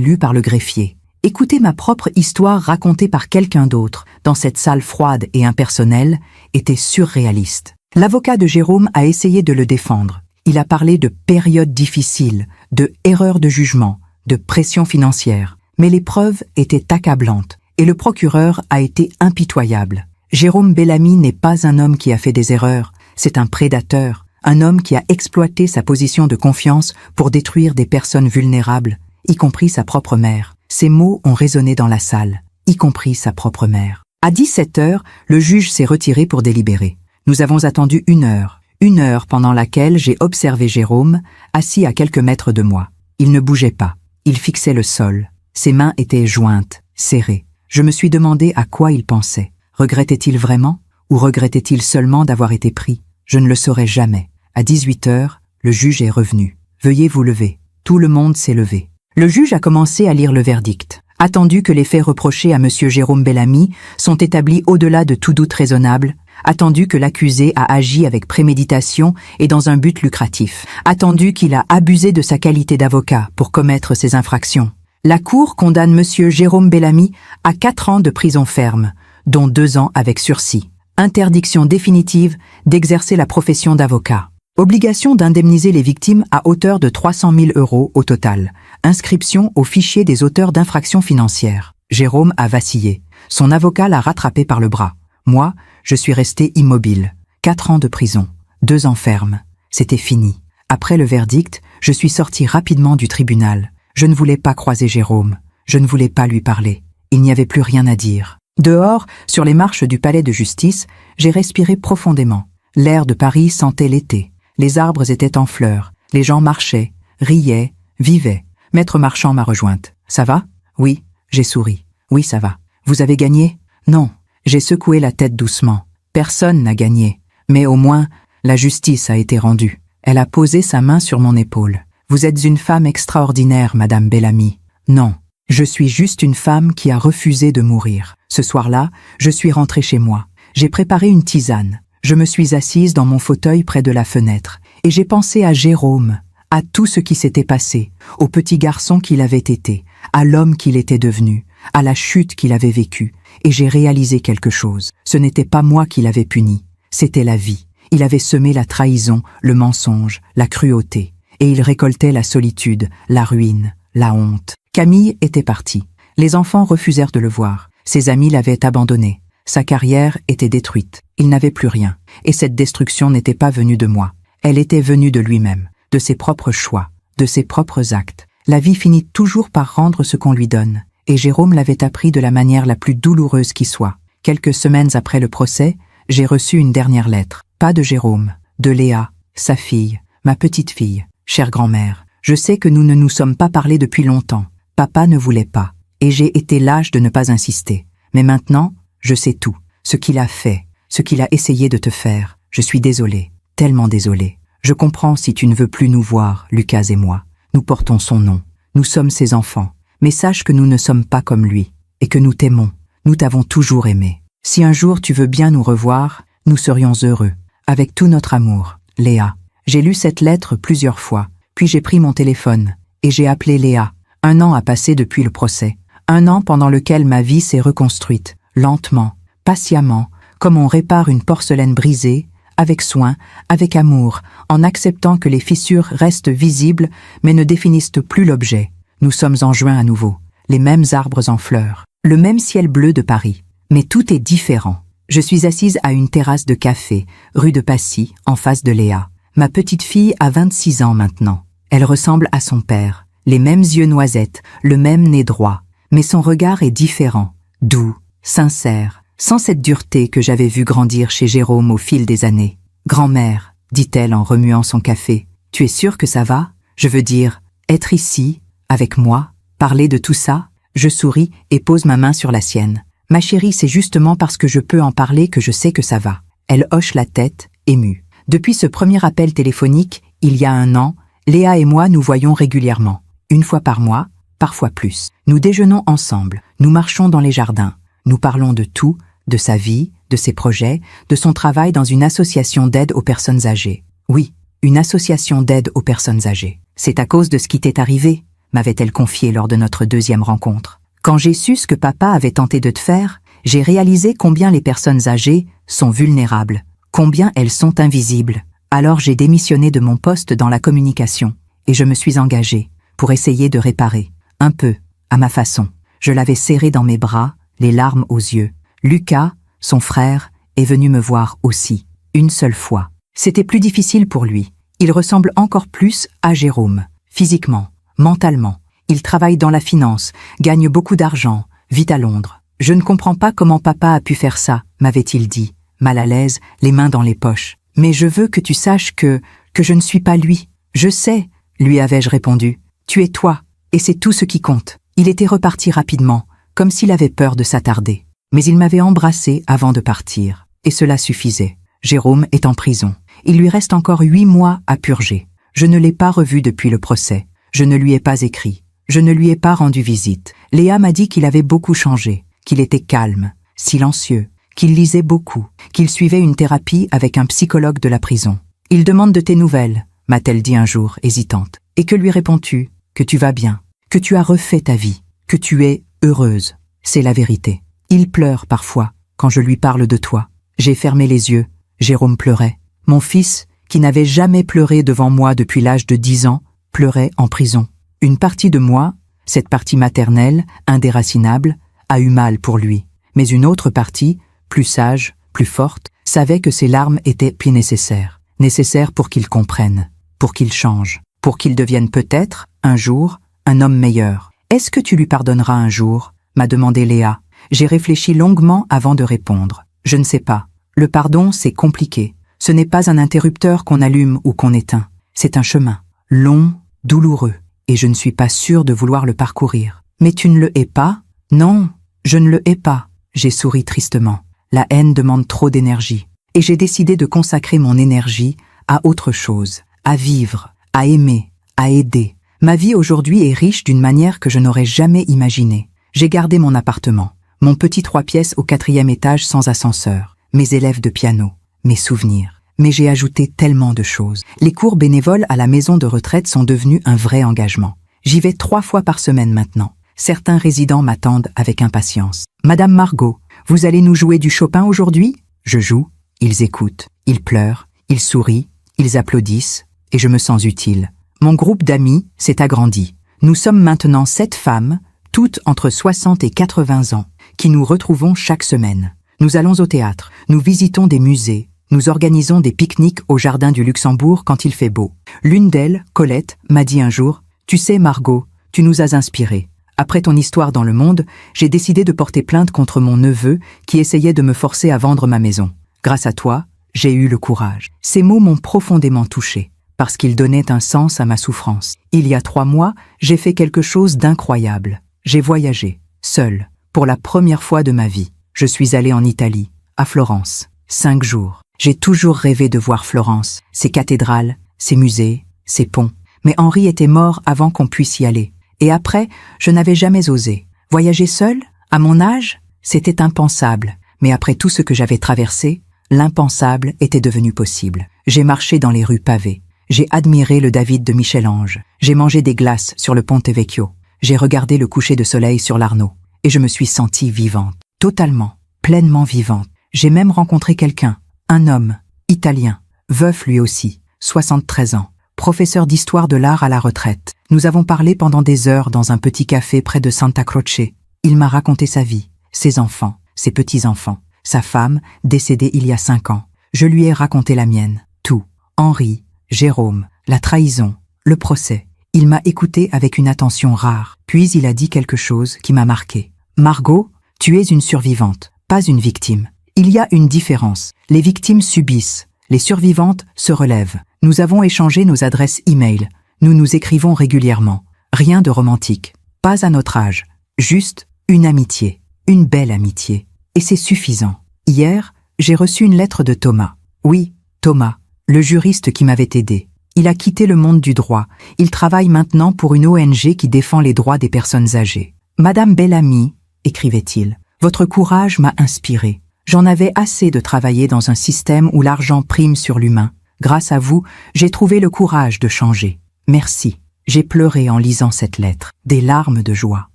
lu par le greffier. Écouter ma propre histoire racontée par quelqu'un d'autre, dans cette salle froide et impersonnelle, était surréaliste. L'avocat de Jérôme a essayé de le défendre. Il a parlé de périodes difficiles, de erreurs de jugement, de pression financière. Mais les preuves étaient accablantes, et le procureur a été impitoyable. Jérôme Bellamy n'est pas un homme qui a fait des erreurs, c'est un prédateur, un homme qui a exploité sa position de confiance pour détruire des personnes vulnérables, y compris sa propre mère. Ces mots ont résonné dans la salle, y compris sa propre mère. À 17 heures, le juge s'est retiré pour délibérer. Nous avons attendu 1 heure pendant laquelle j'ai observé Jérôme, assis à quelques mètres de moi. Il ne bougeait pas, il fixait le sol. Ses mains étaient jointes, serrées. Je me suis demandé à quoi il pensait. Regrettait-il vraiment, ou regrettait-il seulement d'avoir été pris? Je ne le saurais jamais. À 18 heures, le juge est revenu. Veuillez vous lever. Tout le monde s'est levé. Le juge a commencé à lire le verdict. Attendu que les faits reprochés à M. Jérôme Bellamy sont établis au-delà de tout doute raisonnable, attendu que l'accusé a agi avec préméditation et dans un but lucratif, attendu qu'il a abusé de sa qualité d'avocat pour commettre ces infractions, la Cour condamne M. Jérôme Bellamy à 4 ans de prison ferme, dont 2 ans avec sursis. Interdiction définitive d'exercer la profession d'avocat. Obligation d'indemniser les victimes à hauteur de 300 000 € au total. Inscription au fichier des auteurs d'infractions financières. Jérôme a vacillé. Son avocat l'a rattrapé par le bras. Moi, je suis resté immobile. 4 ans de prison. 2 ans ferme. C'était fini. Après le verdict, je suis sorti rapidement du tribunal. Je ne voulais pas croiser Jérôme. Je ne voulais pas lui parler. Il n'y avait plus rien à dire. Dehors, sur les marches du palais de justice, j'ai respiré profondément. L'air de Paris sentait l'été. Les arbres étaient en fleurs. Les gens marchaient, riaient, vivaient. Maître Marchand m'a rejointe. « Ça va ?» ?»« Oui. » J'ai souri. « Oui, ça va. Vous avez gagné ?» ?»« Non. » J'ai secoué la tête doucement. Personne n'a gagné. Mais au moins, la justice a été rendue. Elle a posé sa main sur mon épaule. « Vous êtes une femme extraordinaire, Madame Bellamy. » « Non. Je suis juste une femme qui a refusé de mourir. Ce soir-là, je suis rentrée chez moi. J'ai préparé une tisane. Je me suis assise dans mon fauteuil près de la fenêtre, et j'ai pensé à Jérôme, à tout ce qui s'était passé, au petit garçon qu'il avait été, à l'homme qu'il était devenu, à la chute qu'il avait vécue, et j'ai réalisé quelque chose. Ce n'était pas moi qui l'avais puni, c'était la vie. Il avait semé la trahison, le mensonge, la cruauté, et il récoltait la solitude, la ruine, la honte. Camille était partie. Les enfants refusèrent de le voir. Ses amis l'avaient abandonné. Sa carrière était détruite. Il n'avait plus rien. Et cette destruction n'était pas venue de moi. Elle était venue de lui-même, de ses propres choix, de ses propres actes. La vie finit toujours par rendre ce qu'on lui donne. Et Jérôme l'avait appris de la manière la plus douloureuse qui soit. Quelques semaines après le procès, j'ai reçu une dernière lettre. Pas de Jérôme, de Léa, sa fille, ma petite fille. Chère grand-mère, je sais que nous ne nous sommes pas parlé depuis longtemps. Papa ne voulait pas. Et j'ai été lâche de ne pas insister. Mais maintenant, je sais tout. Ce qu'il a fait, ce qu'il a essayé de te faire. Je suis désolée, tellement désolée. Je comprends si tu ne veux plus nous voir, Lucas et moi. Nous portons son nom. Nous sommes ses enfants. Mais sache que nous ne sommes pas comme lui. Et que nous t'aimons. Nous t'avons toujours aimé. Si un jour tu veux bien nous revoir, nous serions heureux. Avec tout notre amour, Léa. J'ai lu cette lettre plusieurs fois, puis j'ai pris mon téléphone, et j'ai appelé Léa. 1 an a passé depuis le procès. 1 an pendant lequel ma vie s'est reconstruite, lentement, patiemment, comme on répare une porcelaine brisée, avec soin, avec amour, en acceptant que les fissures restent visibles, mais ne définissent plus l'objet. Nous sommes en juin à nouveau, les mêmes arbres en fleurs, le même ciel bleu de Paris. Mais tout est différent. Je suis assise à une terrasse de café, rue de Passy, en face de Léa. Ma petite fille a 26 ans maintenant. Elle ressemble à son père, les mêmes yeux noisettes, le même nez droit. Mais son regard est différent, doux, sincère, sans cette dureté que j'avais vue grandir chez Jérôme au fil des années. « Grand-mère, dit-elle en remuant son café, tu es sûre que ça va? Je veux dire, être ici, avec moi, parler de tout ça ?» Je souris et pose ma main sur la sienne. « Ma chérie, c'est justement parce que je peux en parler que je sais que ça va. » Elle hoche la tête, émue. Depuis ce premier appel téléphonique, il y a 1 an, Léa et moi nous voyons régulièrement. 1 fois par mois, parfois plus. Nous déjeunons ensemble, nous marchons dans les jardins. Nous parlons de tout, de sa vie, de ses projets, de son travail dans une association d'aide aux personnes âgées. Oui, une association d'aide aux personnes âgées. C'est à cause de ce qui t'est arrivé, m'avait-elle confié lors de notre 2e rencontre. Quand j'ai su ce que papa avait tenté de te faire, j'ai réalisé combien les personnes âgées sont vulnérables, combien elles sont invisibles. Alors j'ai démissionné de mon poste dans la communication et je me suis engagée pour essayer de réparer, un peu, à ma façon. Je l'avais serré dans mes bras, les larmes aux yeux. Lucas, son frère, est venu me voir aussi, 1 seule fois. C'était plus difficile pour lui. Il ressemble encore plus à Jérôme, physiquement, mentalement. Il travaille dans la finance, gagne beaucoup d'argent, vit à Londres. « Je ne comprends pas comment papa a pu faire ça », m'avait-il dit, mal à l'aise, les mains dans les poches. « Mais je veux que tu saches que je ne suis pas lui. Je sais, » lui avais-je répondu. « Tu es toi, et c'est tout ce qui compte. » Il était reparti rapidement, comme s'il avait peur de s'attarder. Mais il m'avait embrassé avant de partir, et cela suffisait. Jérôme est en prison. Il lui reste encore 8 mois à purger. Je ne l'ai pas revu depuis le procès. Je ne lui ai pas écrit. Je ne lui ai pas rendu visite. Léa m'a dit qu'il avait beaucoup changé, qu'il était calme, silencieux, qu'il lisait beaucoup, qu'il suivait une thérapie avec un psychologue de la prison. « Il demande de tes nouvelles », m'a-t-elle dit un jour, hésitante. « Et que lui réponds-tu? Que tu vas bien, que tu as refait ta vie, que tu es heureuse. C'est la vérité. Il pleure parfois quand je lui parle de toi. » J'ai fermé les yeux. Jérôme pleurait. Mon fils, qui n'avait jamais pleuré devant moi depuis l'âge de 10 ans, pleurait en prison. Une partie de moi, cette partie maternelle, indéracinable, a eu mal pour lui. Mais une autre partie, plus sage, plus forte, savait que ces larmes étaient plus nécessaires. Nécessaires pour qu'il comprenne, pour qu'il change, pour qu'il devienne peut-être, un jour, un homme meilleur. « Est-ce que tu lui pardonneras un jour ?» m'a demandé Léa. J'ai réfléchi longuement avant de répondre. Je ne sais pas. Le pardon, c'est compliqué. Ce n'est pas un interrupteur qu'on allume ou qu'on éteint. C'est un chemin, long, douloureux. Et je ne suis pas sûre de vouloir le parcourir. « Mais tu ne le hais pas ?»« Non, je ne le hais pas. » J'ai souri tristement. La haine demande trop d'énergie. Et j'ai décidé de consacrer mon énergie à autre chose, à vivre, à aimer, à aider. Ma vie aujourd'hui est riche d'une manière que je n'aurais jamais imaginée. J'ai gardé mon appartement, mon petit 3 pièces au 4e étage sans ascenseur, mes élèves de piano, mes souvenirs. Mais j'ai ajouté tellement de choses. Les cours bénévoles à la maison de retraite sont devenus un vrai engagement. J'y vais 3 fois par semaine maintenant. Certains résidents m'attendent avec impatience. « Madame Margot, vous allez nous jouer du Chopin aujourd'hui ?» Je joue, ils écoutent, ils pleurent, ils sourient, ils applaudissent, et je me sens utile. Mon groupe d'amis s'est agrandi. Nous sommes maintenant 7 femmes, toutes entre 60 et 80 ans, qui nous retrouvons chaque semaine. Nous allons au théâtre, nous visitons des musées, nous organisons des pique-niques au jardin du Luxembourg quand il fait beau. L'une d'elles, Colette, m'a dit un jour « Tu sais Margot, tu nous as inspirés. Après ton histoire dans le monde, j'ai décidé de porter plainte contre mon neveu qui essayait de me forcer à vendre ma maison. Grâce à toi, j'ai eu le courage. » Ces mots m'ont profondément touchée, parce qu'ils donnaient un sens à ma souffrance. Il y a 3 mois, j'ai fait quelque chose d'incroyable. J'ai voyagé, seule, pour la première fois de ma vie. Je suis allée en Italie, à Florence, 5 jours. J'ai toujours rêvé de voir Florence, ses cathédrales, ses musées, ses ponts. Mais Henri était mort avant qu'on puisse y aller. Et après, je n'avais jamais osé. Voyager seule, à mon âge, c'était impensable. Mais après tout ce que j'avais traversé, l'impensable était devenu possible. J'ai marché dans les rues pavées. J'ai admiré le David de Michel-Ange. J'ai mangé des glaces sur le Ponte Vecchio. J'ai regardé le coucher de soleil sur l'Arno. Et je me suis sentie vivante. Totalement, pleinement vivante. J'ai même rencontré quelqu'un. Un homme, italien, veuf lui aussi, 73 ans. Professeur d'histoire de l'art à la retraite. Nous avons parlé pendant des heures dans un petit café près de Santa Croce. Il m'a raconté sa vie, ses enfants, ses petits-enfants, sa femme, décédée il y a 5 ans. Je lui ai raconté la mienne, tout. Henri, Jérôme, la trahison, le procès. Il m'a écouté avec une attention rare. Puis il a dit quelque chose qui m'a marqué. « Margot, tu es une survivante, pas une victime. Il y a une différence. Les victimes subissent. Les survivantes se relèvent. Nous avons échangé nos adresses e-mail. Nous nous écrivons régulièrement. Rien de romantique. Pas à notre âge. Juste une amitié. Une belle amitié. Et c'est suffisant. Hier, j'ai reçu une lettre de Thomas. Oui, Thomas, le juriste qui m'avait aidé. Il a quitté le monde du droit. Il travaille maintenant pour une ONG qui défend les droits des personnes âgées. « Madame Bellamy, écrivait-il, votre courage m'a inspiré. J'en avais assez de travailler dans un système où l'argent prime sur l'humain. Grâce à vous, j'ai trouvé le courage de changer. Merci. » J'ai pleuré en lisant cette lettre, des larmes de joie,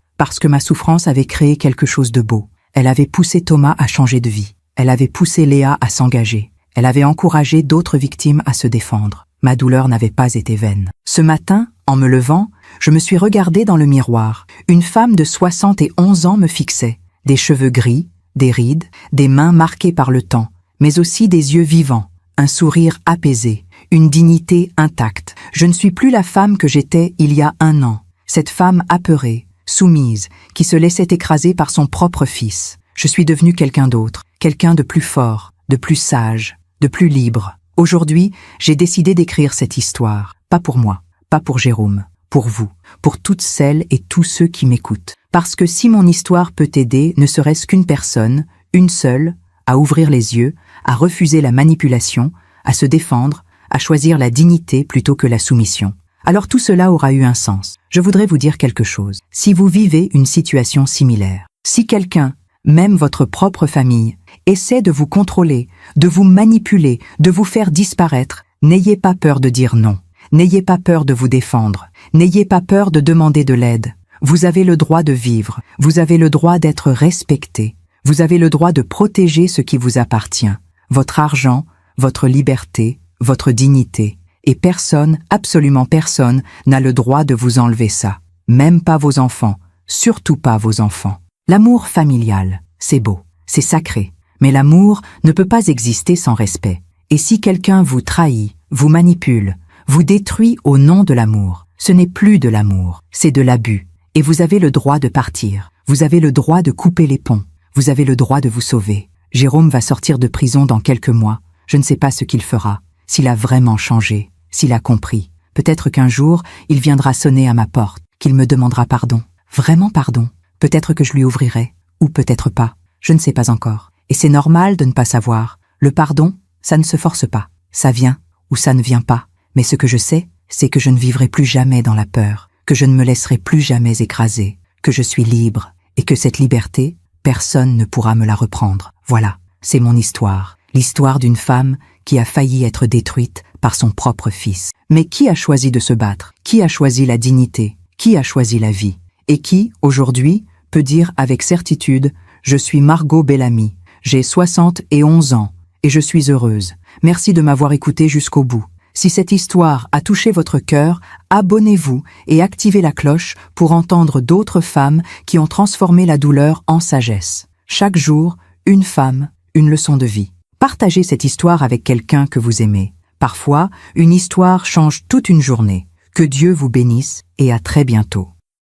parce que ma souffrance avait créé quelque chose de beau. Elle avait poussé Thomas à changer de vie. Elle avait poussé Léa à s'engager. Elle avait encouragé d'autres victimes à se défendre. Ma douleur n'avait pas été vaine. Ce matin, en me levant, je me suis regardée dans le miroir. Une femme de 71 ans me fixait. Des cheveux gris, des rides, des mains marquées par le temps, mais aussi des yeux vivants, un sourire apaisé, une dignité intacte. Je ne suis plus la femme que j'étais il y a 1 an. Cette femme apeurée, soumise, qui se laissait écraser par son propre fils. Je suis devenue quelqu'un d'autre, quelqu'un de plus fort, de plus sage, de plus libre. Aujourd'hui, j'ai décidé d'écrire cette histoire, pas pour moi, pas pour Jérôme, pour vous, pour toutes celles et tous ceux qui m'écoutent. Parce que si mon histoire peut aider ne serait-ce qu'une personne, une seule, à ouvrir les yeux, à refuser la manipulation, à se défendre, à choisir la dignité plutôt que la soumission, alors tout cela aura eu un sens. Je voudrais vous dire quelque chose. Si vous vivez une situation similaire, si quelqu'un, même votre propre famille, essaie de vous contrôler, de vous manipuler, de vous faire disparaître, n'ayez pas peur de dire non. N'ayez pas peur de vous défendre. N'ayez pas peur de demander de l'aide. Vous avez le droit de vivre. Vous avez le droit d'être respecté. Vous avez le droit de protéger ce qui vous appartient. Votre argent, votre liberté, votre dignité. Et personne, absolument personne, n'a le droit de vous enlever ça. Même pas vos enfants. Surtout pas vos enfants. L'amour familial, c'est beau, c'est sacré. Mais l'amour ne peut pas exister sans respect. Et si quelqu'un vous trahit, vous manipule, vous détruit au nom de l'amour, ce n'est plus de l'amour, c'est de l'abus. Et vous avez le droit de partir. Vous avez le droit de couper les ponts. Vous avez le droit de vous sauver. Jérôme va sortir de prison dans quelques mois. Je ne sais pas ce qu'il fera, s'il a vraiment changé, s'il a compris. Peut-être qu'un jour, il viendra sonner à ma porte, qu'il me demandera pardon. Vraiment pardon. Peut-être que je lui ouvrirai, ou peut-être pas. Je ne sais pas encore. Et c'est normal de ne pas savoir. Le pardon, ça ne se force pas. Ça vient, ou ça ne vient pas. Mais ce que je sais, c'est que je ne vivrai plus jamais dans la peur, que je ne me laisserai plus jamais écraser, que je suis libre, et que cette liberté, personne ne pourra me la reprendre. Voilà, c'est mon histoire. L'histoire d'une femme qui a failli être détruite par son propre fils. Mais qui a choisi de se battre? Qui a choisi la dignité? Qui a choisi la vie? Et qui, aujourd'hui, peut dire avec certitude « Je suis Margot Bellamy, j'ai 71 ans et je suis heureuse. Merci de m'avoir écouté jusqu'au bout. » Si cette histoire a touché votre cœur, abonnez-vous et activez la cloche pour entendre d'autres femmes qui ont transformé la douleur en sagesse. Chaque jour, une femme, une leçon de vie. Partagez cette histoire avec quelqu'un que vous aimez. Parfois, une histoire change toute une journée. Que Dieu vous bénisse et à très bientôt.